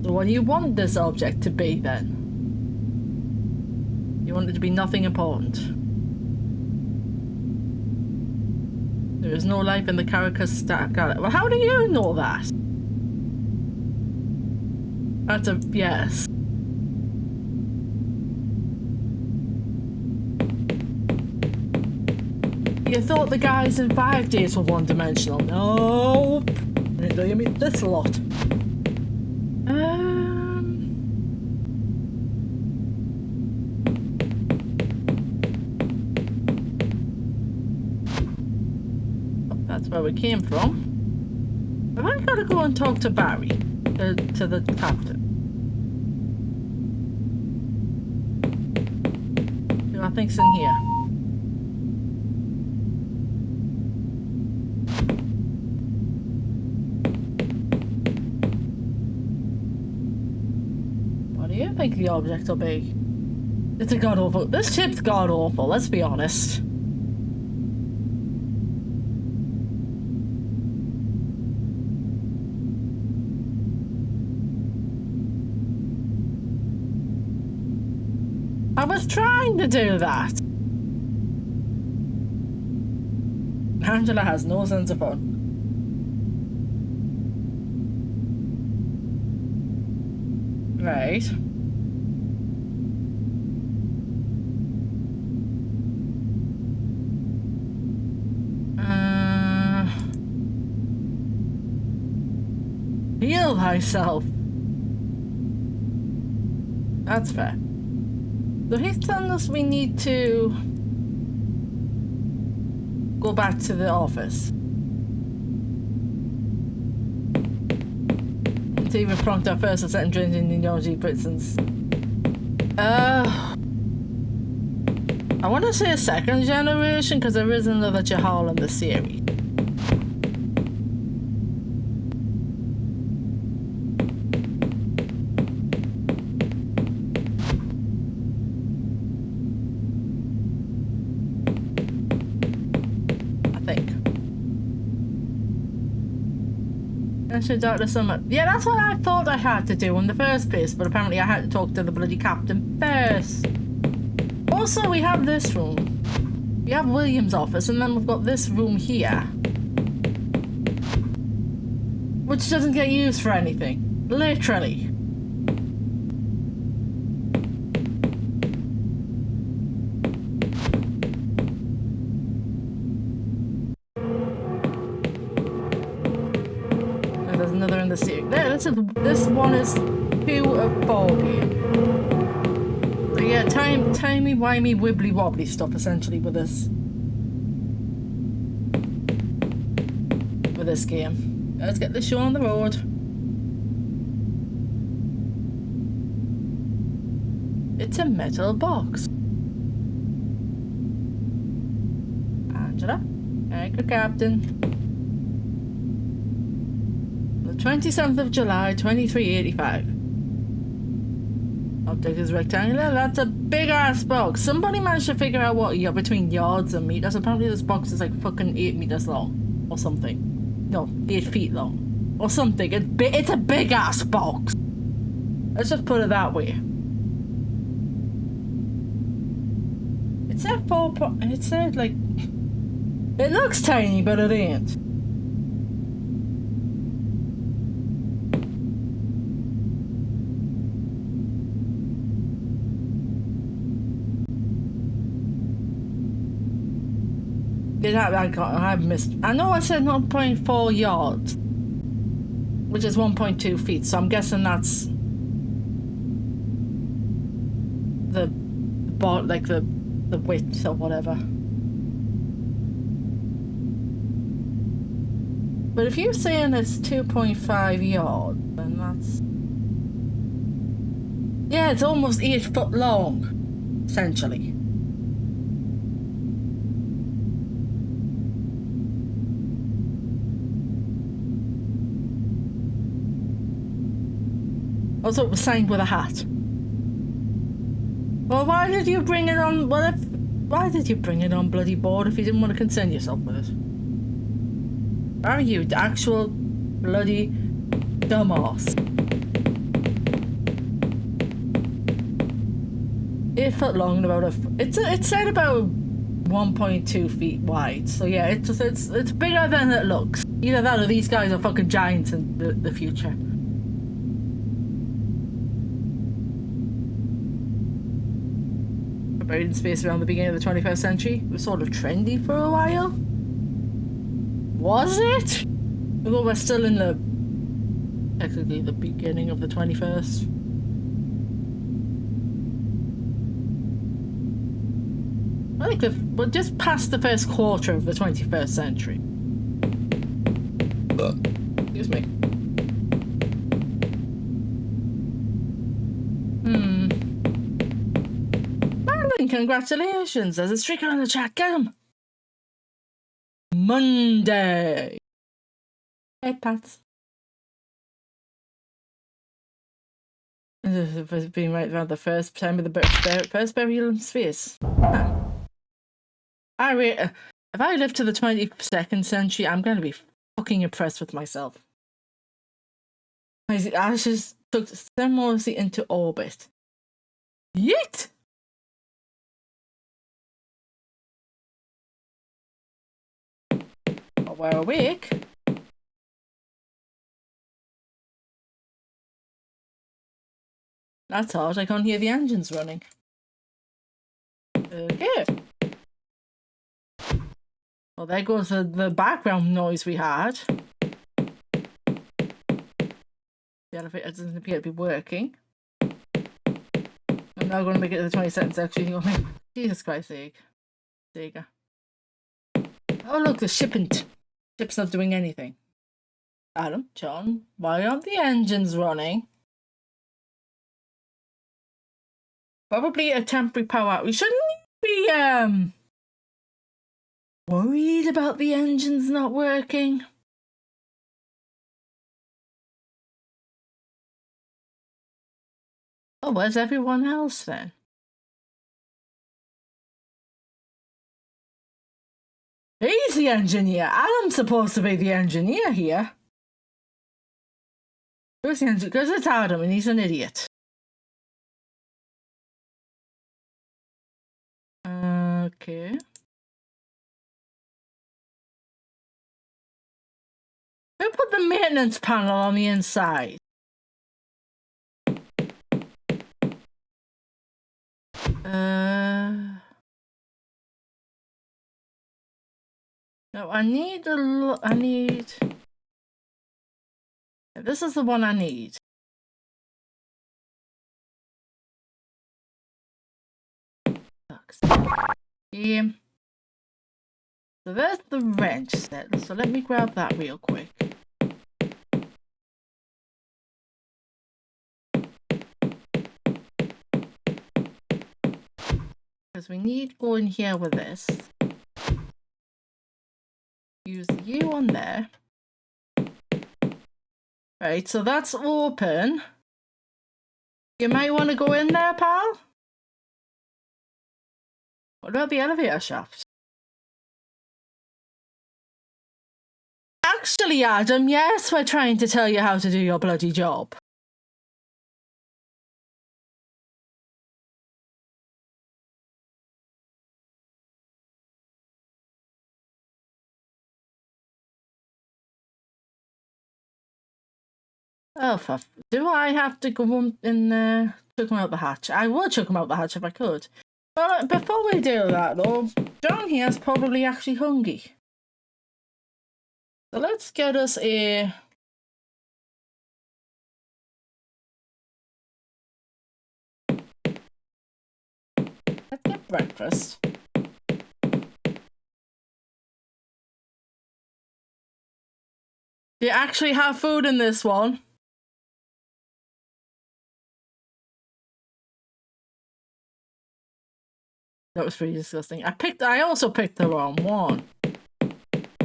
So what do you want this object to be, then? You want it to be nothing important. There is no life in the Caracas stack. Well, how do you know that? That's a yes. You thought the guys in 5 days were one-dimensional. Nope. You mean this a lot. That's where we came from. Have I got to go and talk to Barry? To the captain? I think's in here. What do you think the object will be? It's a god-awful. This chip's god-awful, let's be honest. I was trying to do that. Angela has no sense of fun. Right. Heal thyself. That's fair. So he's telling us we need to go back to the office. To even prompt our first or second trains in Neology prisons. I want to say a second generation because there is another Jahal in the series. Dr. Summer. Yeah, that's what I thought I had to do in the first place, but apparently I had to talk to the bloody captain first. Also, we have this room. We have William's office, and then we've got this room here. Which doesn't get used for anything. Literally. Another in the series. There, this one is 2 of 4 game. So yeah, timey-wimey, wibbly-wobbly stuff essentially with this game. Let's get the show on the road. It's a metal box. Angela, anchor captain. 27th of July, 2385. Object is rectangular. That's a big ass box. Somebody managed to figure out what between yards and meters. Apparently this box is like fucking 8 meters long. Or something. No, 8 feet long. Or something. It's a big ass box. Let's just put it that way. It said it said like... It looks tiny, but it ain't. I missed. I know I said 0.4 yards, which is 1.2 feet. So I'm guessing that's the width or whatever. But if you're saying it's 2.5 yards, then that's... Yeah, it's almost 8 foot long, essentially. Also, it was signed with a hat. Well, why did you bring it on? Why did you bring it on bloody board if you didn't want to concern yourself with it? Are you the actual bloody dumbass? 8 foot long and about it said about 1.2 feet wide. So yeah, it's bigger than it looks. Either that or these guys are fucking giants in the future. Buried in space around the beginning of the 21st century. It was sort of trendy for a while. Was it? Although we're still in technically the beginning of the 21st. I think we're just past the first quarter of the 21st century. Excuse me. Congratulations, there's a streaker on the chat, get him! Monday! Hey, Pat. Being right around the first time of the first burial in space. Huh. If I live to the 22nd century, I'm going to be fucking impressed with myself. Ashes took ceremoniously into orbit. Yeet! We're awake. That's odd, I can't hear the engines running. Okay. Well, there goes the background noise we had. The elevator doesn't appear to be working. I'm now going to make it to the 22nd section. Jesus Christ, Sega. Oh, look, the ship's not doing anything. Adam, John, why aren't the engines running? Probably a temporary power. We shouldn't be worried about the engines not working. Oh, where's everyone else then? He's the engineer. Adam's supposed to be the engineer here. Who's the engineer? Because it's Adam and he's an idiot. Okay. Who put the maintenance panel on the inside? No, I need this is the one I need. So there's the wrench set. So let me grab that real quick. Because we need to go in here with this. Use the U on there. Right, so that's open. You might want to go in there, pal. What about the elevator shaft? Actually, Adam, yes, we're trying to tell you how to do your bloody job. Oh, do I have to go in there? Chuck him out the hatch. I would chuck him out the hatch if I could. But before we do that, though, John here's probably actually hungry. So let's get us a... Let's get breakfast. You actually have food in this one. That was pretty disgusting. I also picked the wrong one.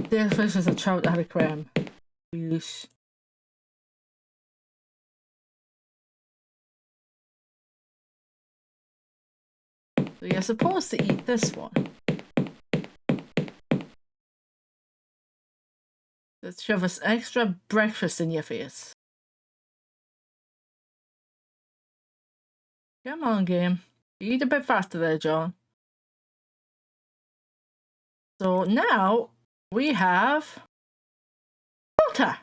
This fish is a trout that had a creme. Yeesh. So you're supposed to eat this one. Let's shove us extra breakfast in your face. Come on, game. Eat a bit faster there, John. So now we have butter.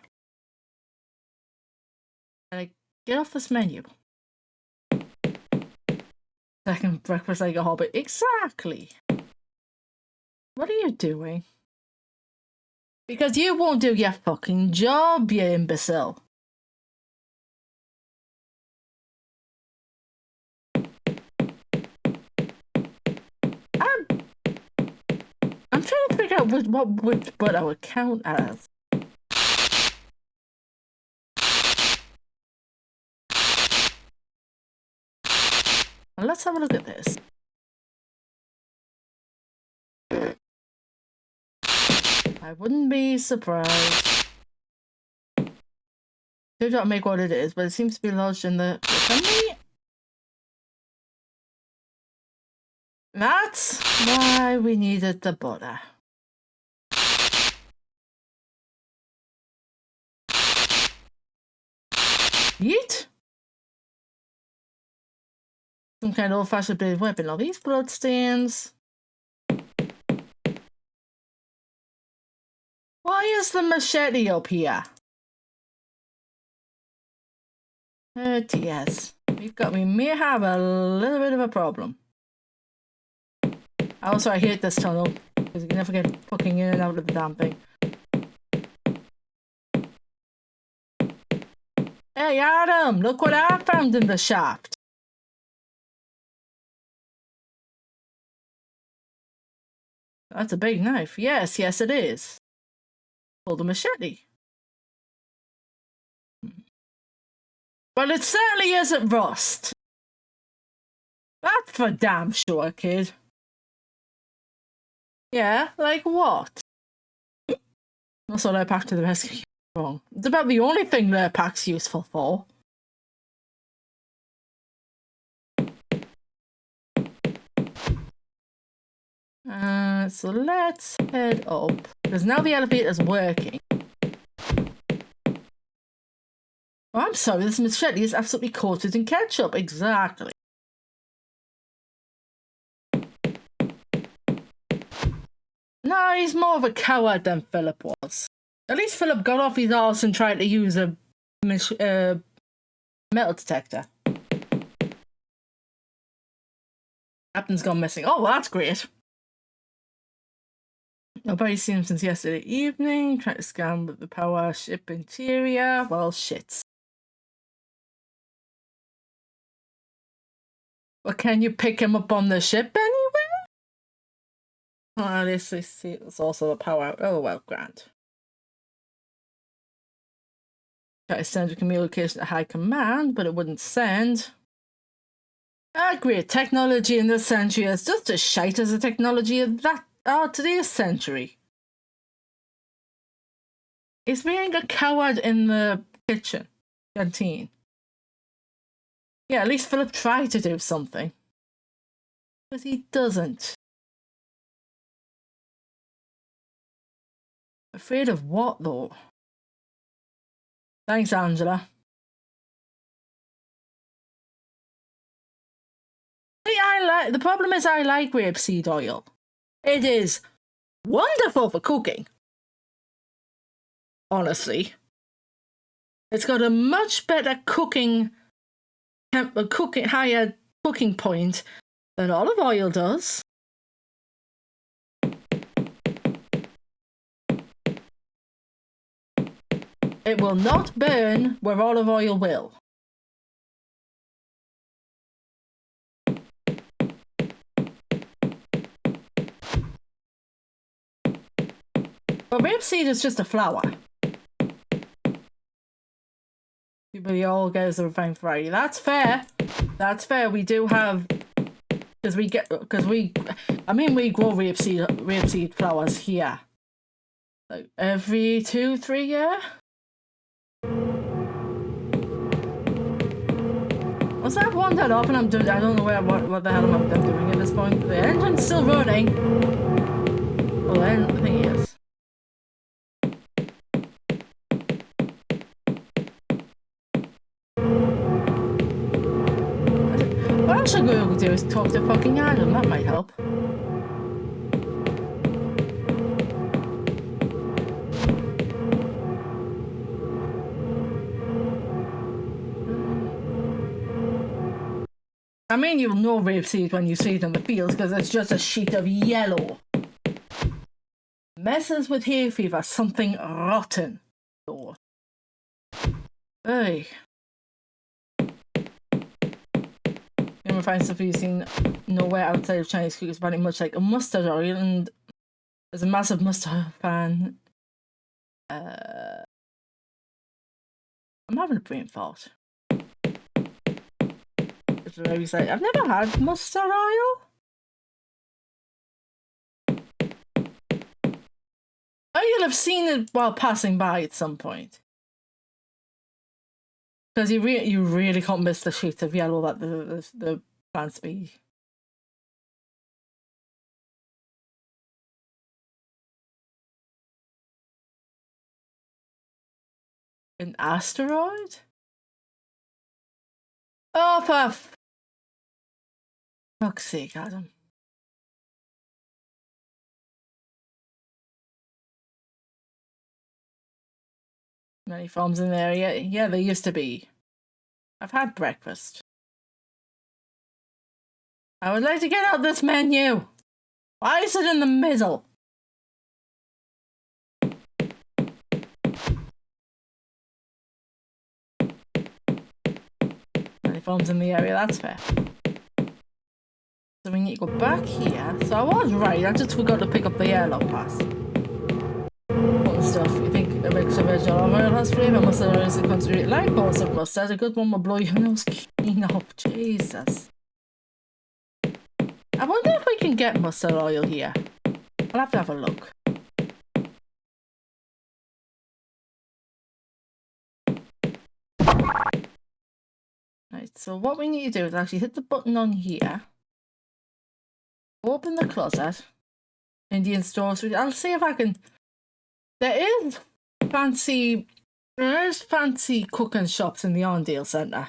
Get off this menu. Second breakfast like a hobbit. Exactly. What are you doing? Because you won't do your fucking job, you imbecile. I'm trying to figure out what butter would count as. Well, let's have a look at this. I wouldn't be surprised. Do not make what it is, but it seems to be lodged in the assembly. That's why we needed the butter. Yeet! Some kind of old-fashioned bladed weapon. Are these bloodstains? Why is the machete up here? Oh, yes. We may have a little bit of a problem. Also, I hate this tunnel, because you can never get fucking in and out of the damn thing. Hey, Adam! Look what I found in the shaft! That's a big knife. Yes, yes it is. Pull the machete. But it certainly isn't rust. That's for damn sure, kid. Yeah, like what? That's what I packed to the rescue. Wrong. It's about the only thing that pack's useful for. So let's head up. Because now the elevator's working. Oh, I'm sorry, this machete is absolutely coated in ketchup. Exactly. No, he's more of a coward than Philip was. At least Philip got off his arse and tried to use a metal detector. Captain's gone missing. Oh, well, that's great. Nobody's seen him since yesterday evening. Trying to scan with the power ship interior. Well, shit. Well, can you pick him up on the ship anywhere? Oh, let's see. It's also the power. Oh, well, grand. Try to send a communication to high command, but it wouldn't send. Ah, great. Technology in this century is just as shite as the technology of today's century. He's being a coward in the kitchen. Canteen. Yeah, at least Philip tried to do something. But he doesn't. Afraid of what, though? Thanks, Angela. See, the problem is I like rapeseed oil. It is wonderful for cooking. Honestly. It's got a much better higher cooking point than olive oil does. It will not burn where olive oil will. But rapeseed is just a flour. But he all goes the refined variety. That's fair. That's fair. We do have, we grow rapeseed flowers here. Like every 2-3 years. Once I've warmed that up and I don't know what the hell I'm doing at this point. The engine's still running. Oh, I think it is. What I should go do is talk to fucking Adam. That might help. I mean, you'll know rapeseed when you see it in the fields because it's just a sheet of yellow. Messes with hay fever, something rotten. Oh. Hey. You will find stuff you've seen nowhere outside of Chinese cookies, pretty much like a mustard oil, and there's a massive mustard fan. I'm having a brain fart. I've never had mustard oil. Oh, you'll have seen it while passing by at some point. Because you really can't miss the sheet of yellow that the plants be. An asteroid? Oh, for fuck's sake, Adam. Many farms in the area. Yeah, there used to be. I've had breakfast. I would like to get out this menu. Why is it in the middle? Many farms in the area, that's fair. So we need to go back here. So I was right, I just forgot to pick up the yellow pass. What stuff? You think a mixture of vegetable oil has flavour? Mustard oil is a concentrated light balls of mustard. A good one will blow your nose clean up. Jesus. I wonder if we can get mustard oil here. I'll have to have a look. Right, so what we need to do is actually hit the button on here. Open the closet. Indian store. So I'll see if I can. There is fancy cooking shops in the Arndale Centre.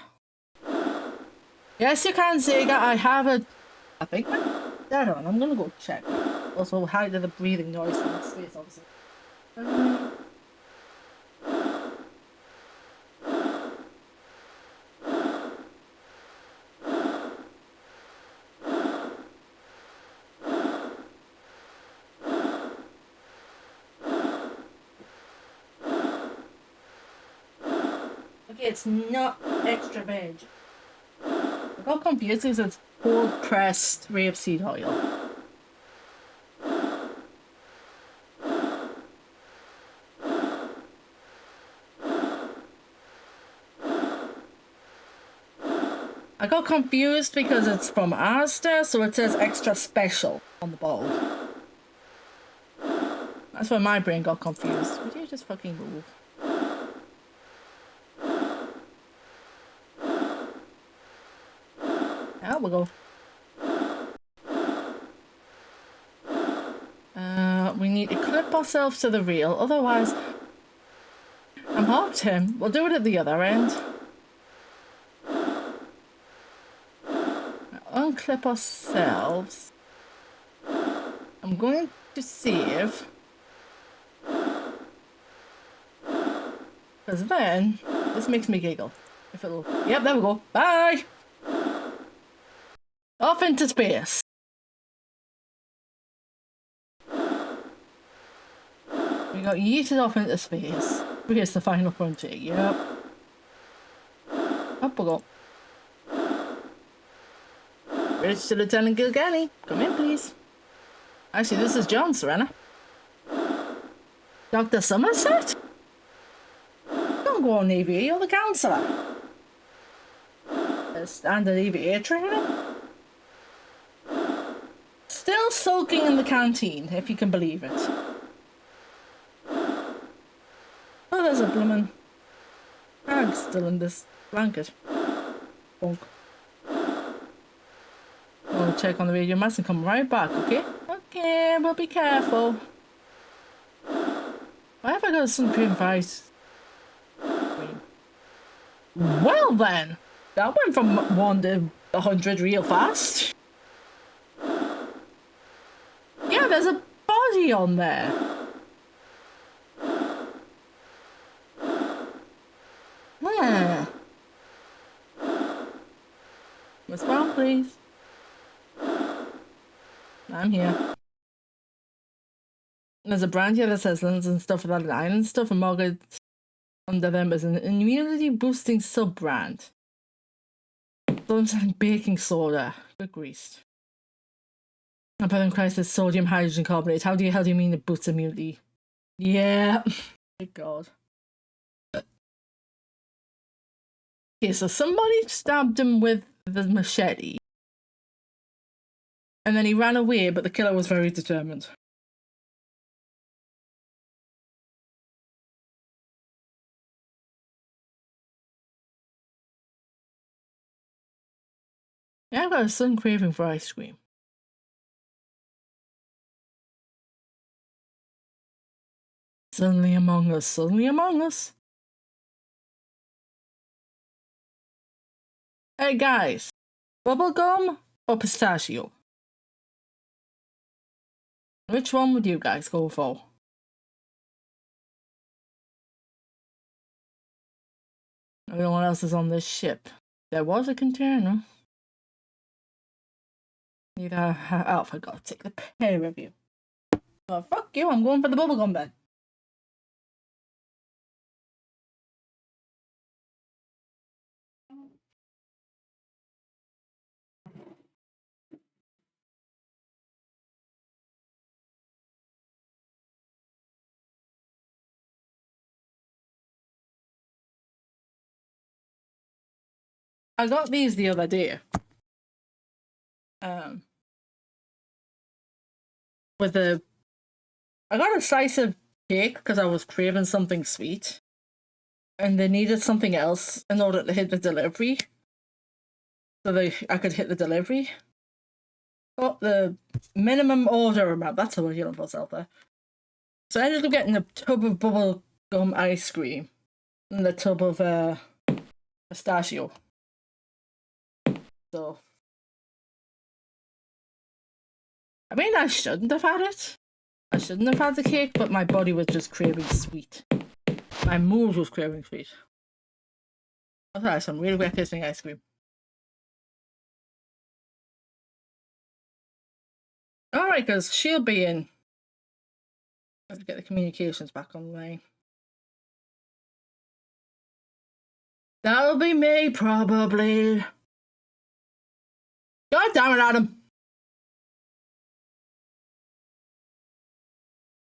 Yes, you can, Sega. I have a big one. Dead on. I'm gonna go check. Also, hide the breathing noise from the space, obviously. It's not extra veg. I got confused because it's cold pressed rapeseed oil. I got confused because it's from Asda, so it says extra special on the bowl. That's why my brain got confused. Would you just fucking move? There we go. We need to clip ourselves to the reel, otherwise I'm half Tim. We'll do it at the other end. Unclip ourselves. I'm going to save. Because then, this makes me giggle. If it'll... Yep, there we go. Bye! Off into space. We got yeeted off into space. Here's the final frontier. Yep. Up we go. Bridge to Lieutenant Gilgany. Come in, please. Actually, this is John, Serena. Dr. Somerset? Don't go on EVA, you're the counsellor. Standard EVA training? Still sulking in the canteen, if you can believe it. Oh, there's a bloomin' hag still in this blanket. Bonk. We'll check on the radio mass and come right back, okay? Okay, but be careful. Why have I got some cream fries? Well then, that went from 1 to 100 real fast. Yeah, there's a body on there. Miss Brown, please. I'm here. There's a brand here that says lens and stuff without an island stuff, and Margaret under them is an immunity boosting sub brand. Something baking soda. Good grease. And Brother Christ is sodium hydrogen carbonate. How do you mean it boosts immunity? Yeah. Thank God. Okay, so somebody stabbed him with the machete. And then he ran away, but the killer was very determined. Yeah, I've got a sudden craving for ice cream. Suddenly among us, suddenly among us. Hey guys, bubblegum or pistachio? Which one would you guys go for? Everyone else is on this ship. There was a container. Neither. Oh, for God's sake, the pair of you. Oh, fuck you, I'm going for the bubblegum then. I got these the other day. With the... I got a slice of cake because I was craving something sweet. And they needed something else in order to hit the delivery. So I could hit the delivery. Oh, the minimum order amount. That's the word you're looking for yourself there. So I ended up getting a tub of bubble gum ice cream. And a tub of pistachio. So... I mean, I shouldn't have had it. I shouldn't have had the cake, but my body was just craving sweet. My mood was craving sweet. I've had some really great tasting ice cream. Alright, because she'll be in. Let's get the communications back online. That'll be me, probably. God damn it, Adam!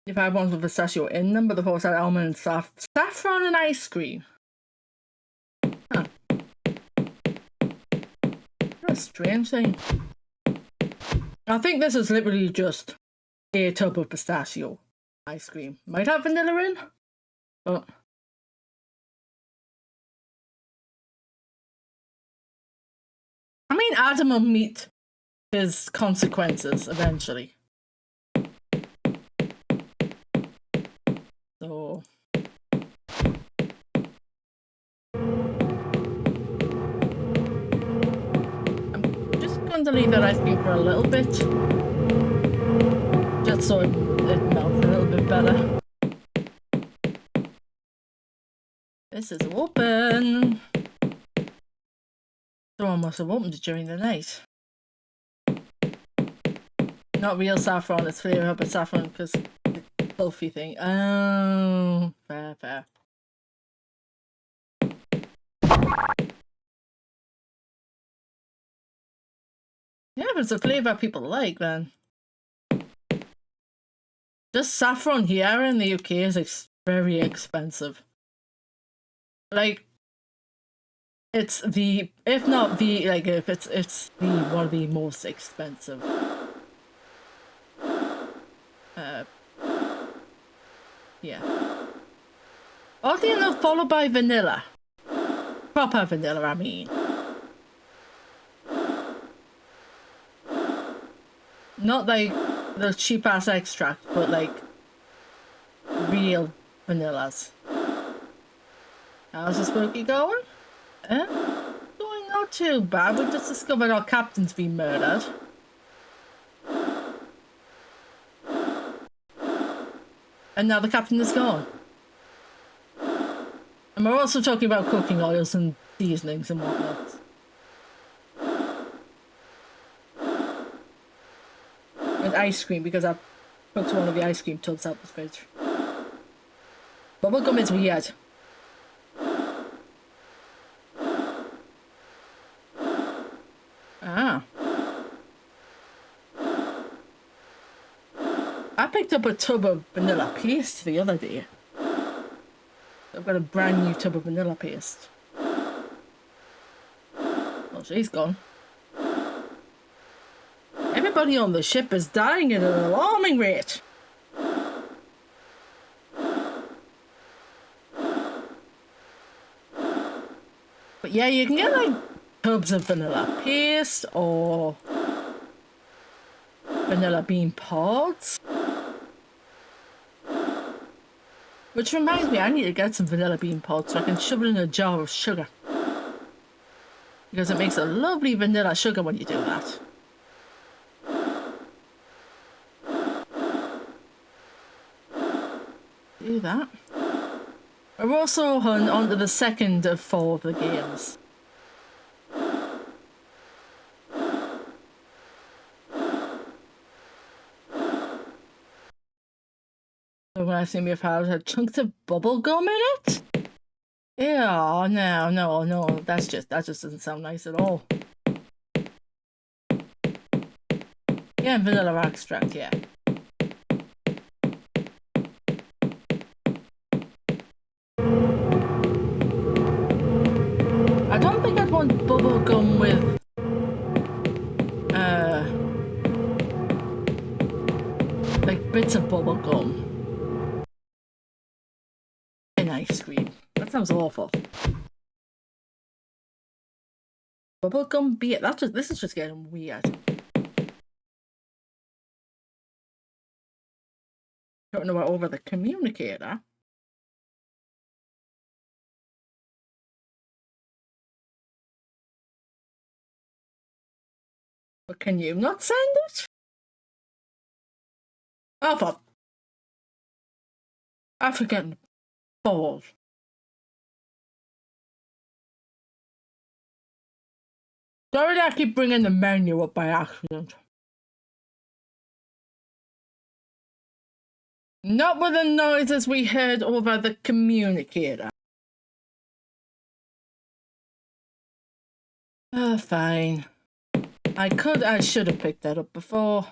If I had ones with pistachio in them, but the horse had almond and saffron and ice cream. Huh. What a strange thing. I think this is literally just a tub of pistachio ice cream. Might have vanilla in, but... I mean, mean, Adam will meet his consequences eventually. So... I'm just going to leave that ice cream for a little bit. Just so it melts a little bit better. This is open. Someone must have opened it during the night. Not real saffron, it's flavor up saffron because the sulfy thing. Oh, fair, fair. Yeah, if it's a flavor people like, then. Just saffron here in the UK is very expensive. Like, it's the, if not the, like, if it's the one of the most expensive. Yeah. Oddly enough, followed by vanilla. Proper vanilla, I mean. Not like the cheap ass extract, but like real vanillas. How's the spooky going? Going not too bad. We just discovered our captain's been murdered. And now the captain is gone. And we're also talking about cooking oils and seasonings and whatnot. And ice cream, because I cooked one of the ice cream tubs out the fridge. Bubblegum is weird. Ah. I picked up a tub of vanilla paste the other day. I've got a brand new tub of vanilla paste. Well, she's gone. Everybody on the ship is dying at an alarming rate. But yeah, you can get like tubs of vanilla paste or vanilla bean pods. Which reminds me, I need to get some vanilla bean pods so I can shove it in a jar of sugar. Because it makes a lovely vanilla sugar when you do that. Do that. We're also on to the second of 4 of the games. So when I see me have had chunks of bubble gum in it? Yeah, no, that just doesn't sound nice at all. Yeah, and vanilla extract, yeah. I don't think I'd want bubble gum with like bits of bubble gum in ice cream. That sounds awful. Bubblegum beer. This is just getting weird. Don't know what over the communicator. But can you not send it? Oh, fuck. I forget balls. Sorry that I keep bringing the menu up by accident. Not with the noises we heard over the communicator. Oh, fine. I should have picked that up before.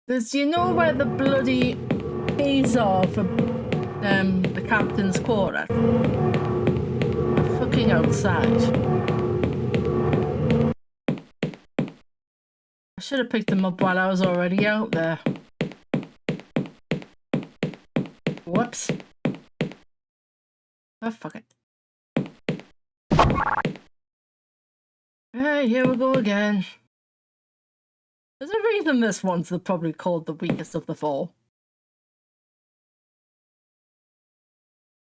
Do you know where the bloody keys are for the captain's quarters? They're fucking outside. I should have picked them up while I was already out there. Whoops. Oh, fuck it. Hey, here we go again. There's a reason this one's probably called the weakest of the four.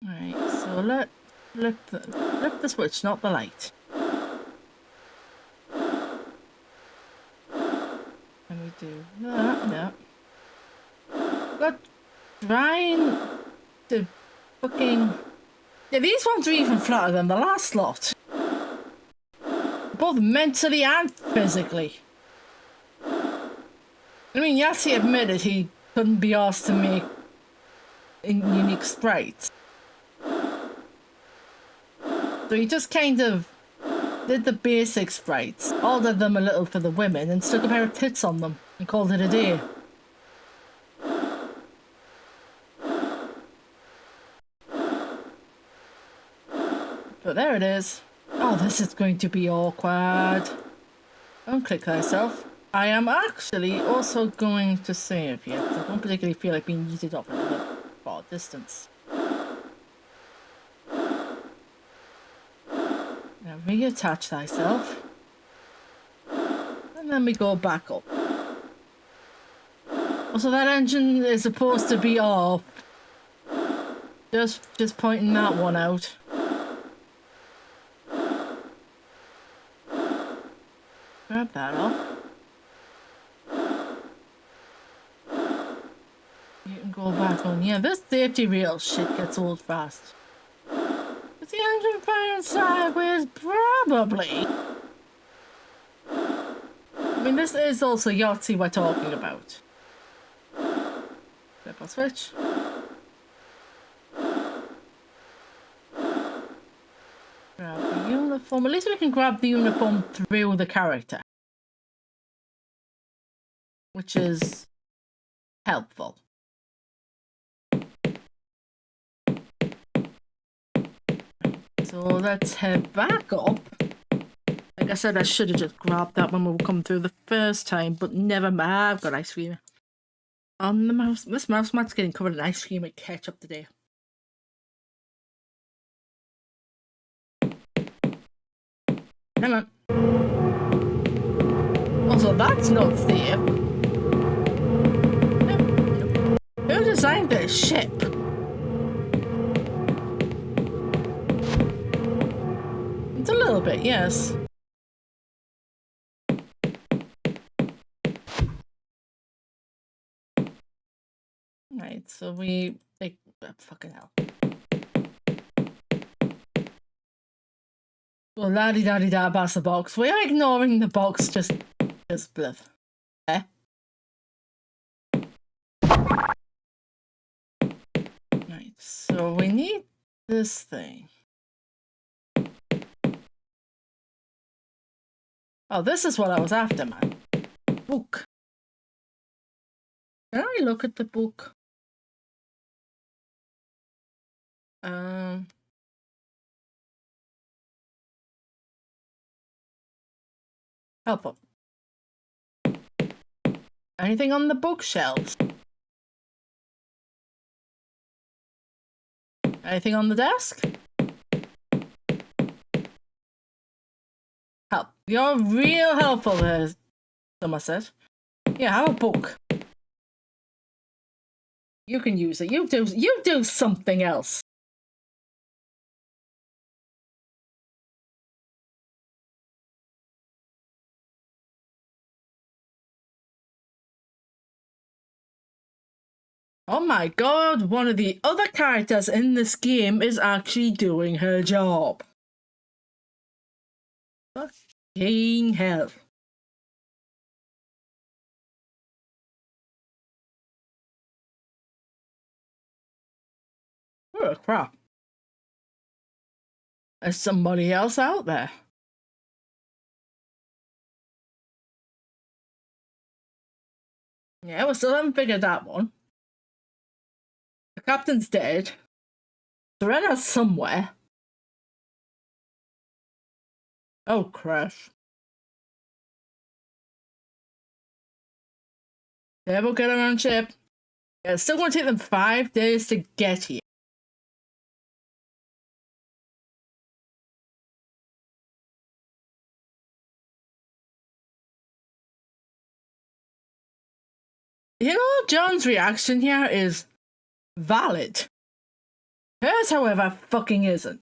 Alright, so let's flip the switch, not the light. And we do that, yeah. But trying to fucking... Yeah, these ones are even flatter than the last lot. Both mentally and physically. I mean, Yahtzee admitted he couldn't be asked to make unique sprites. So he just kind of did the basic sprites, altered them a little for the women, and stuck a pair of tits on them, and called it a day. But there it is. Oh, this is going to be awkward. Don't click thyself. I am actually also going to save here, because I don't particularly feel like being yeeted off into the far distance. Now reattach thyself. And then we go back up. Also, that engine is supposed to be off. Just pointing that one out. Grab that up. You can go back on. Yeah, this safety rail shit gets old fast. Is the engine firing sideways? Probably. I mean, this is also Yahtzee we're talking about. Flip our switch. Grab the uniform. At least we can grab the uniform through the character. Which is helpful. So let's head back up. Like I said, I should have just grabbed that when we were coming through the first time, but never mind. I've got ice cream. On the mouse. This mouse mat's getting covered in ice cream and ketchup today. Hang on. Also, that's not safe. Who designed this ship? It's a little bit, yes. Right, so we... fucking hell. Well, la-di-da-di-da past the box. We are ignoring the box, just bluff. Eh? Right, so we need this thing. Oh, this is what I was after, man. Book. Can I look at the book? Helpful. Anything on the bookshelves? Anything on the desk? Help. You're real helpful there, Somerset. Yeah, have a book. You can use it. You do something else. Oh my god, one of the other characters in this game is actually doing her job. Fucking hell. Oh crap. There's somebody else out there. Yeah, we still haven't figured that one. The captain's dead. Serena's somewhere. Oh, crash. Yeah, we'll get around ship. Yeah, it's still going to take them 5 days to get here. You know, John's reaction here is valid. Hers, however, fucking isn't.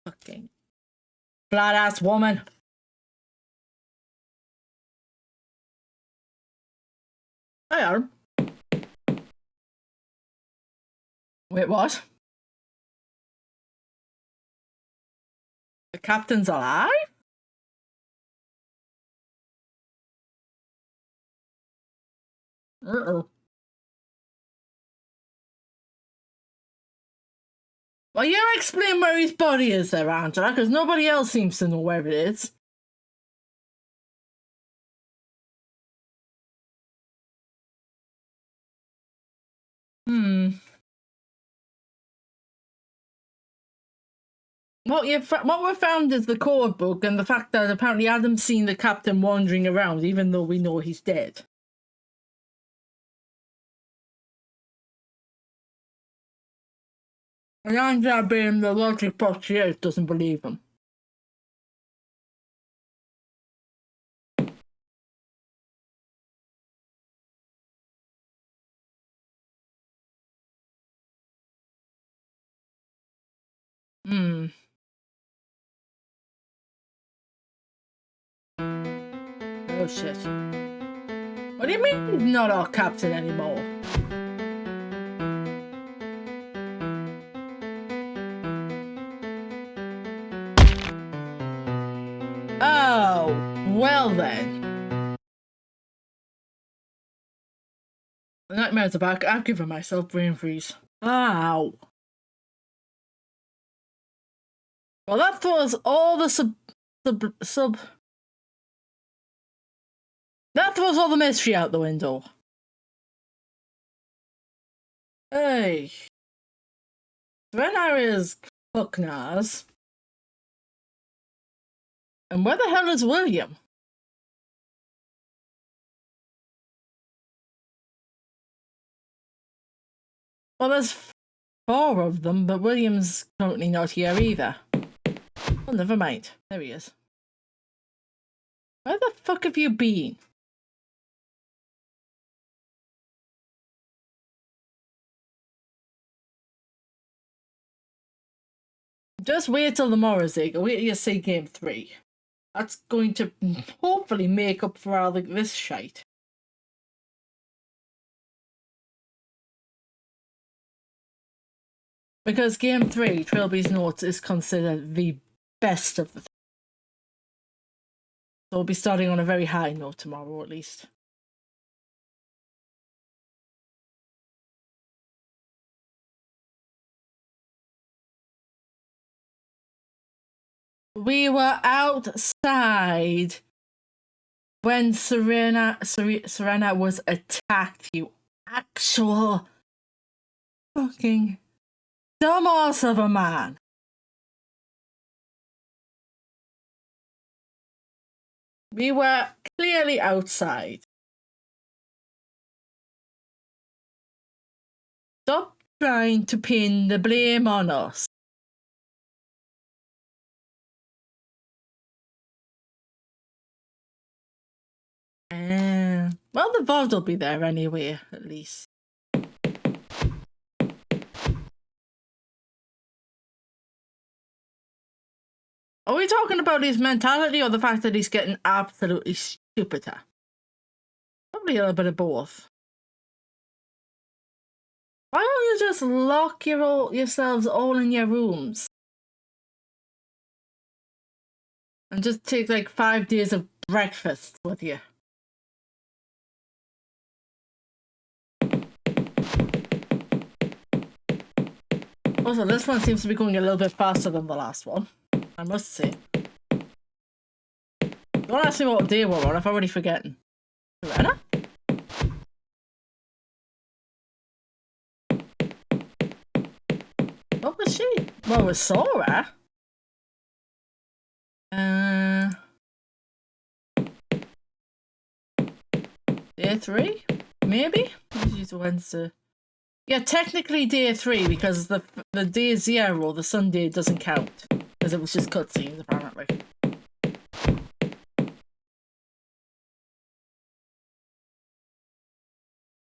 Fucking flat ass woman. I am. Wait, what? The captain's alive? Uh-oh. Well, you explain where his body is there, Angela, because nobody else seems to know where it is. What we found is the code book and the fact that apparently Adam's seen the captain wandering around, even though we know he's dead. And Angela, being the logic pot she is, doesn't believe him. Oh shit. What do you mean he's not our captain anymore? Oh, well then. The nightmares are back. I've given myself brain freeze. Ow. Well, that throws all the that throws all the mystery out the window. Hey. Serena is Hooknars. And where the hell is William? Well, there's 4 of them, but William's currently not here either. Oh, never mind. There he is. Where the fuck have you been? Just wait till tomorrow, Zig. Wait till you see game 3. That's going to hopefully make up for all this shite. Because game 3, Trilby's Notes, is considered the best of the 3. So we'll be starting on a very high note tomorrow, at least. We were outside when Serena was attacked, you actual fucking dumbass of a man. We were clearly outside. Stop trying to pin the blame on us. Well, the VOD will be there anyway, at least. Are we talking about his mentality or the fact that he's getting absolutely stupider? Probably a little bit of both. Why don't you just lock yourselves all in your rooms? And just take like 5 days of breakfast with you? Also, this one seems to be going a little bit faster than the last one, I must say. Don't ask me what day we're on, I've already forgotten. Serena? What was she? Well, we saw her. Day 3? Maybe? Tuesday, Wednesday. Yeah, technically day 3 because the day 0, the Sunday, doesn't count. Because it was just cutscenes, apparently.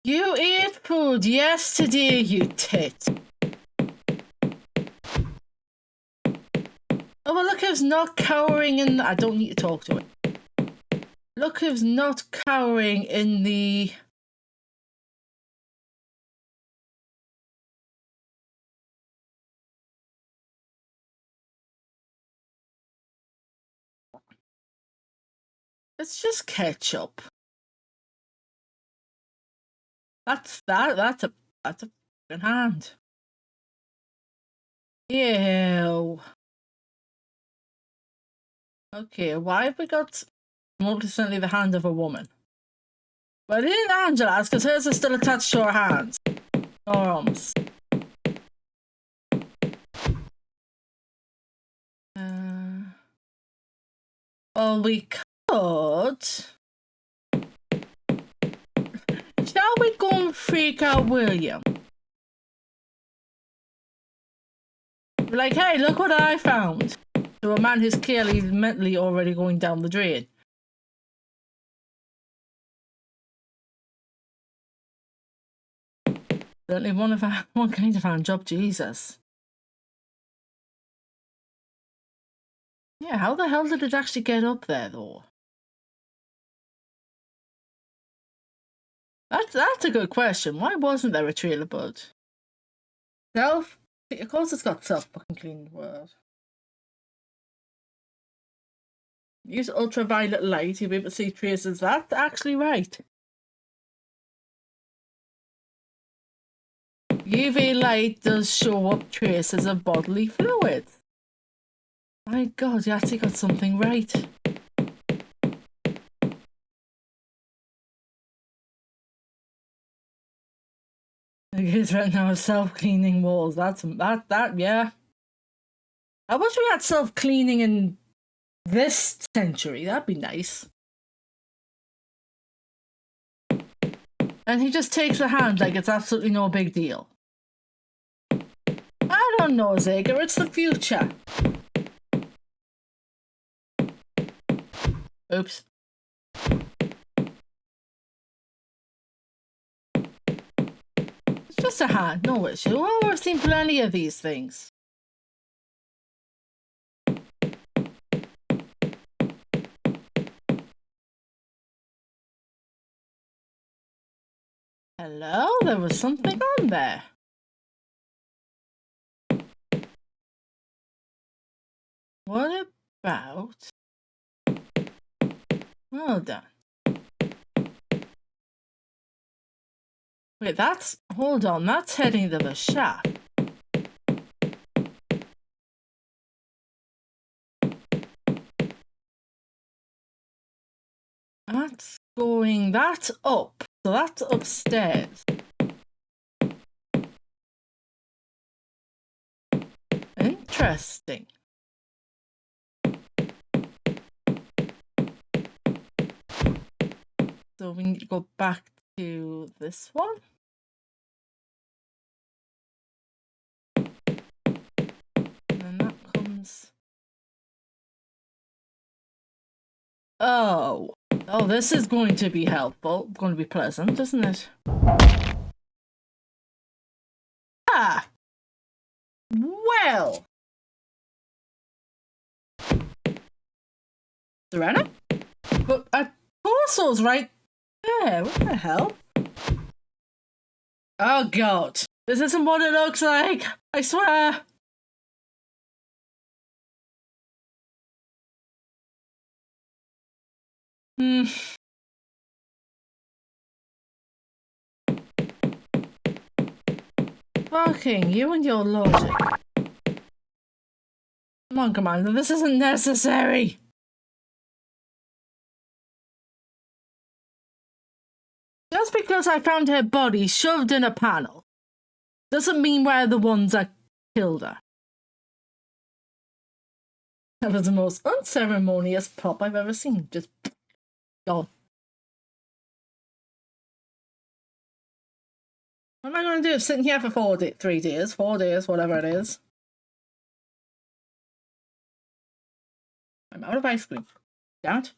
You ate food yesterday, you tit. Oh, well, look who's not cowering in the... I don't need to talk to it. Look who's not cowering in the... It's just ketchup. That's a fucking hand. Ew. Okay, why have we got more recently the hand of a woman? Well, it isn't Angela's, because hers is still attached to her hands. Or arms. Well, we could... Shall we go and freak out William? Be like, hey, look what I found. To a man who's clearly mentally already going down the drain. Certainly one kind of hand job, Jesus. Yeah, how the hell did it actually get up there, though? That's a good question. Why wasn't there a trail of blood? Self? Of course it's got self-fucking-clean word. Use ultraviolet light, you'll be able to see traces. That's actually right. UV light does show up traces of bodily fluids. My God, you actually got something right. It's right now self-cleaning walls. That, yeah. I wish we had self-cleaning in this century. That'd be nice. And he just takes a hand like it's absolutely no big deal. I don't know, Zager. It's the future. Oops. It's just a hand, no issue. Oh, I've seen plenty of these things. Hello? There was something on there. What about... Hold on. Wait, that's... Hold on, that's heading to the shaft. That's going... That's up. So that's upstairs. Interesting. So we need to go back to this one. And then that comes... Oh. Oh, this is going to be helpful. Going to be pleasant, isn't it? Ah! Well! Serena? But Torso's right there. What the hell? Oh God. This isn't what it looks like. I swear. Fucking you and your logic. Come on, Commander. This isn't necessary. Just because I found her body shoved in a panel doesn't mean we're the ones that killed her. That was the most unceremonious pop I've ever seen. Just gone. What am I going to do? Sitting here for 3 days, 4 days, whatever it is. I'm out of ice cream. That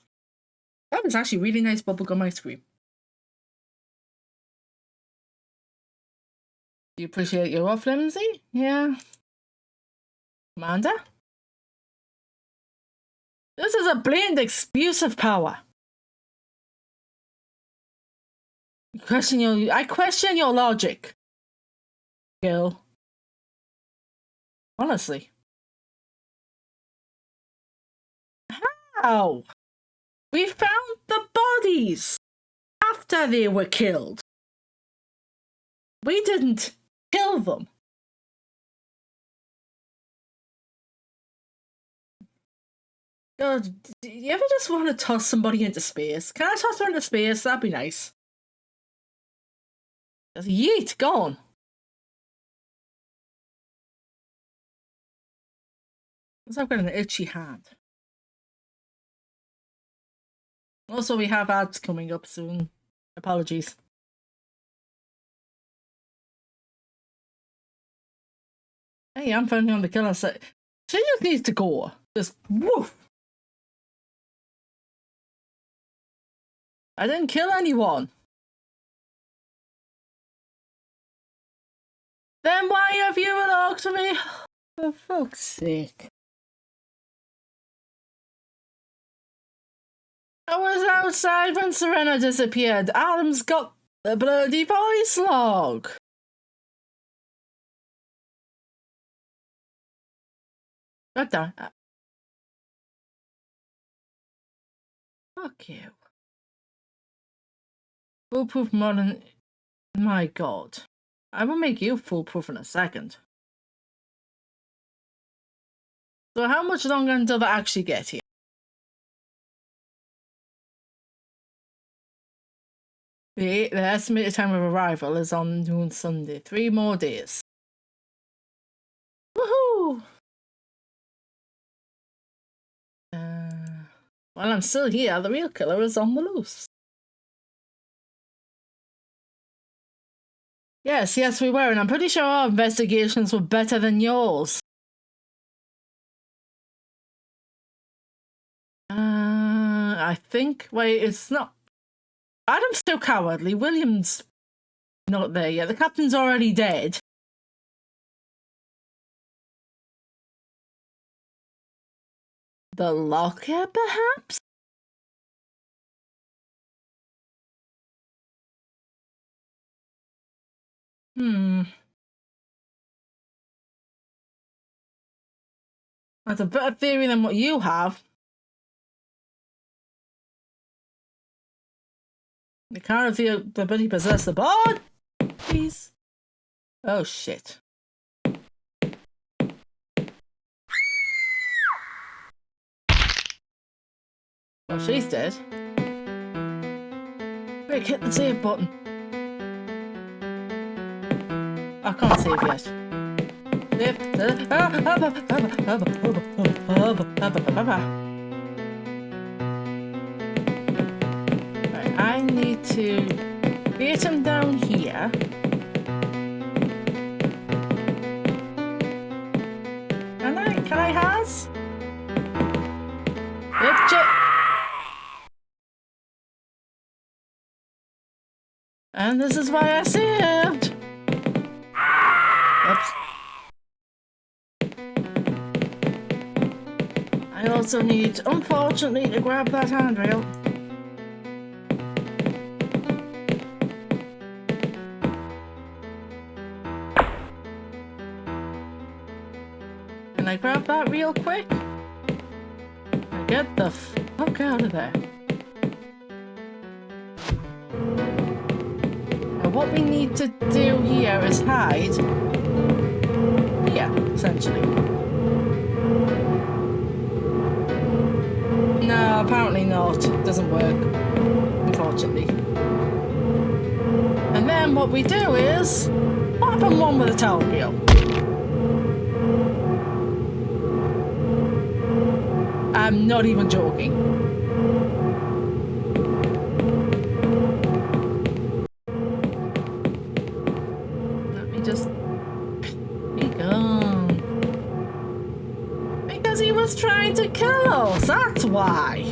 was actually really nice bubblegum ice cream. Do you appreciate your flimsy? Yeah. Commander? This is a blatant abuse of power. I question your logic, Gil. Honestly. How? We found the bodies after they were killed. We didn't kill them. God, do you ever just want to toss somebody into space? Can I toss her into space? That'd be nice. Just yeet, gone. I've got an itchy hand. Also, we have ads coming up soon. Apologies. Hey, I'm finally on the killer side. She just needs to go. Just woof. I didn't kill anyone. Then why have you talked to me? For fuck's sake. I was outside when Serena disappeared. Adam's got the bloody voice log. God damn it. Fuck you. Foolproof modern. My god. I will make you foolproof in a second. So how much longer until they actually get here? The estimated time of arrival is on noon Sunday. 3 more days. Woohoo! While I'm still here, the real killer is on the loose. Yes, we were, and I'm pretty sure our investigations were better than yours. I think, wait, it's not... Adam's still cowardly, William's not there yet, the captain's already dead. The locker, perhaps? That's a better theory than what you have. The can't feel the ability to possess the bod, please. Oh shit. Oh, she's dead. Quick, hit the save button. I can't save yet. Save. Right, I need to get him down here. Can I has? And this is why I saved. Oops. I also need, unfortunately, to grab that handrail. Can I grab that real quick? Get the fuck out of there. Now what we need to do here is hide. Yeah, essentially. No, apparently not. It doesn't work. Unfortunately. And then what we do is pop him one with a towel reel. I'm not even joking. Let me just be gone. Because he was trying to kill us, that's why.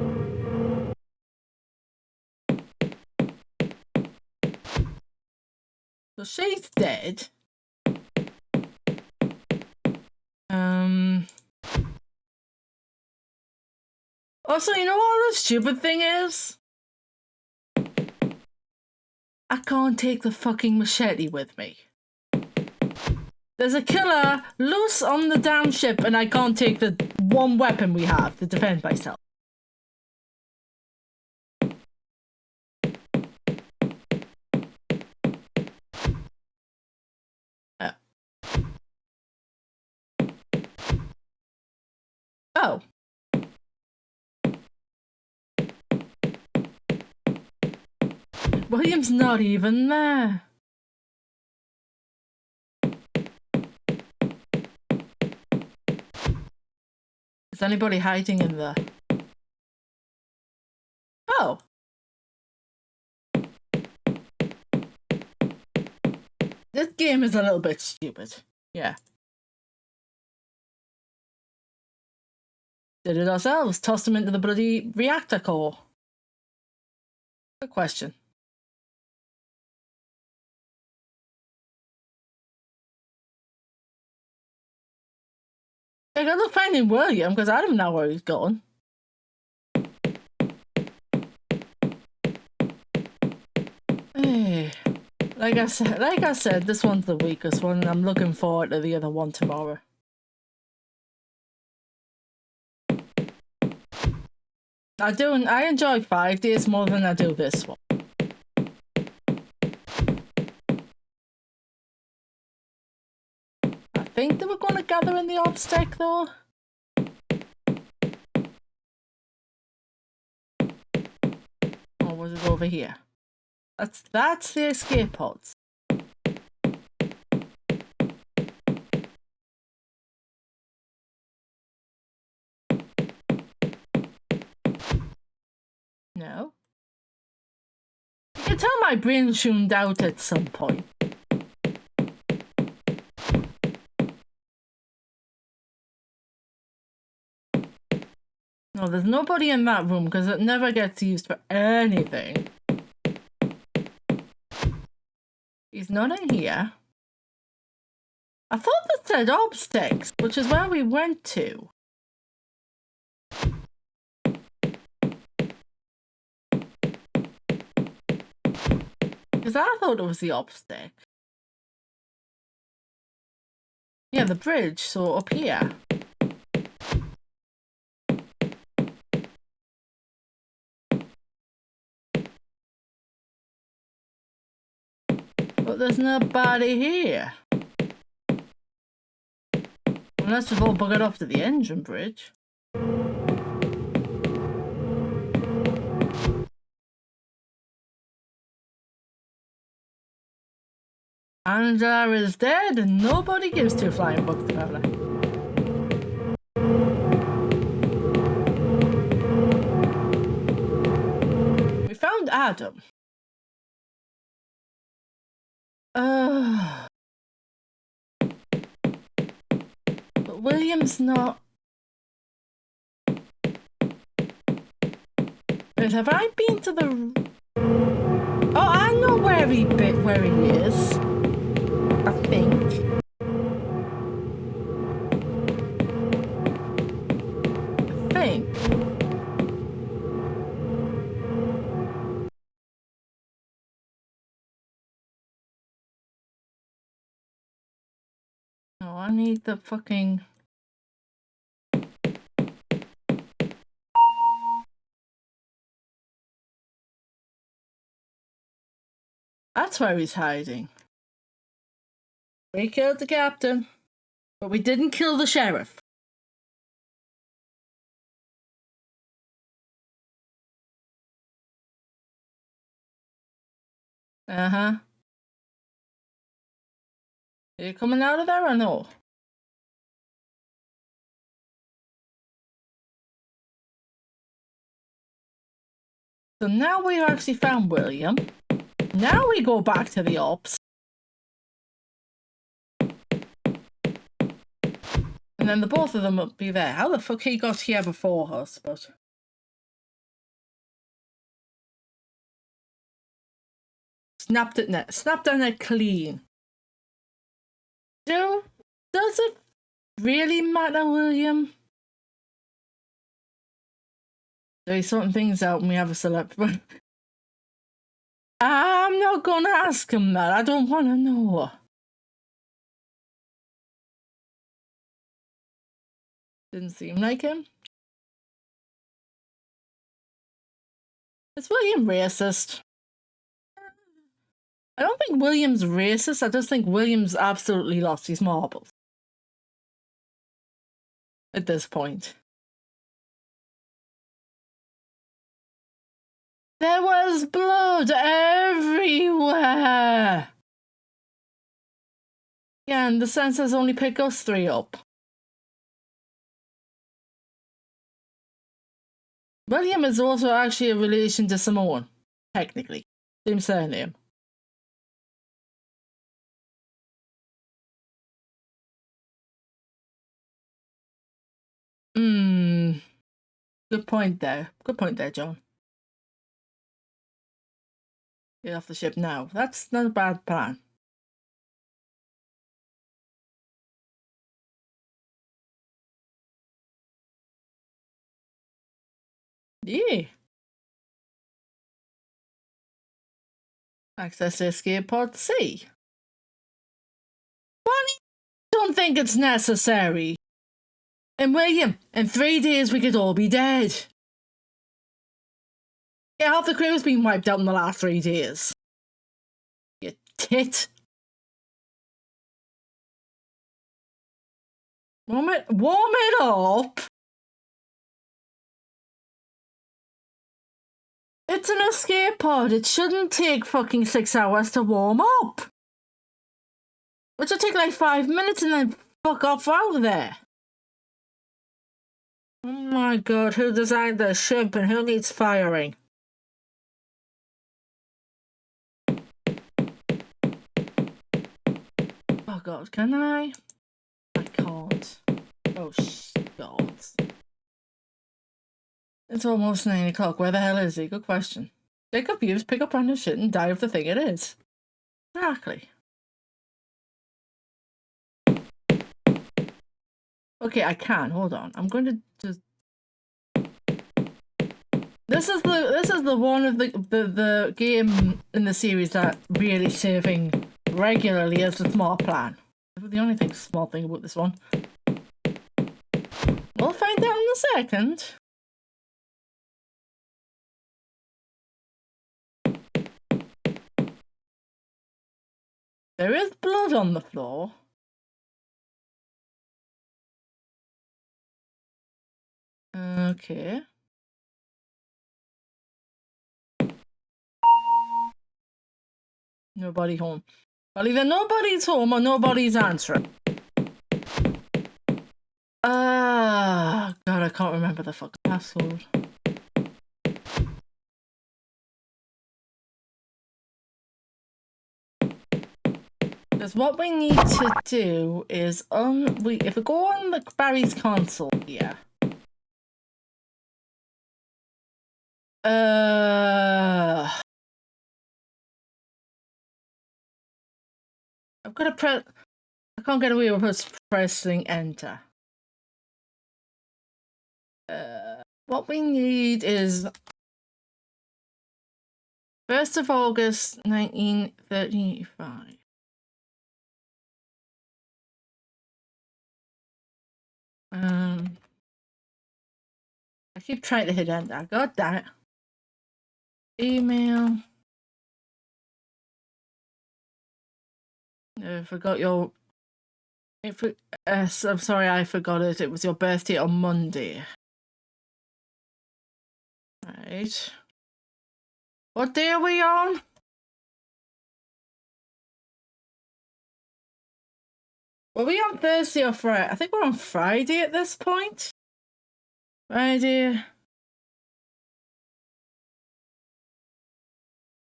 So she's dead. Also, you know what the stupid thing is? I can't take the fucking machete with me. There's a killer loose on the damn ship and I can't take the one weapon we have to defend myself. Oh. William's not even there. Is anybody hiding in there? Oh. This game is a little bit stupid. Yeah. Did it ourselves. Tossed them into the bloody reactor core. Good question. I gotta find him William because I don't know where he's going. Hey. Like I said, this one's the weakest one, and I'm looking forward to the other one tomorrow. I enjoy 5 days more than I do this one. I think they were going to gather in the ops deck though. Or was it over here? That's the escape pods. No. You can tell my brain tuned out at some point. No, there's nobody in that room because it never gets used for anything. He's not in here. I thought that said obstex, which is where we went to. Because I thought it was the obstex. Yeah, the bridge, so up here. But there's nobody here. Unless we've all buggered off to the engine bridge. Angela is dead and nobody gives two flying bucks about her. We found Adam. But William's not. Wait, have I been to the... Oh, I know where he is. I think. No, I need the fucking... That's where he's hiding. We killed the captain, but we didn't kill the sheriff. Uh-huh. Are you coming out of there or no? So now we've actually found William. Now we go back to the ops. And then the both of them will be there. How the fuck he got here before us, but... Snapped on it clean. Does it really matter, William? He's sorting things out when we have a select. I'm not gonna ask him that. I don't want to know. Didn't seem like him. Is William racist? I don't think William's racist. I just think William's absolutely lost his marbles at this point. There was blood everywhere. Yeah, and the sensors only pick us three up. William is also actually a relation to Simone, technically. Same surname. Good point there. Good point there, John. Get off the ship now. That's not a bad plan. Yeah. Access to escape pod C. Bonnie, don't think it's necessary. And William, in 3 days we could all be dead. Yeah, half the crew's been wiped out in the last 3 days. You tit. Warm it up. It's an escape pod. It shouldn't take fucking 6 hours to warm up. It should take like 5 minutes and then fuck off out of there. Oh my god, who designed the ship and who needs firing? Oh god, can I? I can't. Oh god. It's almost 9 o'clock. Where the hell is he? Good question. Get confused, pick up random shit and die of the thing it is. Exactly. Okay, I can. Hold on. I'm going to just... This is the one of the game in the series that really saving regularly is a smart plan. The only small thing about this one. We'll find out in a second. There is blood on the floor. Okay. Nobody home. Well, either nobody's home or nobody's answering. God, I can't remember the fucking password. Because what we need to do is if we go on the Barry's console here. I've got to press. I can't get away with pressing enter. What we need is 1st of August 1935. I keep trying to hit enter. I got that. Email. I forgot your. I'm sorry, I forgot it. It was your birthday on Monday. Right. What day are we on? Were we on Thursday or Friday? I think we're on Friday at this point. Friday.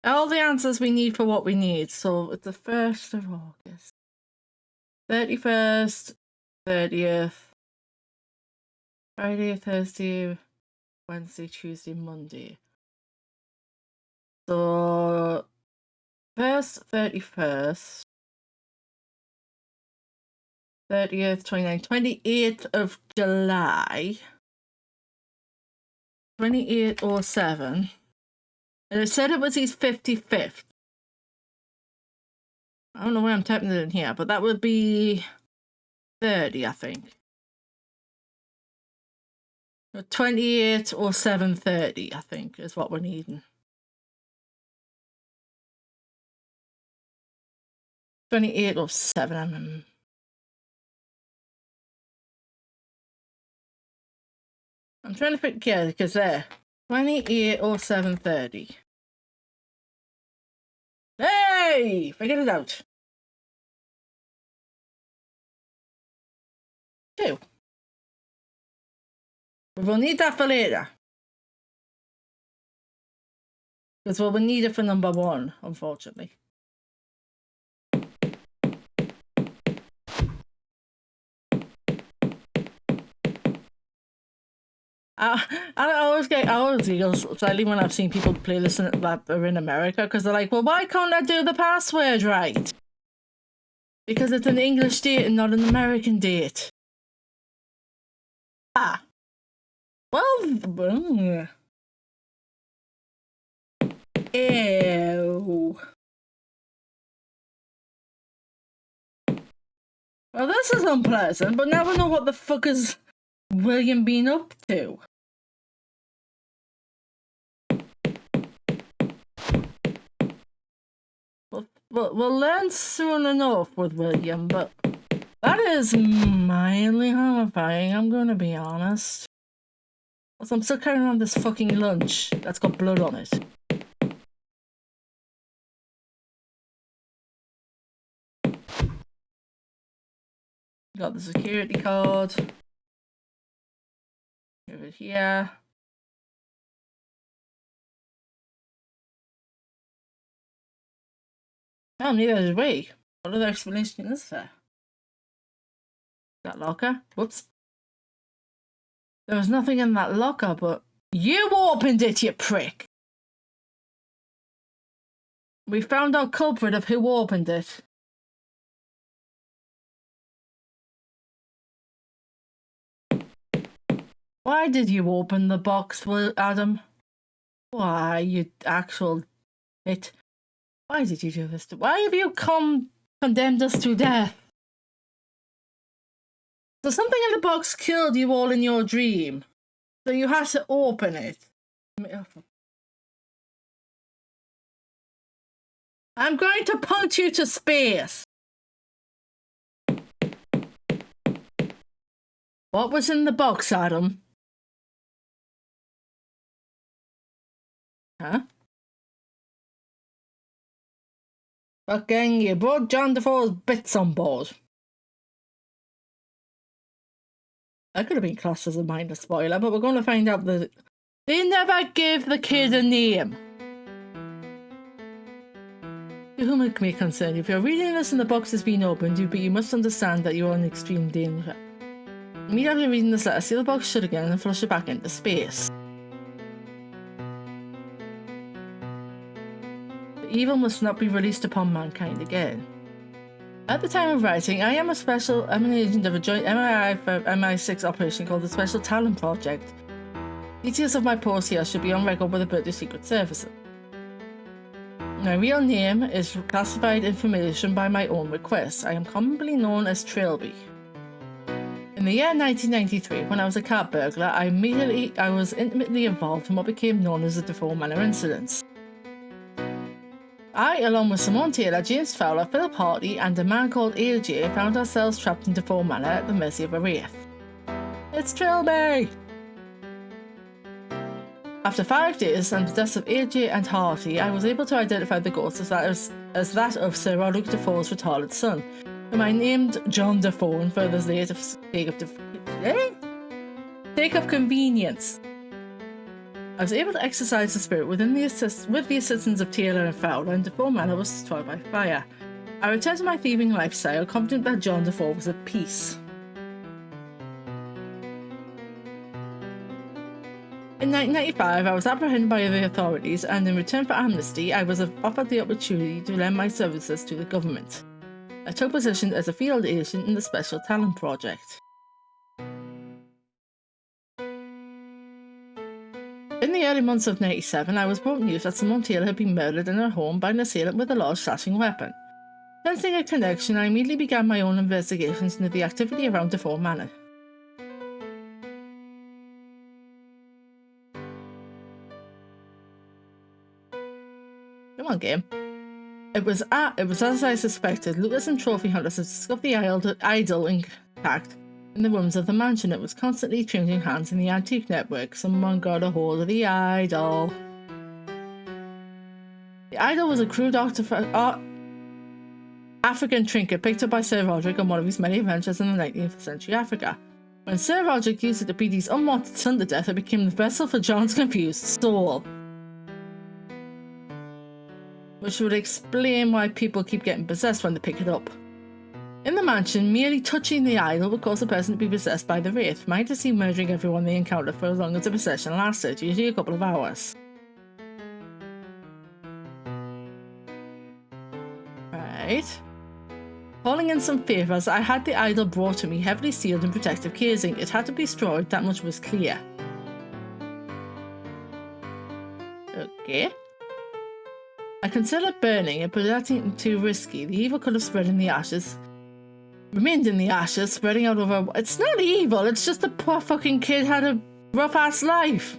All the answers we need for what we need. So it's the 1st of August. 31st, 30th. Friday, Thursday, Wednesday, Tuesday, Monday. So 1st, 31st. 30th, 29th, 28th of July. 2807. And it said it was his 55th. I don't know where I'm typing it in here, but that would be 30, I think. 28 or 7:30, I think, is what we're needing. 28 or 7. I'm trying to pick, yeah, because there. 28 or 7:30. Hey! Figured it out. 2. We will need that for later. Because we'll need it for number 1, unfortunately. I always giggle slightly when I've seen people play this that are in America, because they're like, well, why can't I do the password right? Because it's an English date and not an American date. Ah. Well, ew. Well, this is unpleasant, but now we know what the fuck is William been up to. We'll learn soon enough with William, but that is mildly horrifying, I'm gonna be honest. Also, I'm still carrying on this fucking lunch that's got blood on it. Got the security card. Give it here. Oh, neither is we. What other explanation is there? That locker? Whoops. There was nothing in that locker, but you opened it, you prick! We found our culprit of who opened it. Why did you open the box, Adam? Why, you actual it? Why did you do this? Why have you condemned us to death? So something in the box killed you all in your dream. So you had to open it. I'm going to punch you to space. What was in the box, Adam? Huh? Fucking, you brought John Defoe's bits on board. That could have been classed as a minor spoiler, but we're going to find out that they never gave the kid a name. To whom it may concern, if you're reading this and the box has been opened, but you must understand that you are in extreme danger. Immediately reading this letter, seal the box shut again and flush it back into space. The evil must not be released upon mankind again. At the time of writing, I'm an agent of a joint MI6 operation called the Special Talent Project. Details of my post here should be on record with the British Secret Service. My real name is classified information by my own request. I am commonly known as Trilby. In the year 1993, when I was a cat burglar, I was intimately involved in what became known as the Defoe Manor incidents. I, along with Simone Taylor, James Fowler, Philip Hardy, and a man called AJ, found ourselves trapped in Defoe Manor at the mercy of a wraith. It's Trilby! After 5 days and the deaths of AJ and Hardy, I was able to identify the ghost as that of Sir Roderick Defoe's retarded son, whom I named John Defoe in further sake of convenience. I was able to exercise the spirit with the assistance of Taylor and Fowler, and Defoe Manor was destroyed by fire. I returned to my thieving lifestyle, confident that John Defoe was at peace. In 1995, I was apprehended by the authorities, and in return for amnesty, I was offered the opportunity to lend my services to the government. I took position as a field agent in the Special Talent Project. In the early months of 97, I was brought news that Simone Taylor had been murdered in her home by an assailant with a large slashing weapon. Sensing a connection, I immediately began my own investigations into the activity around Defoe Manor. Come on, game. It was as I suspected. Looters and trophy hunters had discovered the idol intact in the rooms of the mansion. It was constantly changing hands in the antique network. Someone got a hold of the idol. The idol was a crude African trinket picked up by Sir Roderick on one of his many adventures in the 19th century Africa. When Sir Roderick used it to beat his unwanted son to death, it became the vessel for John's confused soul. Which would explain why people keep getting possessed when they pick it up. In the mansion, merely touching the idol would cause a person to be possessed by the wraith, mindlessly murdering everyone they encountered for as long as the possession lasted, usually a couple of hours. Right. Calling in some favours, I had the idol brought to me, heavily sealed in protective casing. It had to be destroyed, that much was clear. Okay. I considered burning it, but that seemed too risky. The evil could have remained in the ashes, spreading out over. It's not evil, it's just the poor fucking kid had a rough ass life.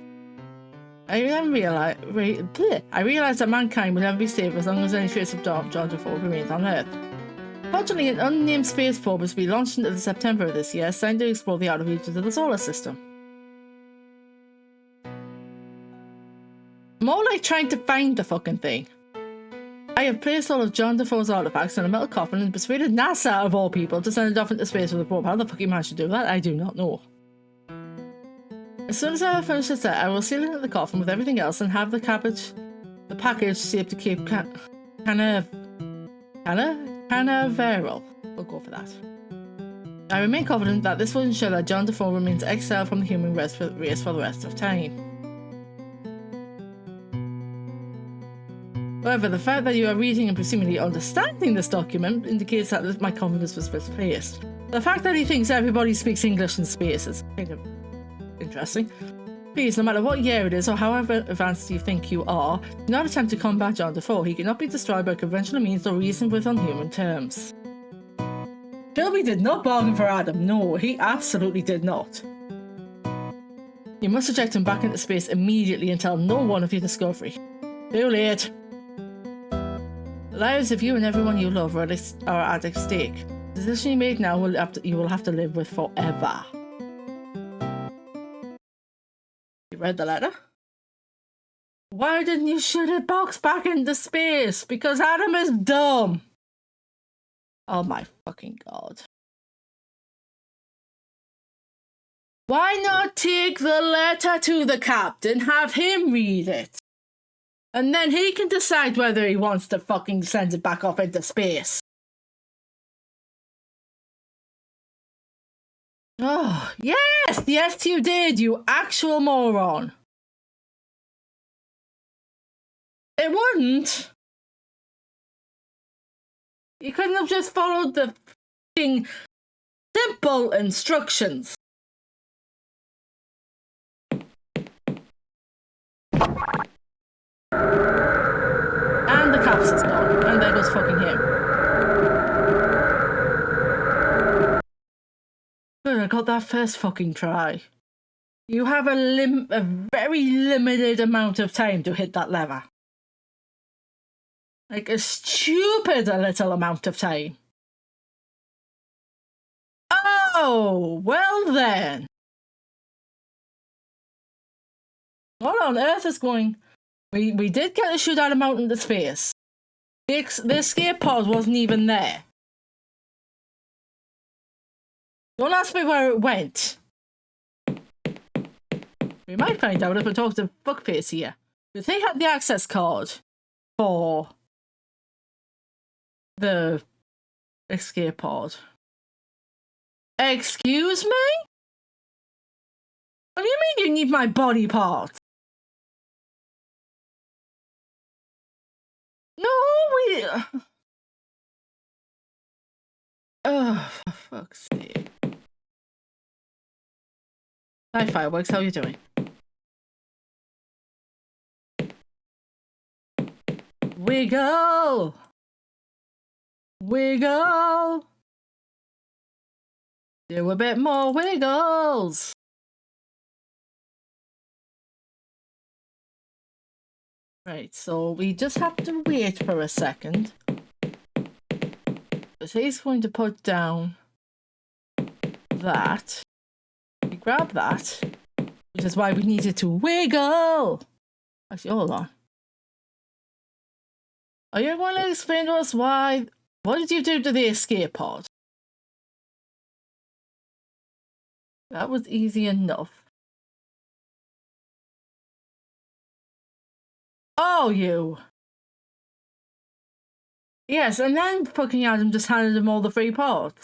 I then realised that mankind will never be saved as long as any trace of John Defoe remains on Earth. Fortunately, an unnamed space probe was to be launched in September of this year, assigned to explore the outer regions of the solar system. More like trying to find the fucking thing. I have placed all of John Defoe's artifacts in a metal coffin and persuaded NASA, of all people, to send it off into space with a probe. How the fuck you managed to do that? I do not know. As soon as I have finished the set, I will seal it in the coffin with everything else and have the package saved to Cape Canaveral. We'll go for that. I remain confident that this will ensure that John Defoe remains exiled from the human race for the rest of time. However, the fact that you are reading and presumably understanding this document indicates that my confidence was misplaced. The fact that he thinks everybody speaks English in space is kind of interesting. Please, no matter what year it is or however advanced you think you are, do not attempt to combat John Defoe. He cannot be destroyed by conventional means or reasoned with on human terms. Philby did not bargain for Adam. No, he absolutely did not. You must eject him back into space immediately and tell no one of your discovery. Too late. The lives of you and everyone you love are at stake. The decision you make now you will have to live with forever. You read the letter? Why didn't you shoot it box back into space? Because Adam is dumb. Oh my fucking god. Why not take the letter to the captain, have him read it? And then he can decide whether he wants to fucking send it back up into space. Oh, yes you did, you actual moron. It wouldn't. You couldn't have just followed the fucking simple instructions. And the capsule's gone. And there goes fucking him. Good, I got that first fucking try. You have a very limited amount of time to hit that lever. Like a stupid little amount of time. Oh, well then. What on earth is going... We did get to shoot Adam out into space. The escape pod wasn't even there. Don't ask me where it went. We might find out if we talk to Fuckface here. Because he had the access card for the escape pod. Excuse me? What do you mean you need my body parts? No, Oh, for fuck's sake. Hi, Fireworks, how are you doing? Wiggle! Wiggle! Do a bit more wiggles! Right, so we just have to wait for a second. But he's going to put down that. We grab that, which is why we needed to wiggle! Actually, hold on. Are you going to explain to us why? What did you do to the escape pod? That was easy enough. Oh, you! Yes, and then fucking Adam just handed him all the free pods.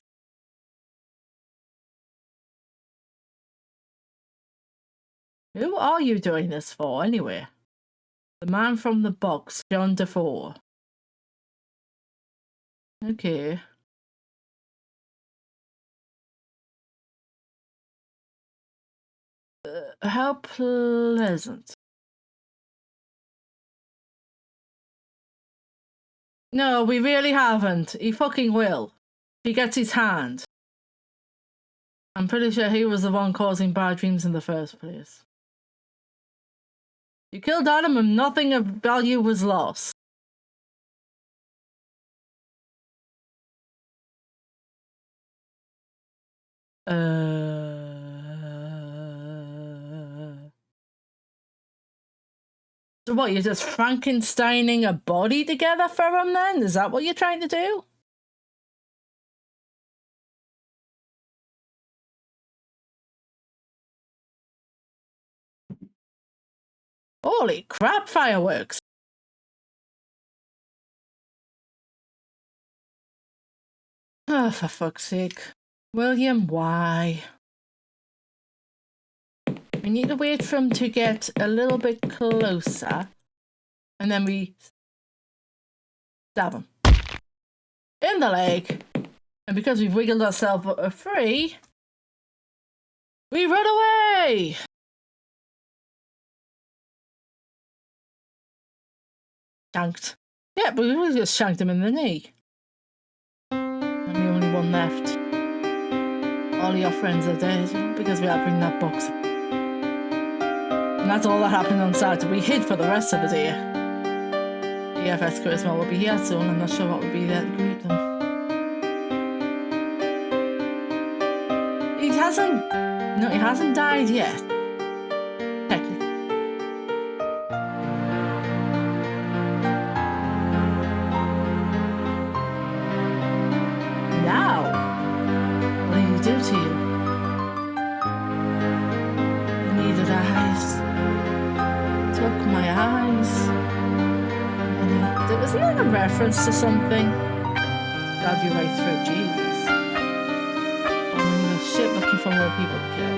Who are you doing this for, anyway? The man from the box, John Defoe. Okay. How pleasant. No, we really haven't. He fucking will. He gets his hand. I'm pretty sure he was the one causing bad dreams in the first place. You killed Adam and nothing of value was lost. So what, you're just Frankensteining a body together for him then? Is that what you're trying to do? Holy crap, Fireworks. Oh, for fuck's sake. William, why? We need to wait for him to get a little bit closer. And then we stab him. In the leg. And because we've wiggled ourselves free, we run away! Shanked. Yeah, but we really just shanked him in the knee. I'm the only one left. All your friends are dead because we had to bring that box. And that's all that happened on Saturday. We hid for the rest of the day. EFS Charisma will be here soon. I'm not sure what will be there to greet them. He hasn't died yet. Technically. Now, what did he do to you? You needed eyes. Took my eyes. Wasn't that a reference to something? That'd be right through, Jesus. Shit looking for more people to kill.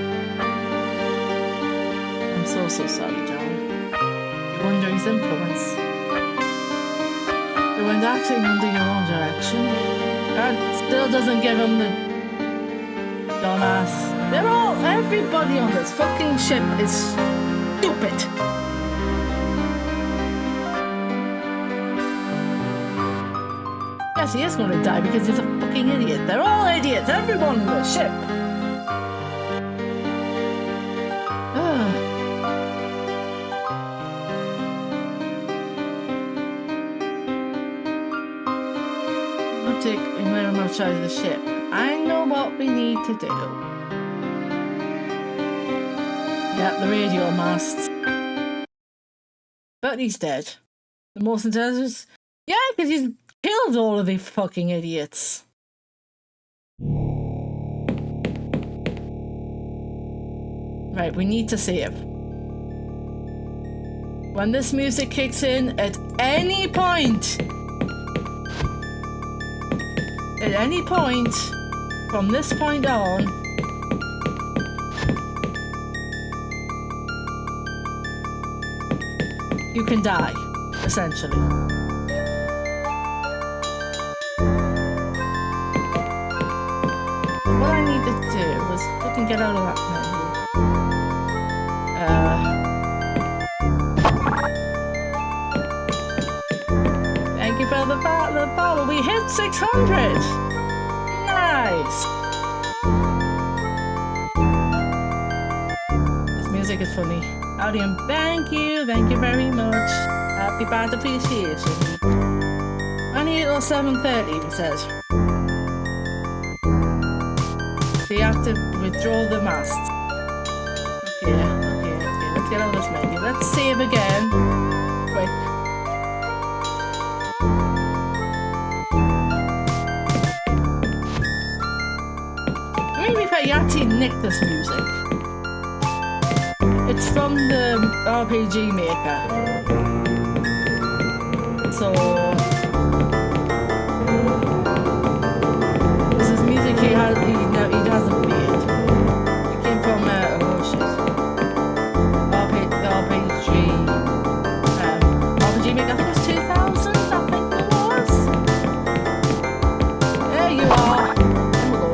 I'm so sorry, John. You're under his influence. You went acting under your own direction. That still doesn't give him the dumbass. Everybody on this fucking ship is stupid. Yes, he is going to die because he's a fucking idiot. They're all idiots. Everyone on the ship. We'll take him outside of the ship. I know what we need to do. Yep, the radio masts. But he's dead. The most intelligent. Yeah, because he's killed all of the fucking idiots. Right, we need to save. When this music kicks in, at any point, from this point on, you can die, essentially. and get out of that menu. Thank you for the bottle. We hit 600. Nice. This music is funny. Audium, thank you very much. Happy Bad Appreciation Week. Only till 7:30, he says. Deactivate, withdraw the mast. Okay. Let's get out of this menu. Let's save again. Quick. Maybe if I actually nick this music. It's from the RPG Maker. So this is music he hasn't made. It came from oh shit. RPG Maker, I think it was 2000, I think it was. There you are. There we go.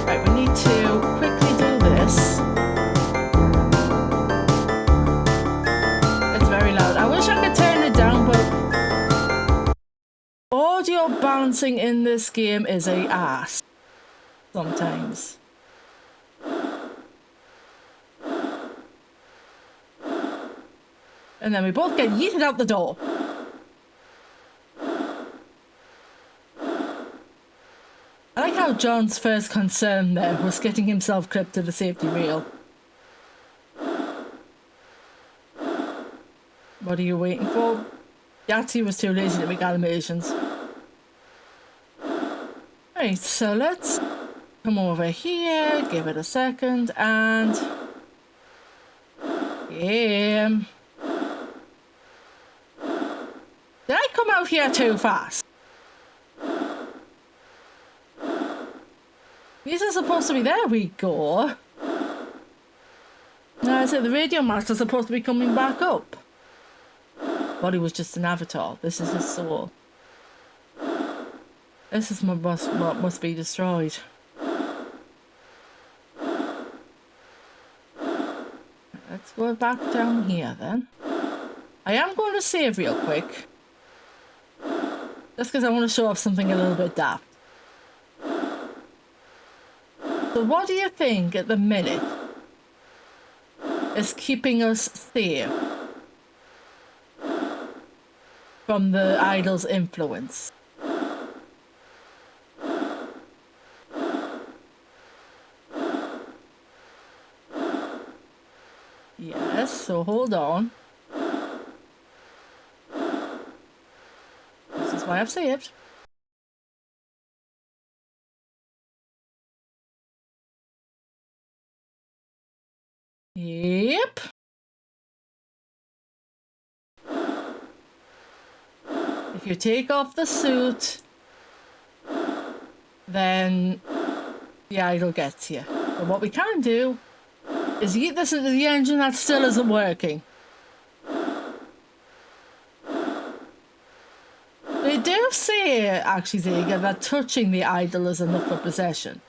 Right, we need to quickly do this. It's very loud. I wish I could turn it down, but audio balancing in this game is a ass sometimes. And then we both get yeeted out the door. I like how John's first concern there was getting himself clipped to the safety rail. What are you waiting for? Yahtzee was too lazy to make animations. Right, so let's come over here, give it a second, and did I come out here too fast? These are supposed to be, there we go. Now I said the radio master's supposed to be coming back up. Body was just an avatar. This is his soul. This is what must be destroyed. Let's go back down here then. I am going to save real quick. Just because I want to show off something a little bit daft. So what do you think at the minute is keeping us safe from the idol's influence? Yes, so hold on. This is why I've saved. Yep. If you take off the suit, then the idol gets you. But what we can do is get this into the engine that still isn't working. They do say, actually, Zega, that touching the idol is enough for possession.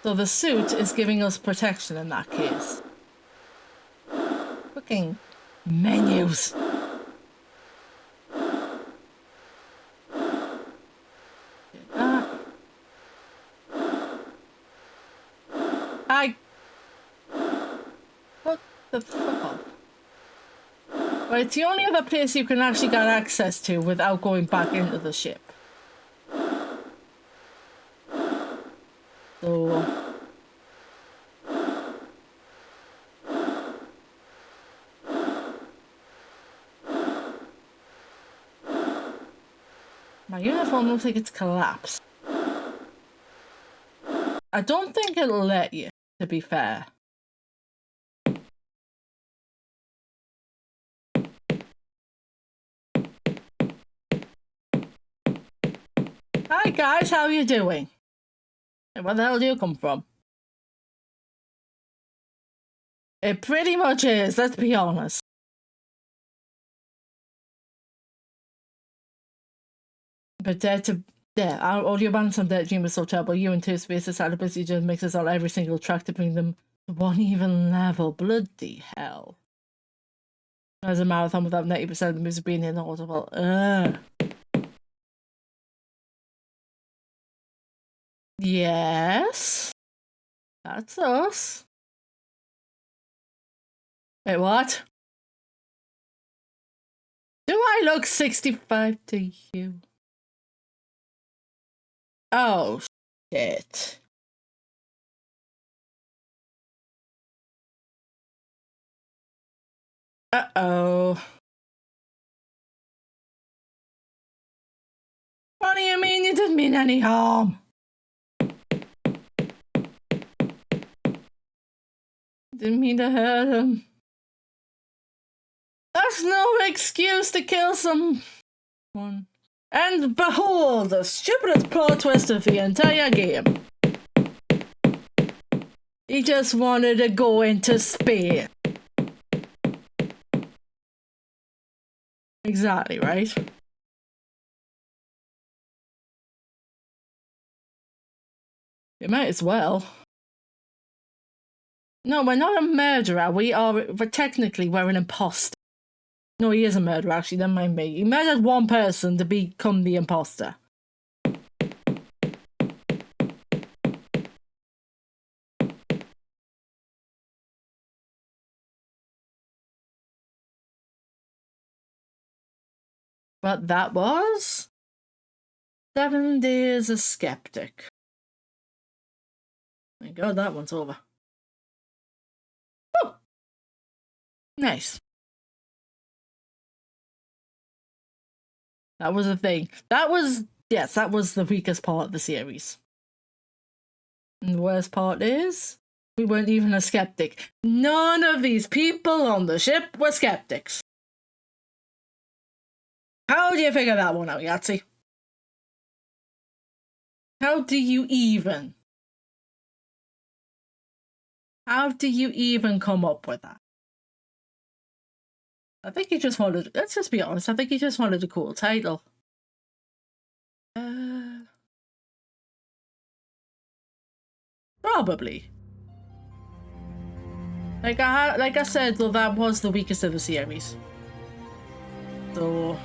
So the suit is giving us protection in that case. Fucking menus. What the fuck up? Well, it's the only other place you can actually get access to without going back into the ship. So my uniform looks like it's collapsed. I don't think it'll let you, to be fair. Hi guys, how are you doing? Where the hell do you come from? It pretty much is, let's be honest. But to there. Our audio bands on Dead Dream was so terrible. You and Two Spaces had a busy just mixes on every single track to bring them to one even level. Bloody hell. As a marathon without 90% of the music being inaudible. Yes. That's us. Wait, what? Do I look 65 to you? Oh, shit. Uh-oh. What do you mean you didn't mean any harm? Didn't mean to hurt him. That's no excuse to kill someone. And behold, the stupidest plot twist of the entire game. He just wanted to go into space. Exactly, right? You might as well. No, we're not a murderer. We're technically, we're an imposter. No, he is a murderer, actually, never mind me. He murdered one person to become the imposter. But that was 7 Days a Skeptic. Thank God that one's over. Oh! Nice. That was a thing. Yes, that was the weakest part of the series. And the worst part is, we weren't even a skeptic. None of these people on the ship were skeptics. How do you figure that one out, Yahtzee? How do you even come up with that? I think he just wanted, let's just be honest, I think he just wanted a cool title. Probably. Like I said, though, that was the weakest of the series. So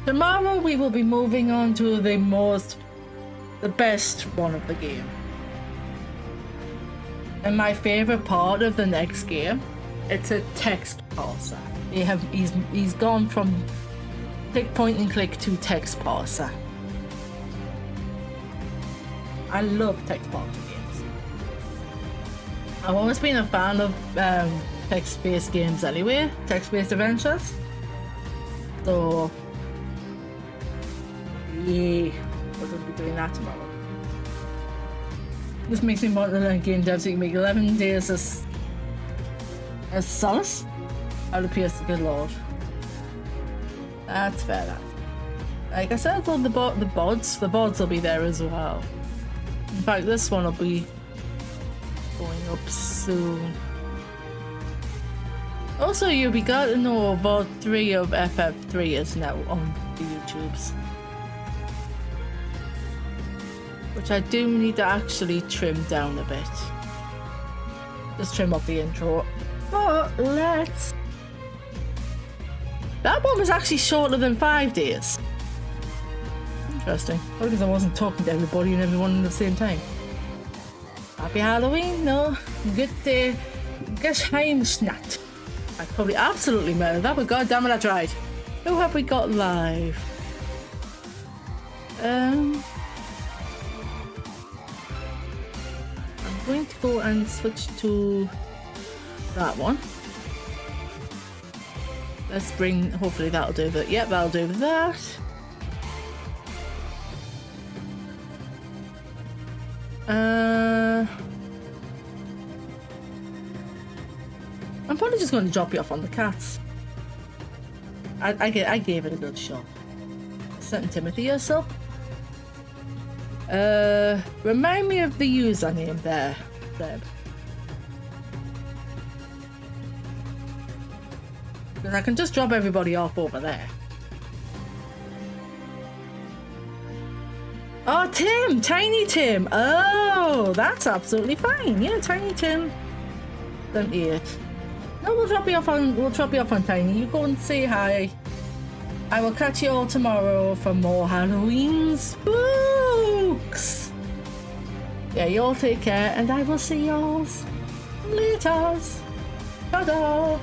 tomorrow we will be moving on to the best one of the game. And my favorite part of the next game, it's a text parser. He's gone from click point and click to text parser. I love text parser games. I've always been a fan of text-based games anyway, text-based adventures. So yeah, we're going to be doing that tomorrow. This makes me want to learn game devs so you can make 11 days as solace out of PS, good lord. That's fair, that. Like I said, the VODs will be there as well. In fact, this one will be going up soon. Also, you'll be glad to know VOD 3 of FF3 is now on the YouTubes. Which I do need to actually trim down a bit. Just trim up the intro. But let's... That one was actually shorter than 5 days. Interesting. Probably because I wasn't talking to everybody and everyone at the same time. Happy Halloween, no. Good day. Geschheimschnacht. I probably absolutely murdered that, but goddammit I tried. Who have we got live? I'm going to go and switch to that one. Let's bring, hopefully that'll do that. Yep, that'll do that. I'm probably just going to drop you off on the cats. I gave it a good shot. Sent Timothy yourself. Remind me of the username there, Deb. Because I can just drop everybody off over there. Oh, Tim! Tiny Tim! Oh, that's absolutely fine. Yeah, Tiny Tim. 78. No, we'll drop you off on Tiny. You go and say hi. I will catch you all tomorrow for more Halloween spooks. Yeah, you all take care, and I will see y'all later. Ta-da!